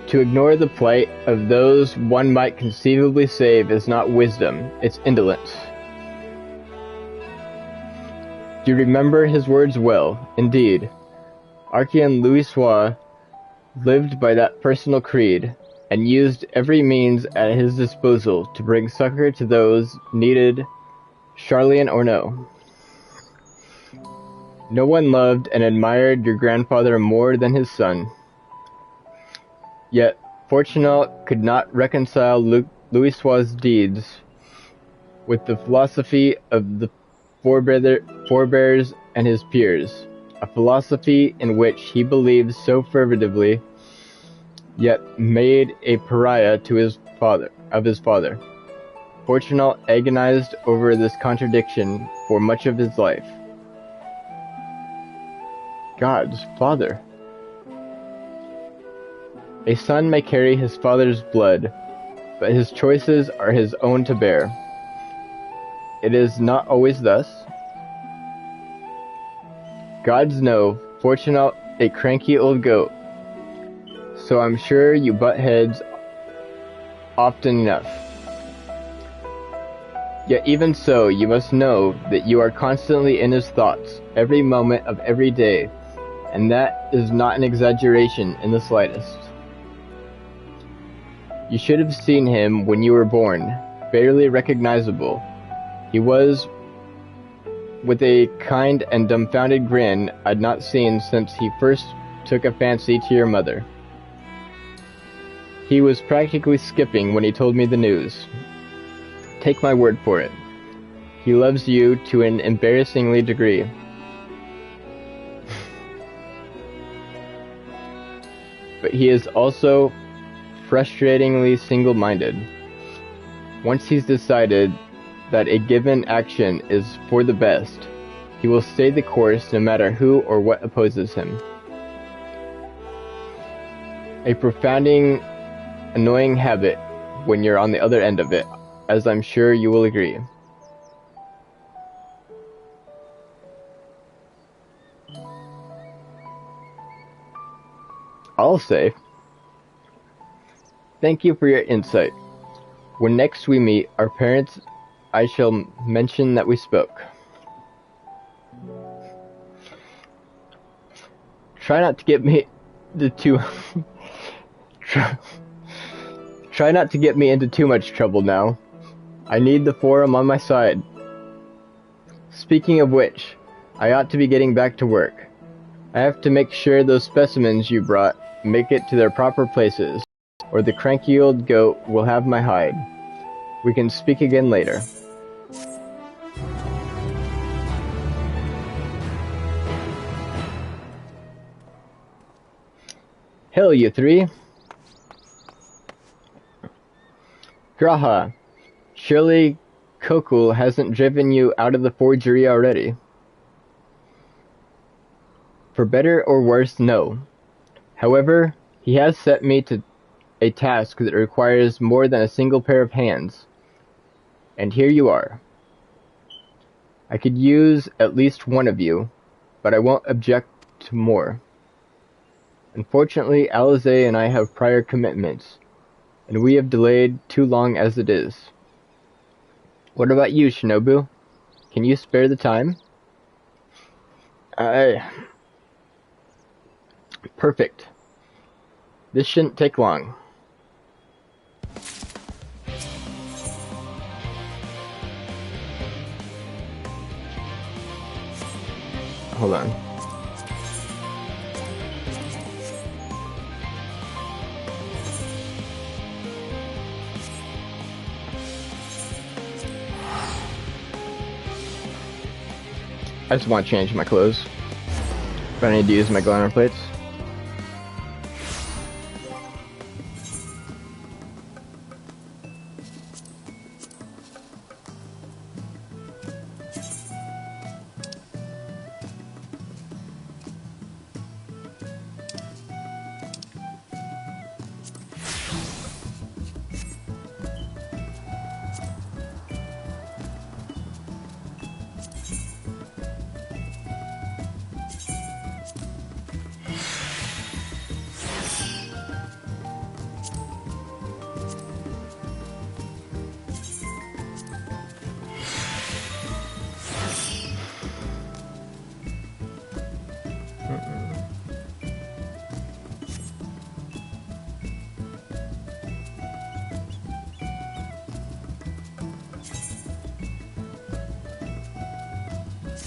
To ignore the plight of those one might conceivably save is not wisdom, it's indolence. You remember his words well, indeed. Archon Louisoix lived by that personal creed, and used every means at his disposal to bring succor to those needed, Charlian or no. No one loved and admired your grandfather more than his son. Yet, Fortunato could not reconcile Louisoix's deeds with the philosophy of the forebears and his peers, a philosophy in which he believed so fervently, yet made a pariah to his father. Fortunato agonized over this contradiction for much of his life. God's father. A son may carry his father's blood, but his choices are his own to bear. It is not always thus. Gods know, Fortunato a cranky old goat, so I'm sure you butt heads often enough. Yet even so, you must know that you are constantly in his thoughts, every moment of every day, and that is not an exaggeration in the slightest. You should have seen him when you were born, barely recognizable. He was, with a kind and dumbfounded grin I'd not seen since he first took a fancy to your mother. He was practically skipping when he told me the news. Take my word for it. He loves you to an embarrassingly degree. But he is also frustratingly single-minded. Once he's decided that a given action is for the best, He will stay the course no matter who or what opposes him. A profounding, annoying habit when you're on the other end of it, as I'm sure you will agree. I'll say, thank you for your insight. When next we meet our parents, I shall mention that we spoke. Try not to get me into Try not to get me into too much trouble now. I need the forum on my side. Speaking of which, I ought to be getting back to work. I have to make sure those specimens you brought make it to their proper places, or the cranky old goat will have my hide. We can speak again later. Hail, you three. Graha, surely Kokul hasn't driven you out of the forgery already. For better or worse, no. However, he has set me to a task that requires more than a single pair of hands. And here you are. I could use at least one of you, but I won't object to more. Unfortunately, Alize and I have prior commitments, and we have delayed too long as it is. What about you, Shinobu? Can you spare the time? Perfect. This shouldn't take long. Hold on. I just want to change my clothes. But I need to use my glamour plates.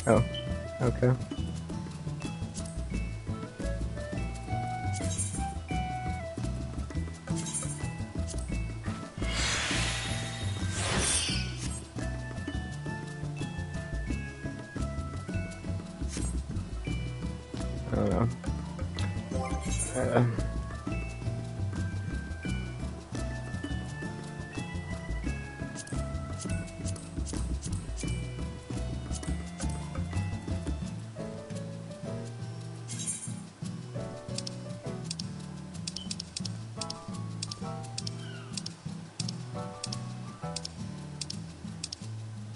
Oh, okay. I don't know.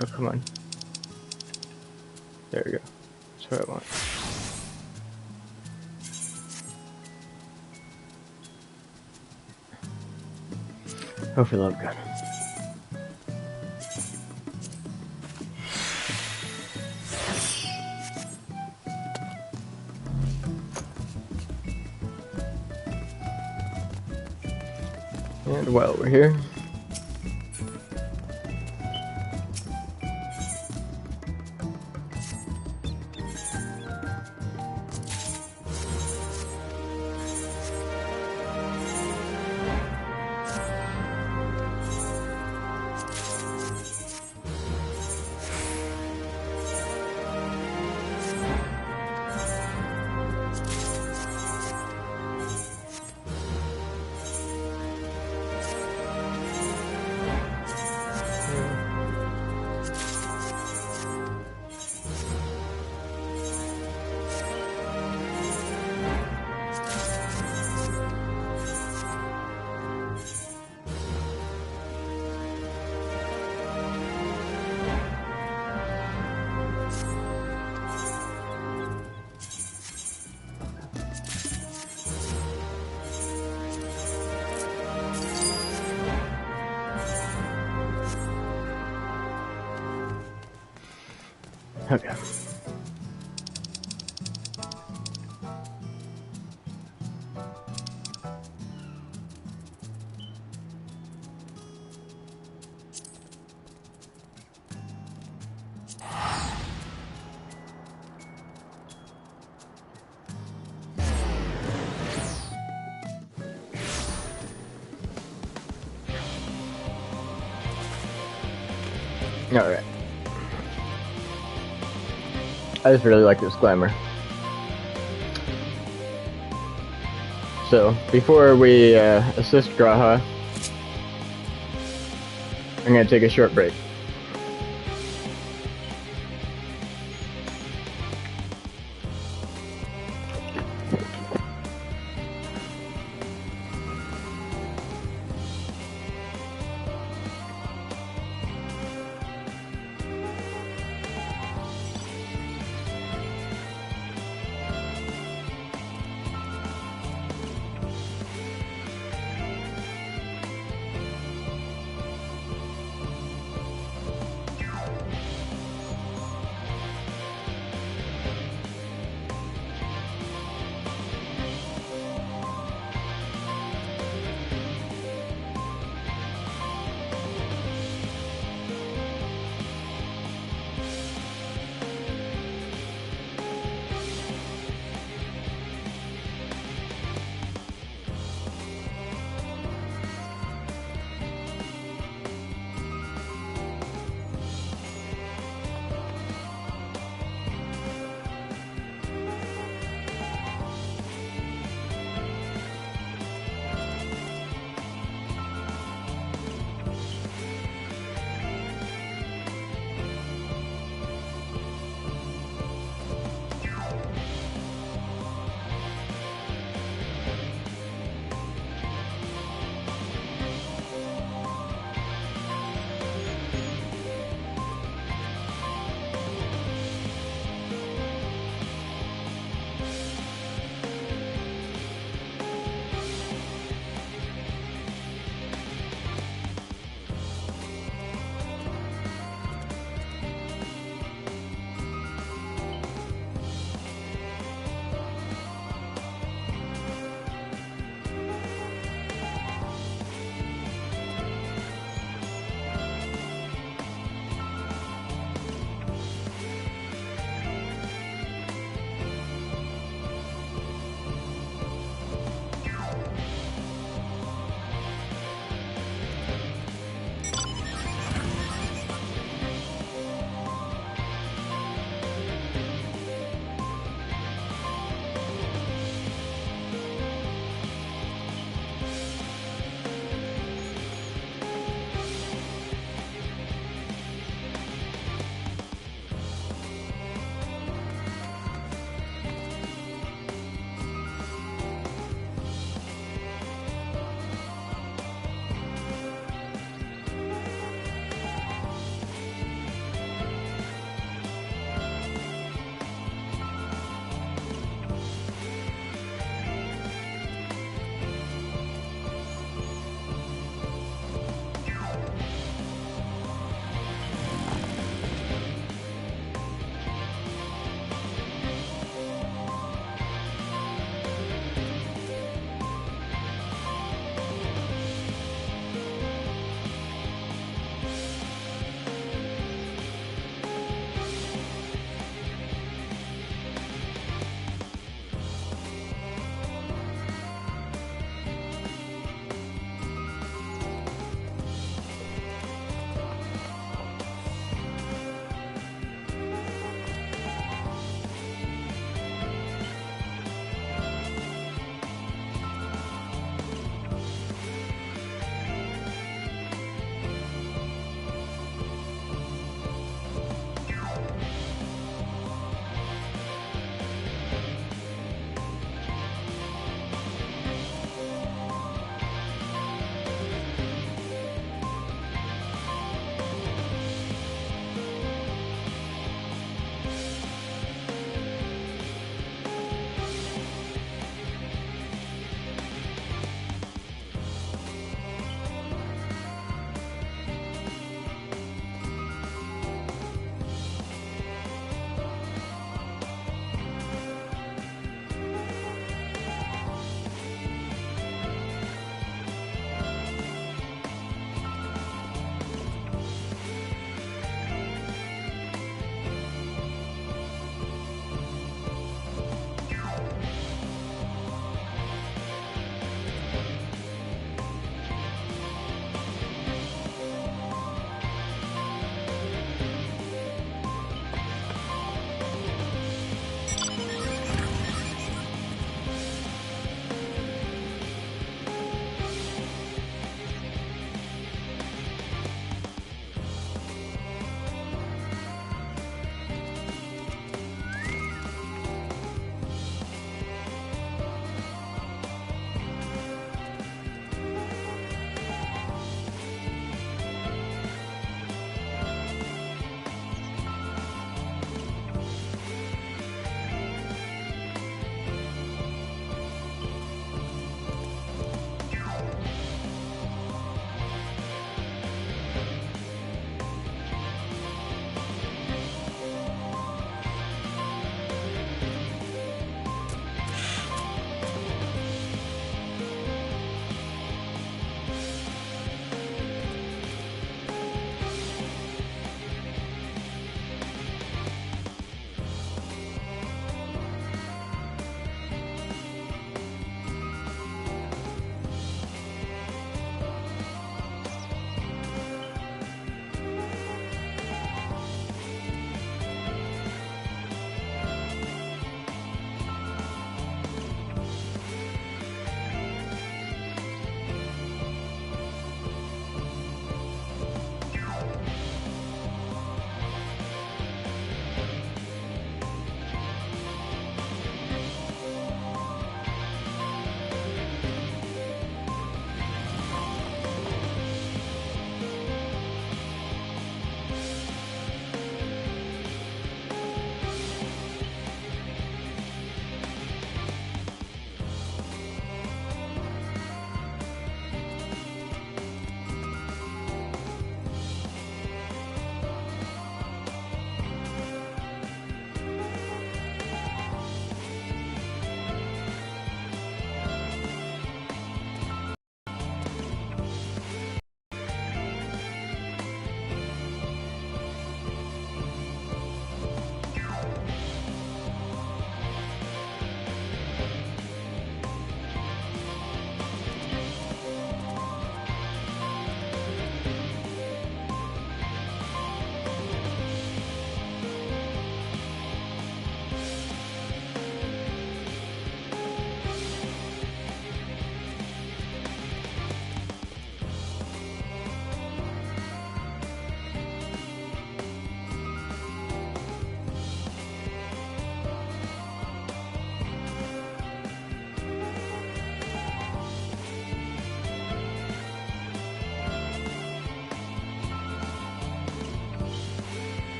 Oh, come on. There we go. That's what I want. Oh, for the love of God. And while we're here, Okay. Alright. I just really like this glamour. So, before we assist Graha, I'm going to take a short break.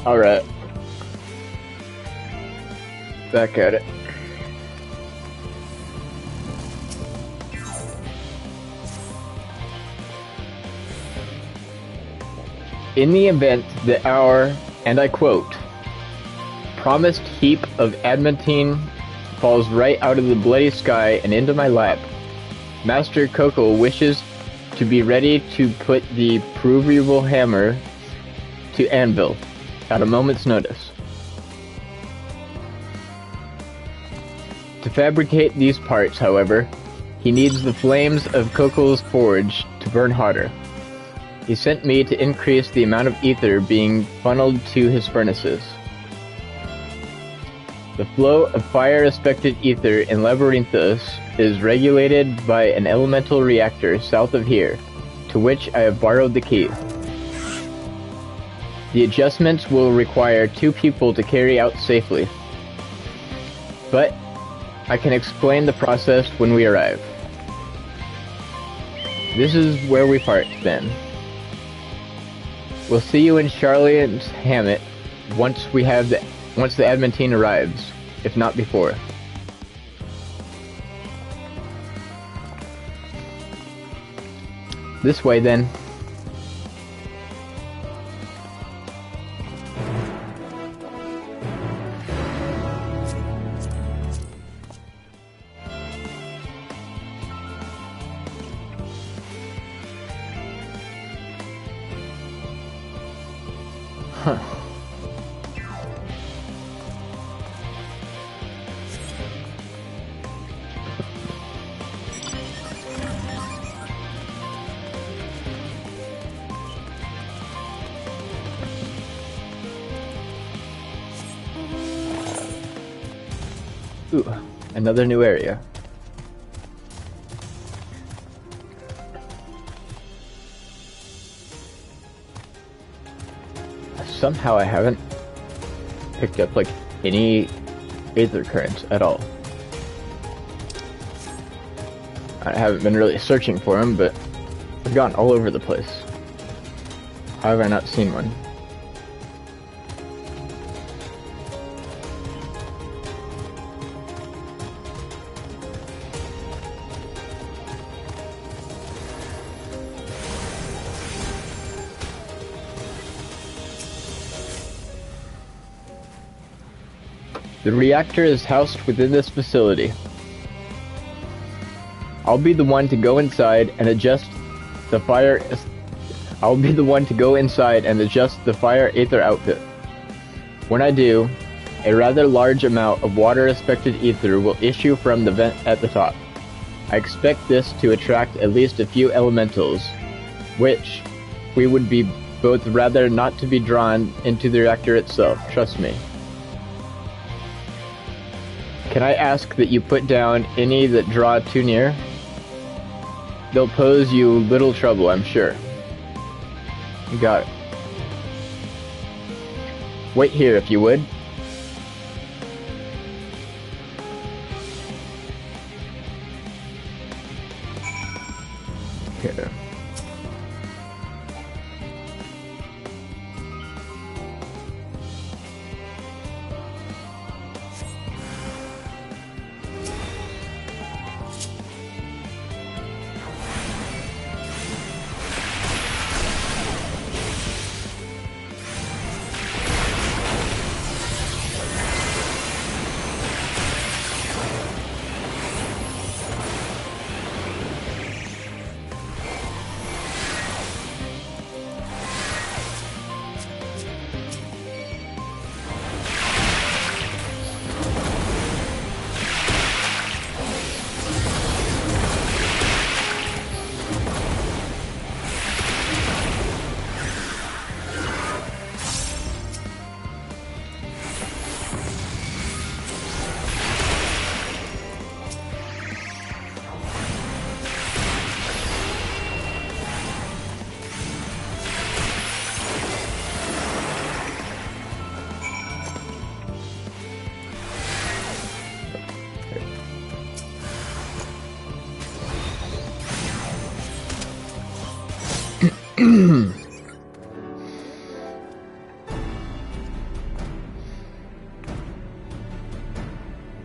Alright. Back at it. In the event that our, and I quote, promised heap of adamantine falls right out of the bloody sky and into my lap, Master Coco wishes to be ready to put the proverbial hammer to anvil at a moment's notice. To fabricate these parts, however, he needs the flames of Coco's forge to burn hotter. He sent me to increase the amount of ether being funneled to his furnaces. The flow of fire-aspected ether in Labyrinthos is regulated by an elemental reactor south of here, to which I have borrowed the key. The adjustments will require 2 people to carry out safely, but I can explain the process when we arrive. This is where we part, then. We'll see you in Charlian's hamlet once the adamantine arrives, if not before. This way, then. Huh. Ooh, another new area. Somehow I haven't picked up like any aether currents at all. I haven't been really searching for them, but I've gone all over the place. How have I not seen one? The reactor is housed within this facility. I'll be the one to go inside and adjust the fire. I'll be the one to go inside and adjust the fire aether output. When I do, a rather large amount of water-aspected ether will issue from the vent at the top. I expect this to attract at least a few elementals, which we would be both rather not to be drawn into the reactor itself, trust me. Can I ask that you put down any that draw too near? They'll pose you little trouble, I'm sure. You got it. Wait here if you would. Okay.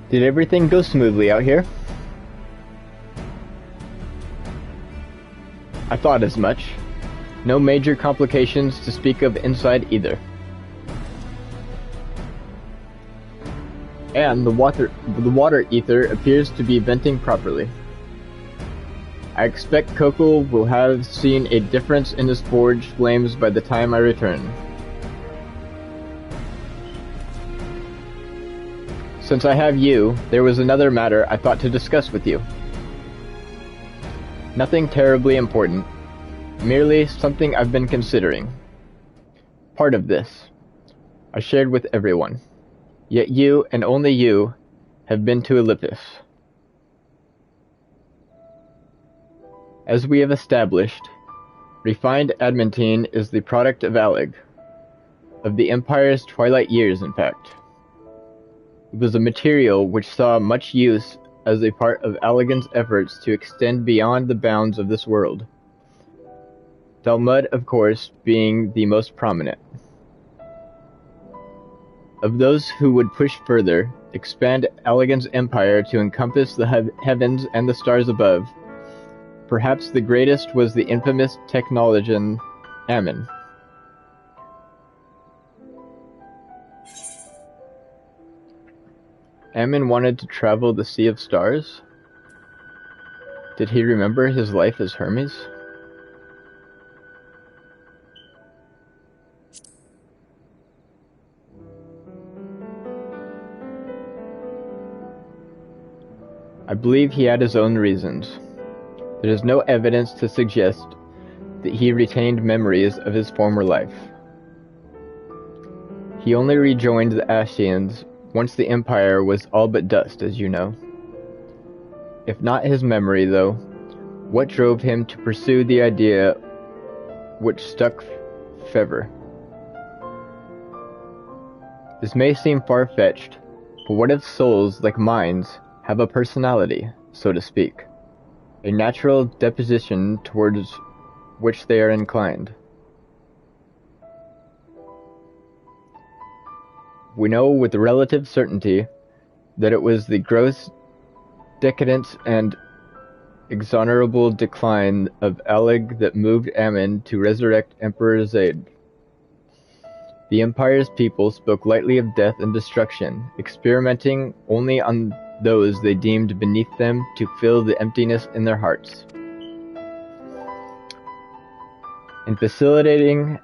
Did everything go smoothly out here? I thought as much. No major complications to speak of inside either. And the water ether appears to be venting properly. I expect Coco will have seen a difference in his forge flames by the time I return. Since I have you, there was another matter I thought to discuss with you. Nothing terribly important, merely something I've been considering. Part of this, I shared with everyone, yet you, and only you, have been to Olympus. As we have established, refined adamantine is the product of Alleg, of the Empire's twilight years in fact. It was a material which saw much use as a part of Allegan's efforts to extend beyond the bounds of this world. Talmud, of course, being the most prominent. Of those who would push further, expand Allegan's empire to encompass the heavens and the stars above, perhaps the greatest was the infamous technologian Ammon. Ammon wanted to travel the Sea of Stars? Did he remember his life as Hermes? I believe he had his own reasons. There is no evidence to suggest that he retained memories of his former life. He only rejoined the Ascians once the Empire was all but dust, as you know. If not his memory, though, what drove him to pursue the idea which stuck forever? This may seem far-fetched, but what if souls, like minds, have a personality, so to speak, a natural disposition towards which they are inclined? We know with relative certainty that it was the gross decadence and exonerable decline of Alleg that moved Ammon to resurrect Emperor Zaid. The Empire's people spoke lightly of death and destruction, experimenting only on those they deemed beneath them to fill the emptiness in their hearts. In facilitating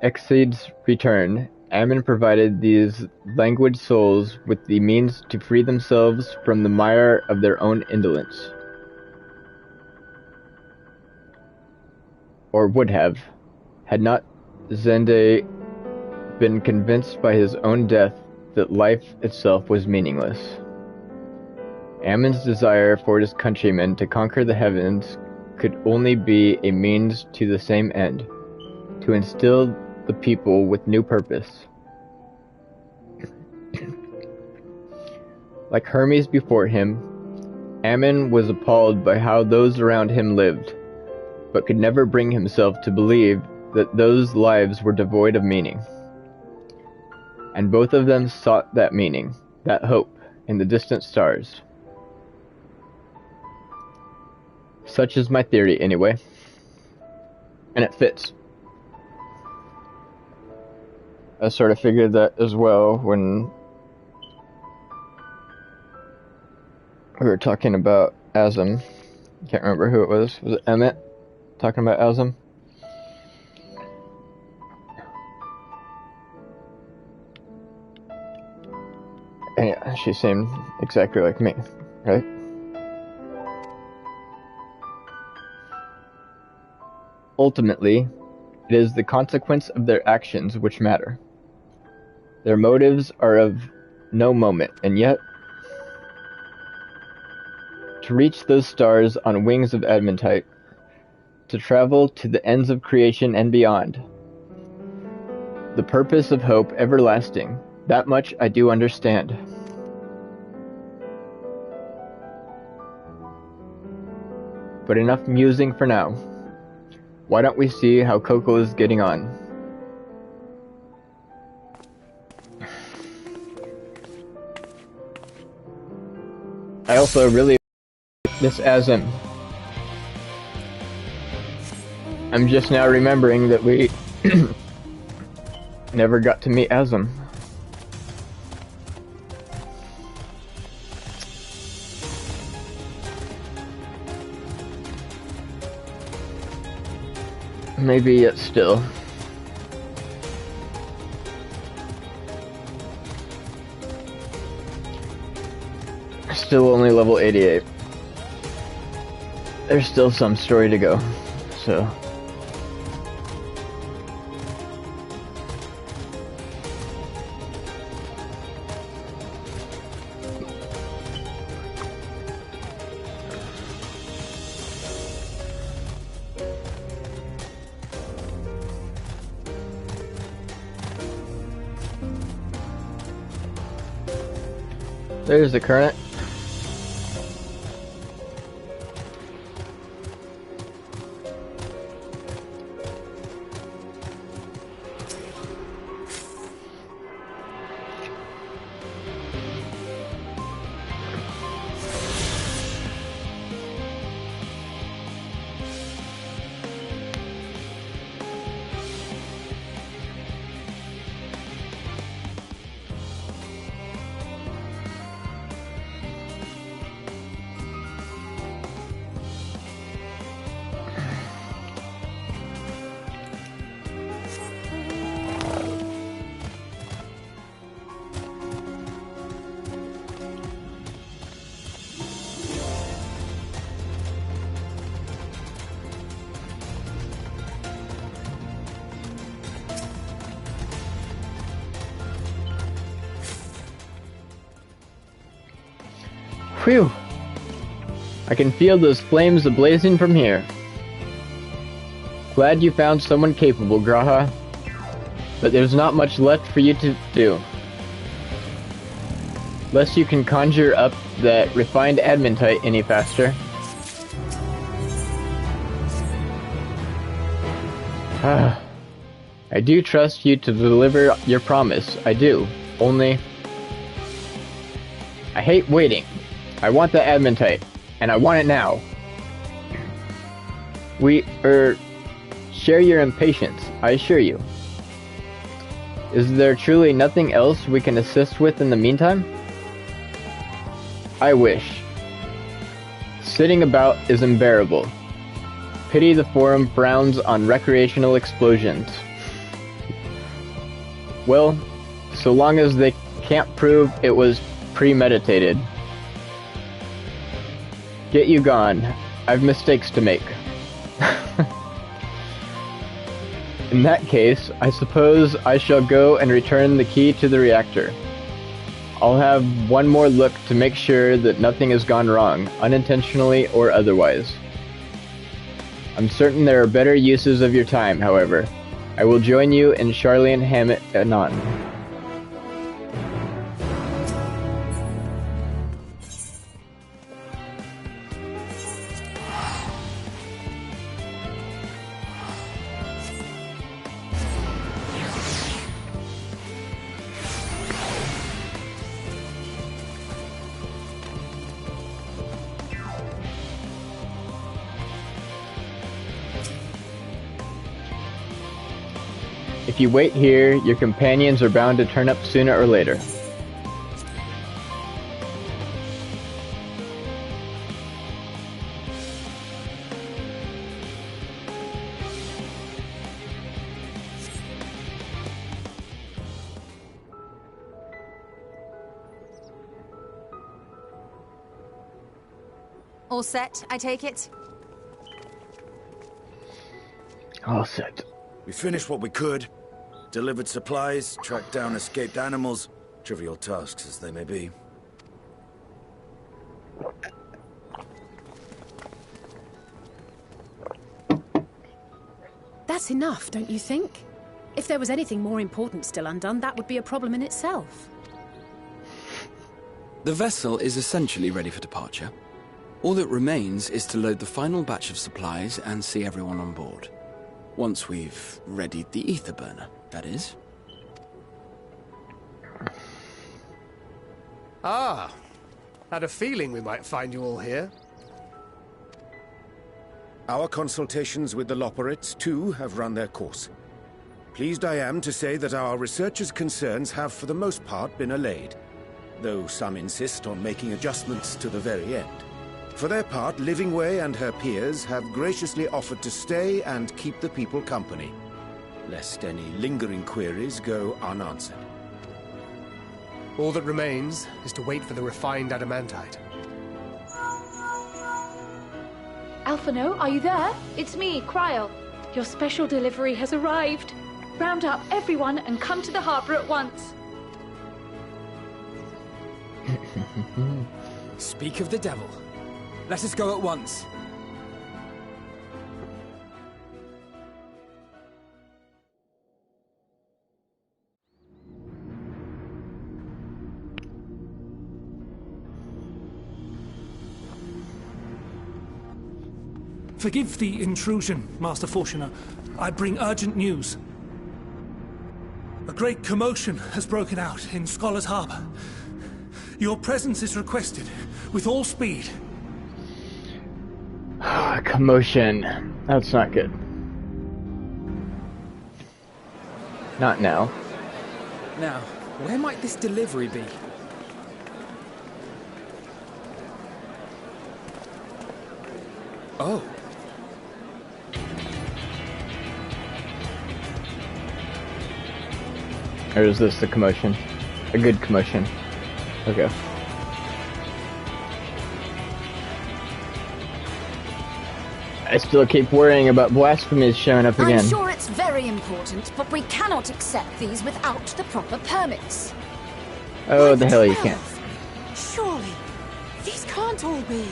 Exeid's return, Ammon provided these languid souls with the means to free themselves from the mire of their own indolence. Or would have, had not Zende been convinced by his own death that life itself was meaningless. Ammon's desire for his countrymen to conquer the heavens could only be a means to the same end, to instill the people with new purpose. Like Hermes before him, Ammon was appalled by how those around him lived, but could never bring himself to believe that those lives were devoid of meaning. And both of them sought that meaning, that hope, in the distant stars. Such is my theory, anyway. And it fits. I sort of figured that as well when we were talking about Azim. Can't remember who it was. Was it Emmett talking about Azim? And yeah, she seemed exactly like me, right? Ultimately, it is the consequence of their actions which matter. Their motives are of no moment, and yet, to reach those stars on wings of adamantite, to travel to the ends of creation and beyond, the purpose of hope everlasting, that much I do understand. But enough musing for now. Why don't we see how Coco is getting on? I also really like this Azim. I'm just now remembering that we never got to meet Azim. Maybe yet still. Still only level 88. There's still some story to go, so... There's the current. Phew! I can feel those flames ablazing from here. Glad you found someone capable, Graha. But there's not much left for you to do. Unless you can conjure up that refined adamantite any faster. I do trust you to deliver your promise, I do. Only... I hate waiting. I want the adamantite, and I want it now. Share your impatience, I assure you. Is there truly nothing else we can assist with in the meantime? I wish. Sitting about is unbearable. Pity the Forum frowns on recreational explosions. Well, so long as they can't prove it was premeditated. Get you gone. I've mistakes to make. In that case, I suppose I shall go and return the key to the reactor. I'll have one more look to make sure that nothing has gone wrong, unintentionally or otherwise. I'm certain there are better uses of your time, however. I will join you in Charlian Hammett anon. If you wait here, your companions are bound to turn up sooner or later. All set, I take it? All set. We finished what we could. Delivered supplies, tracked down escaped animals. Trivial tasks as they may be. That's enough, don't you think? If there was anything more important still undone, that would be a problem in itself. The vessel is essentially ready for departure. All that remains is to load the final batch of supplies and see everyone on board. Once we've readied the ether burner, that is. Ah, Had a feeling we might find you all here. Our consultations with the Loporrits, too, have run their course. Pleased I am to say that our researchers' concerns have for the most part been allayed, though some insist on making adjustments to the very end. For their part, Livingway and her peers have graciously offered to stay and keep the people company, lest any lingering queries go unanswered. All that remains is to wait for the refined adamantite. Alphino, are you there? It's me, Kryl. Your special delivery has arrived. Round up everyone and come to the harbor at once. Speak of the devil. Let us go at once. Forgive the intrusion, Master Fortuner. I bring urgent news. A great commotion has broken out in Scholar's Harbor. Your presence is requested, with all speed. Commotion. That's not good. Not now. Now, where might this delivery be? Oh. Or is this the commotion? A good commotion. Okay. I still keep worrying about blasphemies showing up again. I'm sure it's very important, but we cannot accept these without the proper permits. Oh, the hell you can't. Surely, these can't all be.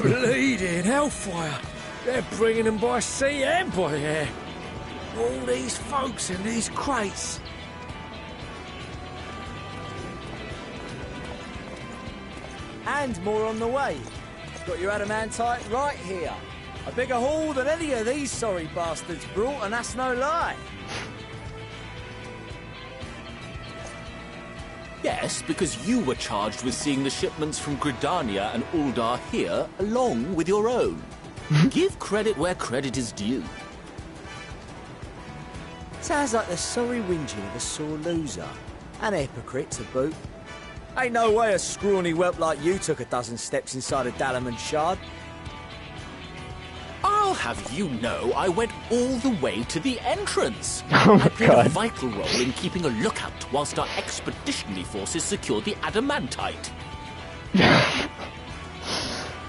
Bleeding hellfire! They're bringing them by sea and by air. All these folks in these crates. And more on the way. Got your adamantite right here. A bigger haul than any of these sorry bastards brought, and that's no lie. Yes, because you were charged with seeing the shipments from Gridania and Uldar here, along with your own. Give credit where credit is due. Sounds like the sorry whinging of a sore loser. And a hypocrite to boot. Ain't no way a scrawny whelp like you took a dozen steps inside a Dalamud shard. I'll have you know I went all the way to the entrance. Oh my I played God. a vital role in keeping a lookout whilst our expeditionary forces secured the adamantite.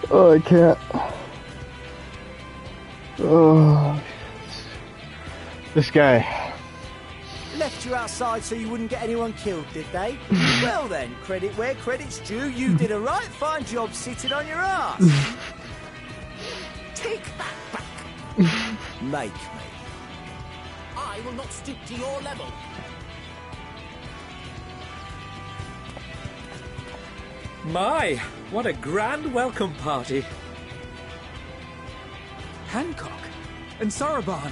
Oh, I can't. Oh, this guy. Left you outside so you wouldn't get anyone killed, did they? Well then, credit where credit's due, you did a right fine job sitting on your ass. Take that back. Make me. I will not stoop to your level. My, what a grand welcome party. Hancock and Saraban.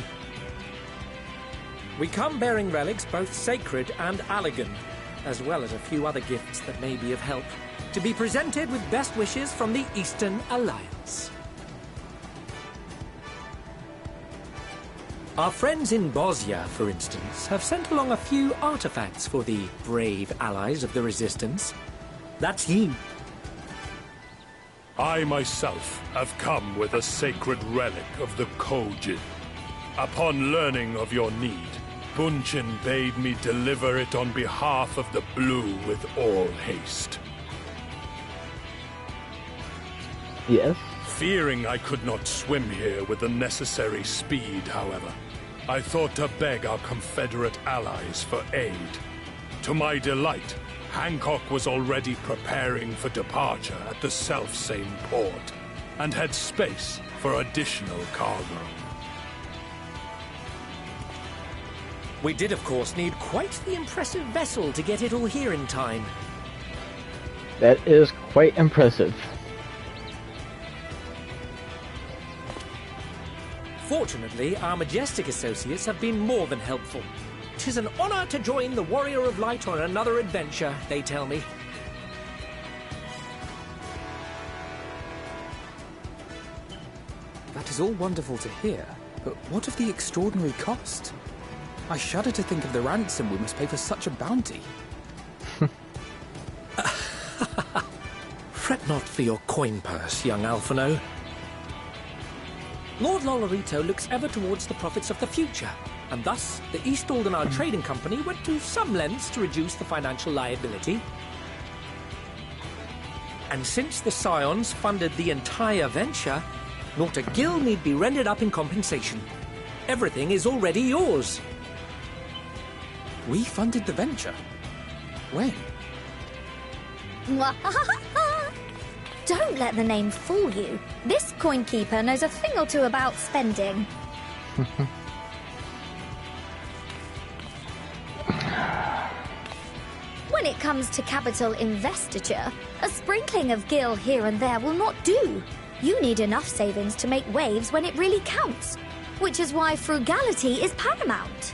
We come bearing relics both sacred and Allegan, as well as a few other gifts that may be of help, to be presented with best wishes from the Eastern Alliance. Our friends in Bosnia, for instance, have sent along a few artifacts for the brave allies of the Resistance. That's you. I myself have come with a sacred relic of the Kojin. Upon learning of your need, Bunchin bade me deliver it on behalf of the Blue with all haste. Yes? Fearing I could not swim here with the necessary speed, however, I thought to beg our Confederate allies for aid. To my delight, Hancock was already preparing for departure at the selfsame port, and had space for additional cargo. We did, of course, need quite the impressive vessel to get it all here in time. That is quite impressive. Fortunately, our majestic associates have been more than helpful. 'Tis an honor to join the Warrior of Light on another adventure, they tell me. That is all wonderful to hear, but what of the extraordinary cost? I shudder to think of the ransom we must pay for such a bounty. Fret not for your coin purse, young Alphino. Lord Lolorito looks ever towards the profits of the future, and thus the East Aldenar Trading Company went to some lengths to reduce the financial liability. And since the Scions funded the entire venture, not a gill need be rendered up in compensation. Everything is already yours. We funded the venture? When? Don't let the name fool you. This coin keeper knows a thing or two about spending. When it comes to capital investiture, a sprinkling of gil here and there will not do. You need enough savings to make waves when it really counts, which is why frugality is paramount.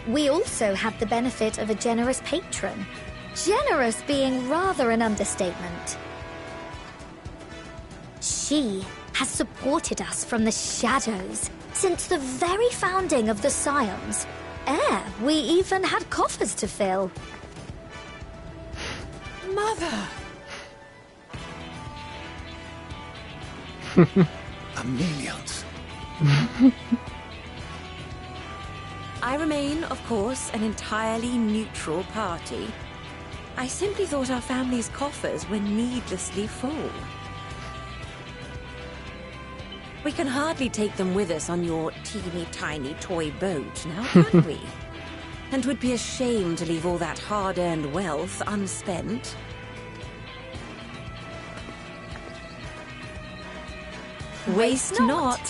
We also have the benefit of a generous patron. Generous being rather an understatement. She has supported us from the shadows since the very founding of the Scions. We even had coffers to fill. Mother! Millions. I remain, of course, an entirely neutral party. I simply thought our family's coffers were needlessly full. We can hardly take them with us on your teeny-tiny toy boat, now can we? And 'twould be a shame to leave all that hard-earned wealth unspent. Waste not.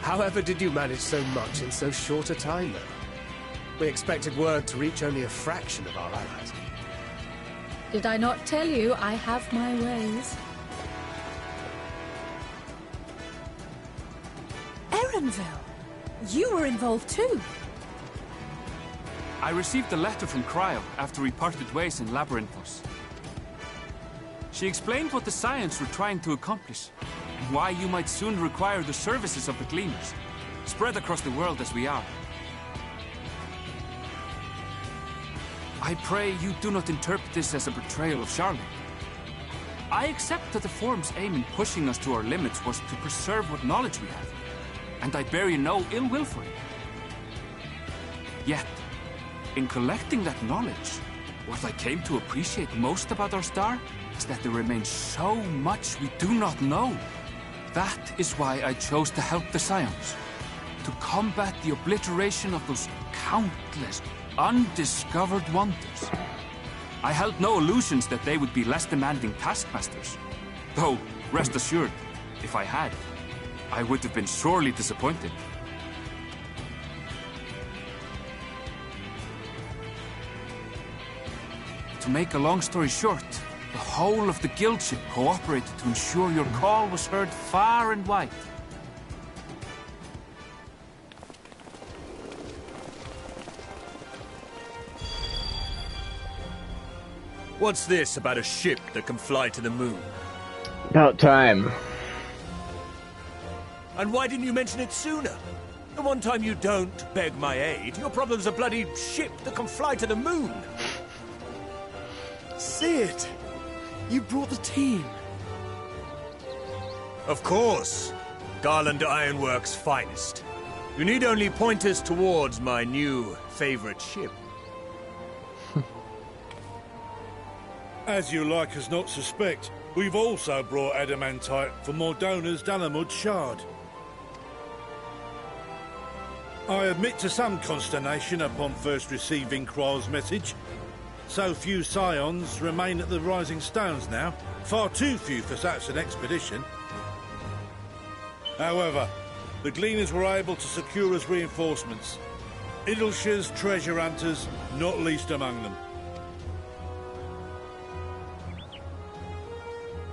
However did you manage so much in so short a time, though? We expected word to reach only a fraction of our allies. Did I not tell you I have my ways? Erenville, you were involved too. I received a letter from Cryo after we parted ways in Labyrinthos. She explained what the Scions were trying to accomplish, and why you might soon require the services of the Gleaners, spread across the world as we are. I pray you do not interpret this as a betrayal of Charlotte. I accept that the Forum's aim in pushing us to our limits was to preserve what knowledge we have, and I bear you no ill will for it. Yet, in collecting that knowledge, what I came to appreciate most about our star is that there remains so much we do not know. That is why I chose to help the Scions, to combat the obliteration of those countless undiscovered wonders. I held no illusions that they would be less demanding taskmasters. Though, rest assured, if I had, I would have been sorely disappointed. To make a long story short, the whole of the guildship cooperated to ensure your call was heard far and wide. What's this about a ship that can fly to the moon? About time. And why didn't you mention it sooner? The one time you don't beg my aid, your problem's a bloody ship that can fly to the moon. Sid, you brought the team. Of course. Garland Ironworks' finest. You need only point us towards my new favorite ship. As you like us not suspect, we've also brought adamantite for Mordona's Dalamud shard. I admit to some consternation upon first receiving Kryl's message. So few Scions remain at the Rising Stones now. Far too few for such an expedition. However, The Gleaners were able to secure us reinforcements. Idleshire's treasure hunters, not least among them.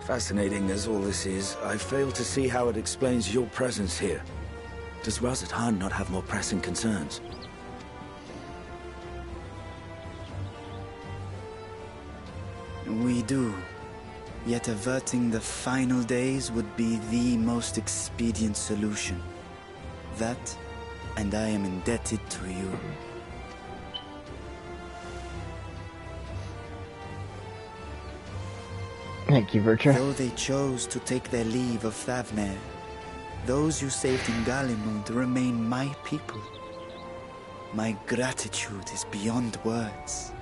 Fascinating as all this is, I fail to see how it explains your presence here. Does Razathan not have more pressing concerns? We do. Yet averting the final days would be the most expedient solution. That, and I am indebted to you. Thank you, Virtue. Though they chose to take their leave of Thavnair, those you saved in Galimund remain my people. My gratitude is beyond words.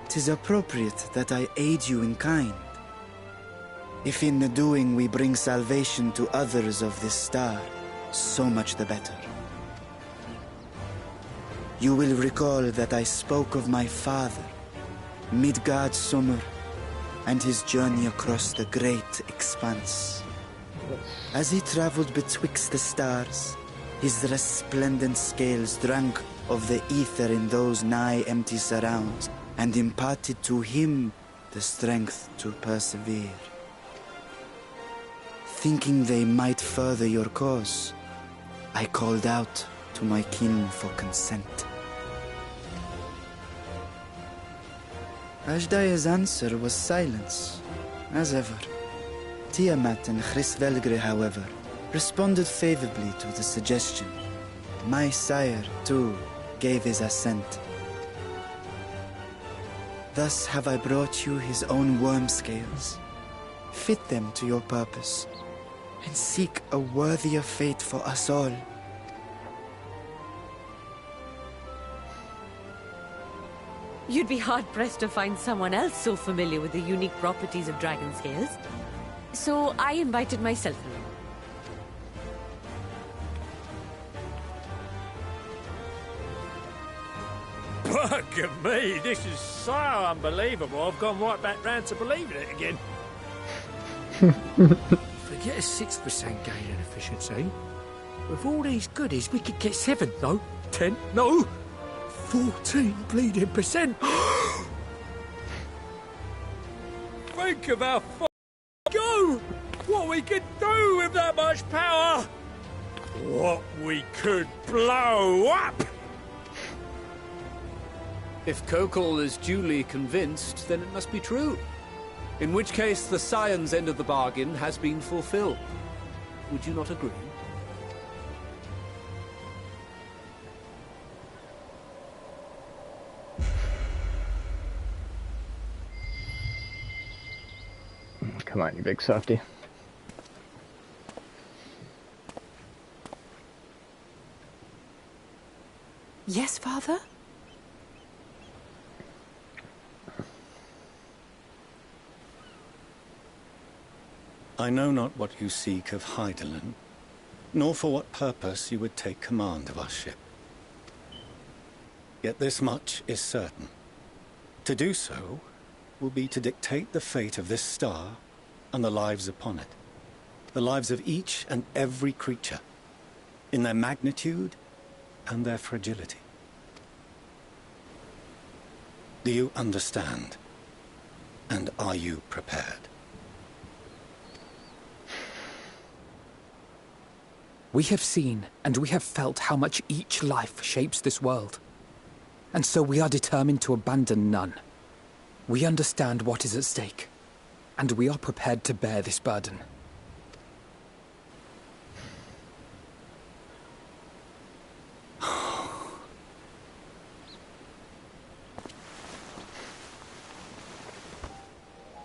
'Tis appropriate that I aid you in kind. If in the doing we bring salvation to others of this star, so much the better. You will recall that I spoke of my father, Midgard Summer, and his journey across the great expanse. As he traveled betwixt the stars, his resplendent scales drank of the ether in those nigh empty surrounds, and imparted to him the strength to persevere. Thinking they might further your cause, I called out to my kin for consent. Ashdaya's answer was silence, as ever. Tiamat and Hrisvelgre, however, responded favorably to the suggestion. My sire, too, gave his assent. Thus have I brought you his own worm scales. Fit them to your purpose, and seek a worthier fate for us all. You'd be hard-pressed to find someone else so familiar with the unique properties of dragon scales. So I invited myself along. Bugger me, this is so unbelievable. I've gone right back round to believing it again. Forget a 6% gain in efficiency. With all these goodies, we could get 7, no, 10, no, 14 bleeding percent. Think of how far go! What we could do with that much power! What we could blow up! If Kokol is duly convinced, then it must be true. In which case, the Scion's end of the bargain has been fulfilled. Would you not agree? Come on, you big softy. Yes, Father? I know not what you seek of Hydaelyn, nor for what purpose you would take command of our ship. Yet this much is certain. To do so will be to dictate the fate of this star and the lives upon it. The lives of each and every creature, in their magnitude and their fragility. Do you understand? And are you prepared? We have seen and we have felt how much each life shapes this world. And so we are determined to abandon none. We understand what is at stake, and we are prepared to bear this burden.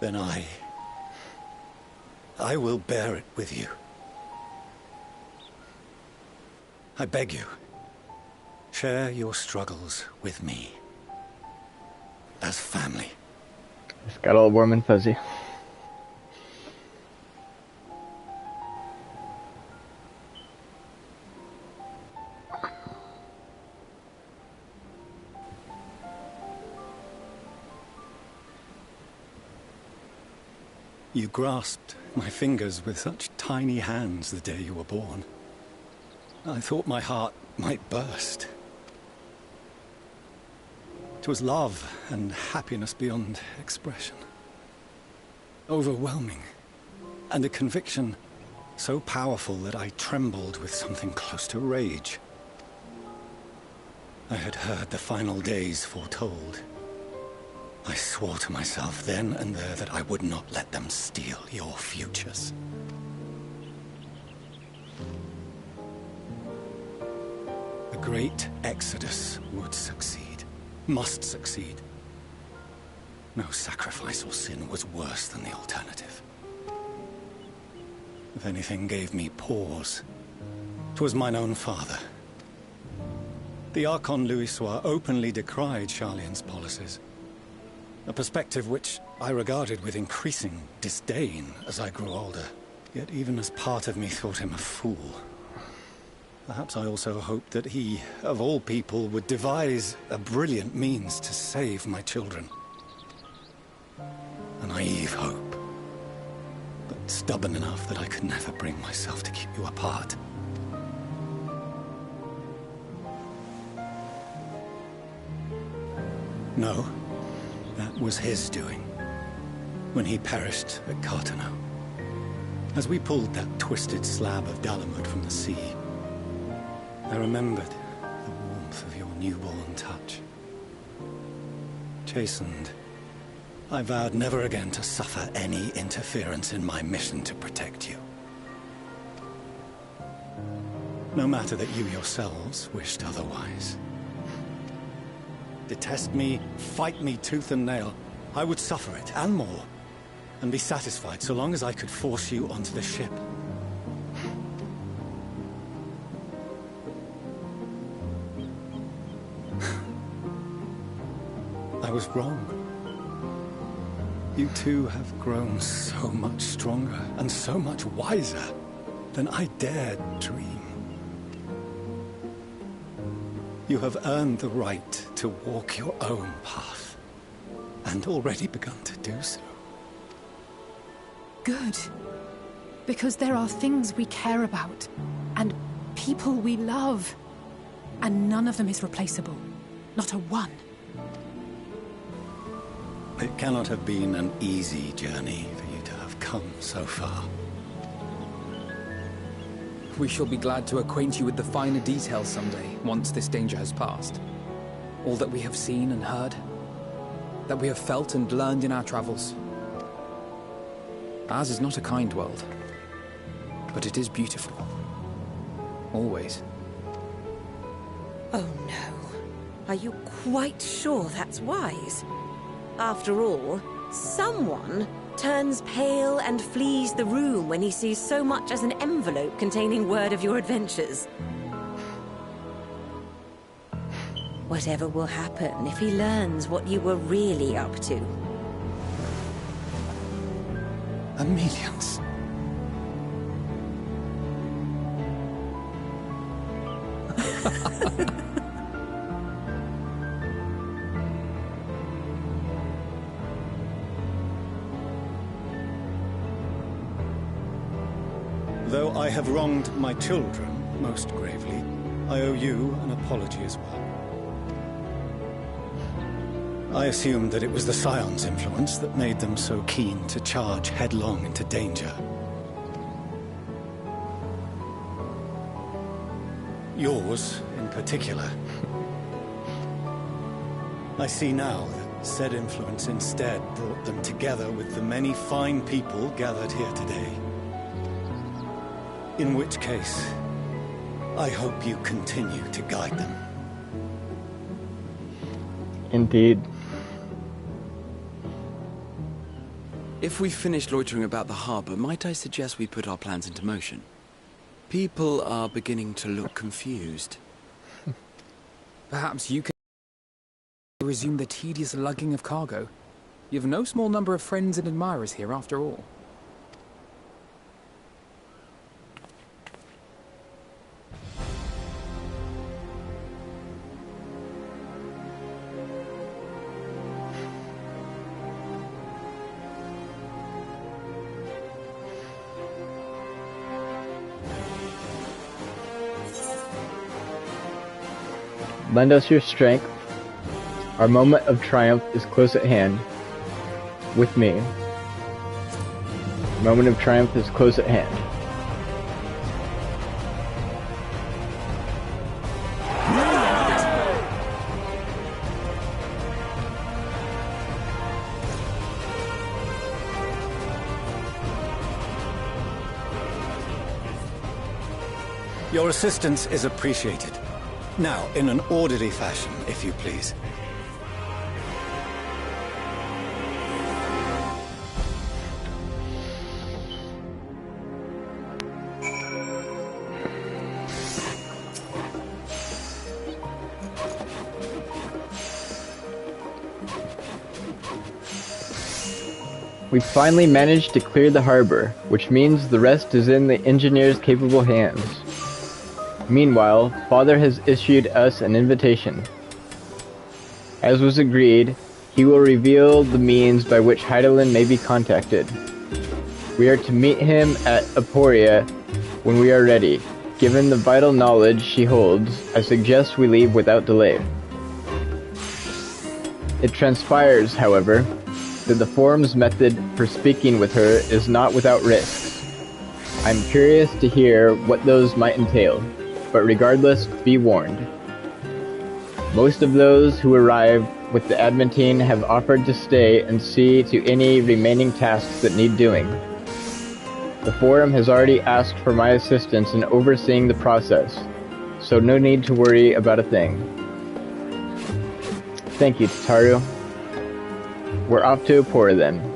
Then I will bear it with you. I beg you, share your struggles with me. As family. It's got all warm and fuzzy. You grasped my fingers with such tiny hands the day you were born. I thought my heart might burst. 'Twas love and happiness beyond expression. Overwhelming. And a conviction so powerful that I trembled with something close to rage. I had heard the final days foretold. I swore to myself then and there that I would not let them steal your futures. The great exodus would succeed. Must succeed. No sacrifice or sin was worse than the alternative. If anything gave me pause, 'twas mine own father. The Archon Louisoix openly decried Charlian's policies, a perspective which I regarded with increasing disdain as I grew older. Yet even as part of me thought him a fool, perhaps I also hoped that he, of all people, would devise a brilliant means to save my children. A naive hope, but stubborn enough that I could never bring myself to keep you apart. No, that was his doing, when he perished at Carteneau. As we pulled that twisted slab of Dalamud from the sea, I remembered the warmth of your newborn touch. Chastened, I vowed never again to suffer any interference in my mission to protect you. No matter that you yourselves wished otherwise. Detest me, fight me tooth and nail, I would suffer it, and more, and be satisfied so long as I could force you onto the ship. I was wrong. You two have grown so much stronger and so much wiser than I dared dream. You have earned the right to walk your own path, and already begun to do so. Good. Because there are things we care about, and people we love, and none of them is replaceable. Not a one. It cannot have been an easy journey for you to have come so far. We shall be glad to acquaint you with the finer details someday, once this danger has passed. All that we have seen and heard, that we have felt and learned in our travels. Ours is not a kind world, but it is beautiful. Always. Oh no. Are you quite sure that's wise? After all, someone turns pale and flees the room when he sees so much as an envelope containing word of your adventures. Whatever will happen if he learns what you were really up to? Millions. Though I have wronged my children most gravely, I owe you an apology as well. I assumed that it was the Scion's influence that made them so keen to charge headlong into danger. Yours, in particular. I see now that said influence instead brought them together with the many fine people gathered here today. In which case, I hope you continue to guide them. Indeed. If we've finished loitering about the harbor, might I suggest we put our plans into motion? People are beginning to look confused. Perhaps you can resume the tedious lugging of cargo. You have no small number of friends and admirers here after all. Lend us your strength. Our moment of triumph is close at hand. With me. Moment of triumph is close at hand. Your assistance is appreciated. Now, in an orderly fashion, if you please. We've finally managed to clear the harbor, which means the rest is in the engineer's capable hands. Meanwhile, Father has issued us an invitation. As was agreed, he will reveal the means by which Hydaelyn may be contacted. We are to meet him at Aporia when we are ready. Given the vital knowledge she holds, I suggest we leave without delay. It transpires, however, that the Forum's method for speaking with her is not without risks. I'm curious to hear what those might entail, but regardless, be warned. Most of those who arrive with the Adventine have offered to stay and see to any remaining tasks that need doing. The Forum has already asked for my assistance in overseeing the process, so no need to worry about a thing. Thank you, Tataru. We're off to Apora then.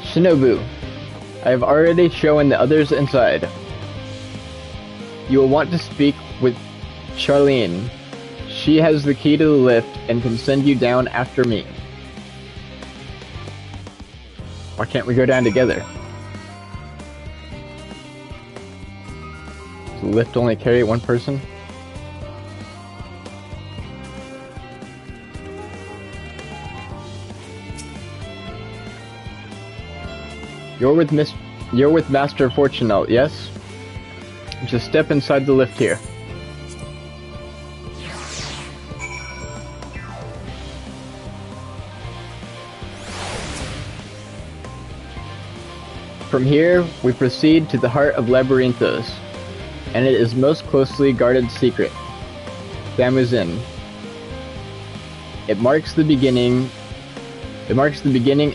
Shinobu, I have already shown the others inside. You will want to speak with Charlene. She has the key to the lift and can send you down after me. Why can't we go down together? Does the lift only carry one person? You're with Master Fortunel, yes? Just step inside the lift here. From here, we proceed to the heart of Labyrinthos, and it is most closely guarded secret. Thamuzin. It marks the beginning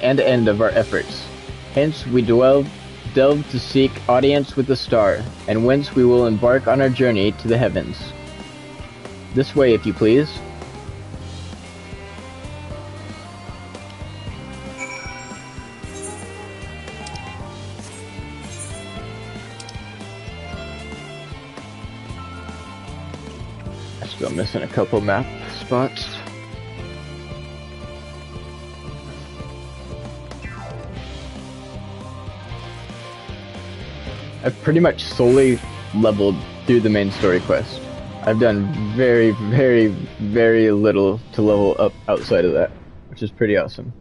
and end of our efforts. Hence, we delve to seek audience with the star, and whence we will embark on our journey to the heavens. This way, if you please. I'm still missing a couple map spots. I've pretty much solely leveled through the main story quest. I've done very, very, very little to level up outside of that, which is pretty awesome.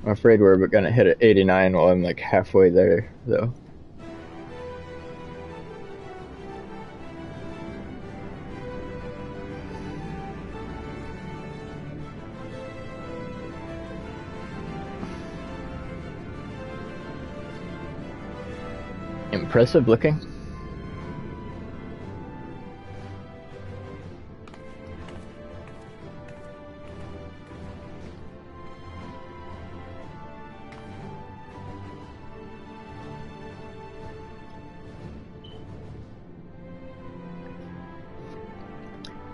I'm afraid we're gonna hit at 89 while I'm like halfway there, though. Impressive looking.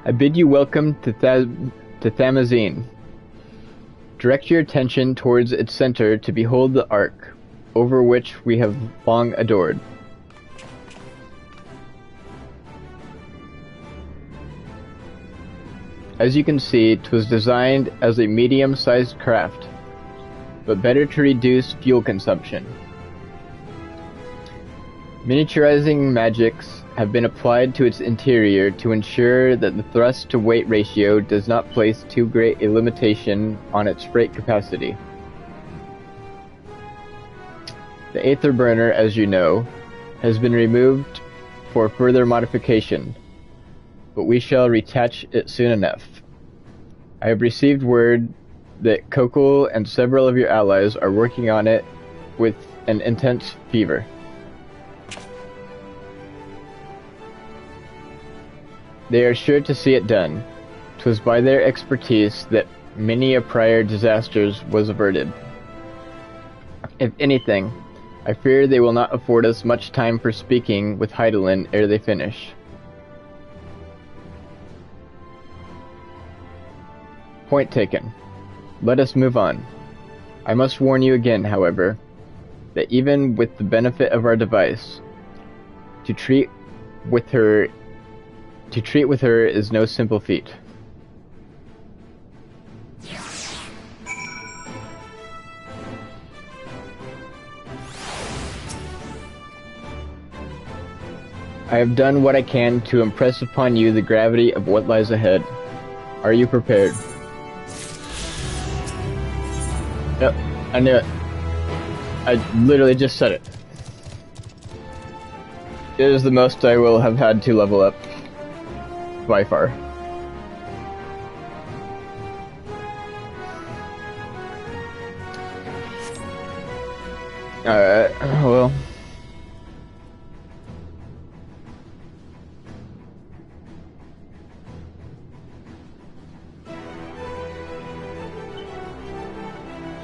I bid you welcome to Thamuzin. Direct your attention towards its center to behold the Ark. over which we have long adored. As you can see, 'twas designed as a medium-sized craft, but better to reduce fuel consumption. Miniaturizing magics have been applied to its interior to ensure that the thrust-to-weight ratio does not place too great a limitation on its freight capacity. The Aether Burner, as you know, has been removed for further modification, but we shall retach it soon enough. I have received word that Kokol and several of your allies are working on it with an intense fever. They are sure to see it done. 'Twas by their expertise that many a prior disaster was averted. If anything, I fear they will not afford us much time for speaking with Hydaelyn ere they finish. Point taken. Let us move on. I must warn you again, however, that even with the benefit of our device, to treat with her is no simple feat. I have done what I can to impress upon you the gravity of what lies ahead. Are you prepared? Yep, I knew it. I literally just said it. It is the most I will have had to level up. By far. Alright, well.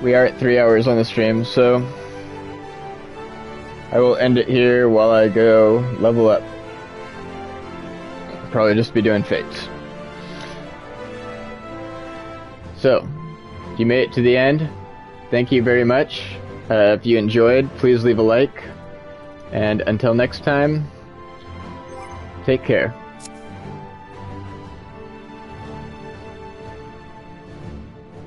We are at 3 hours on the stream, so I will end it here while I go level up. Probably just be doing fates. So, if you made it to the end, thank you very much. If you enjoyed, please leave a like. And until next time, take care.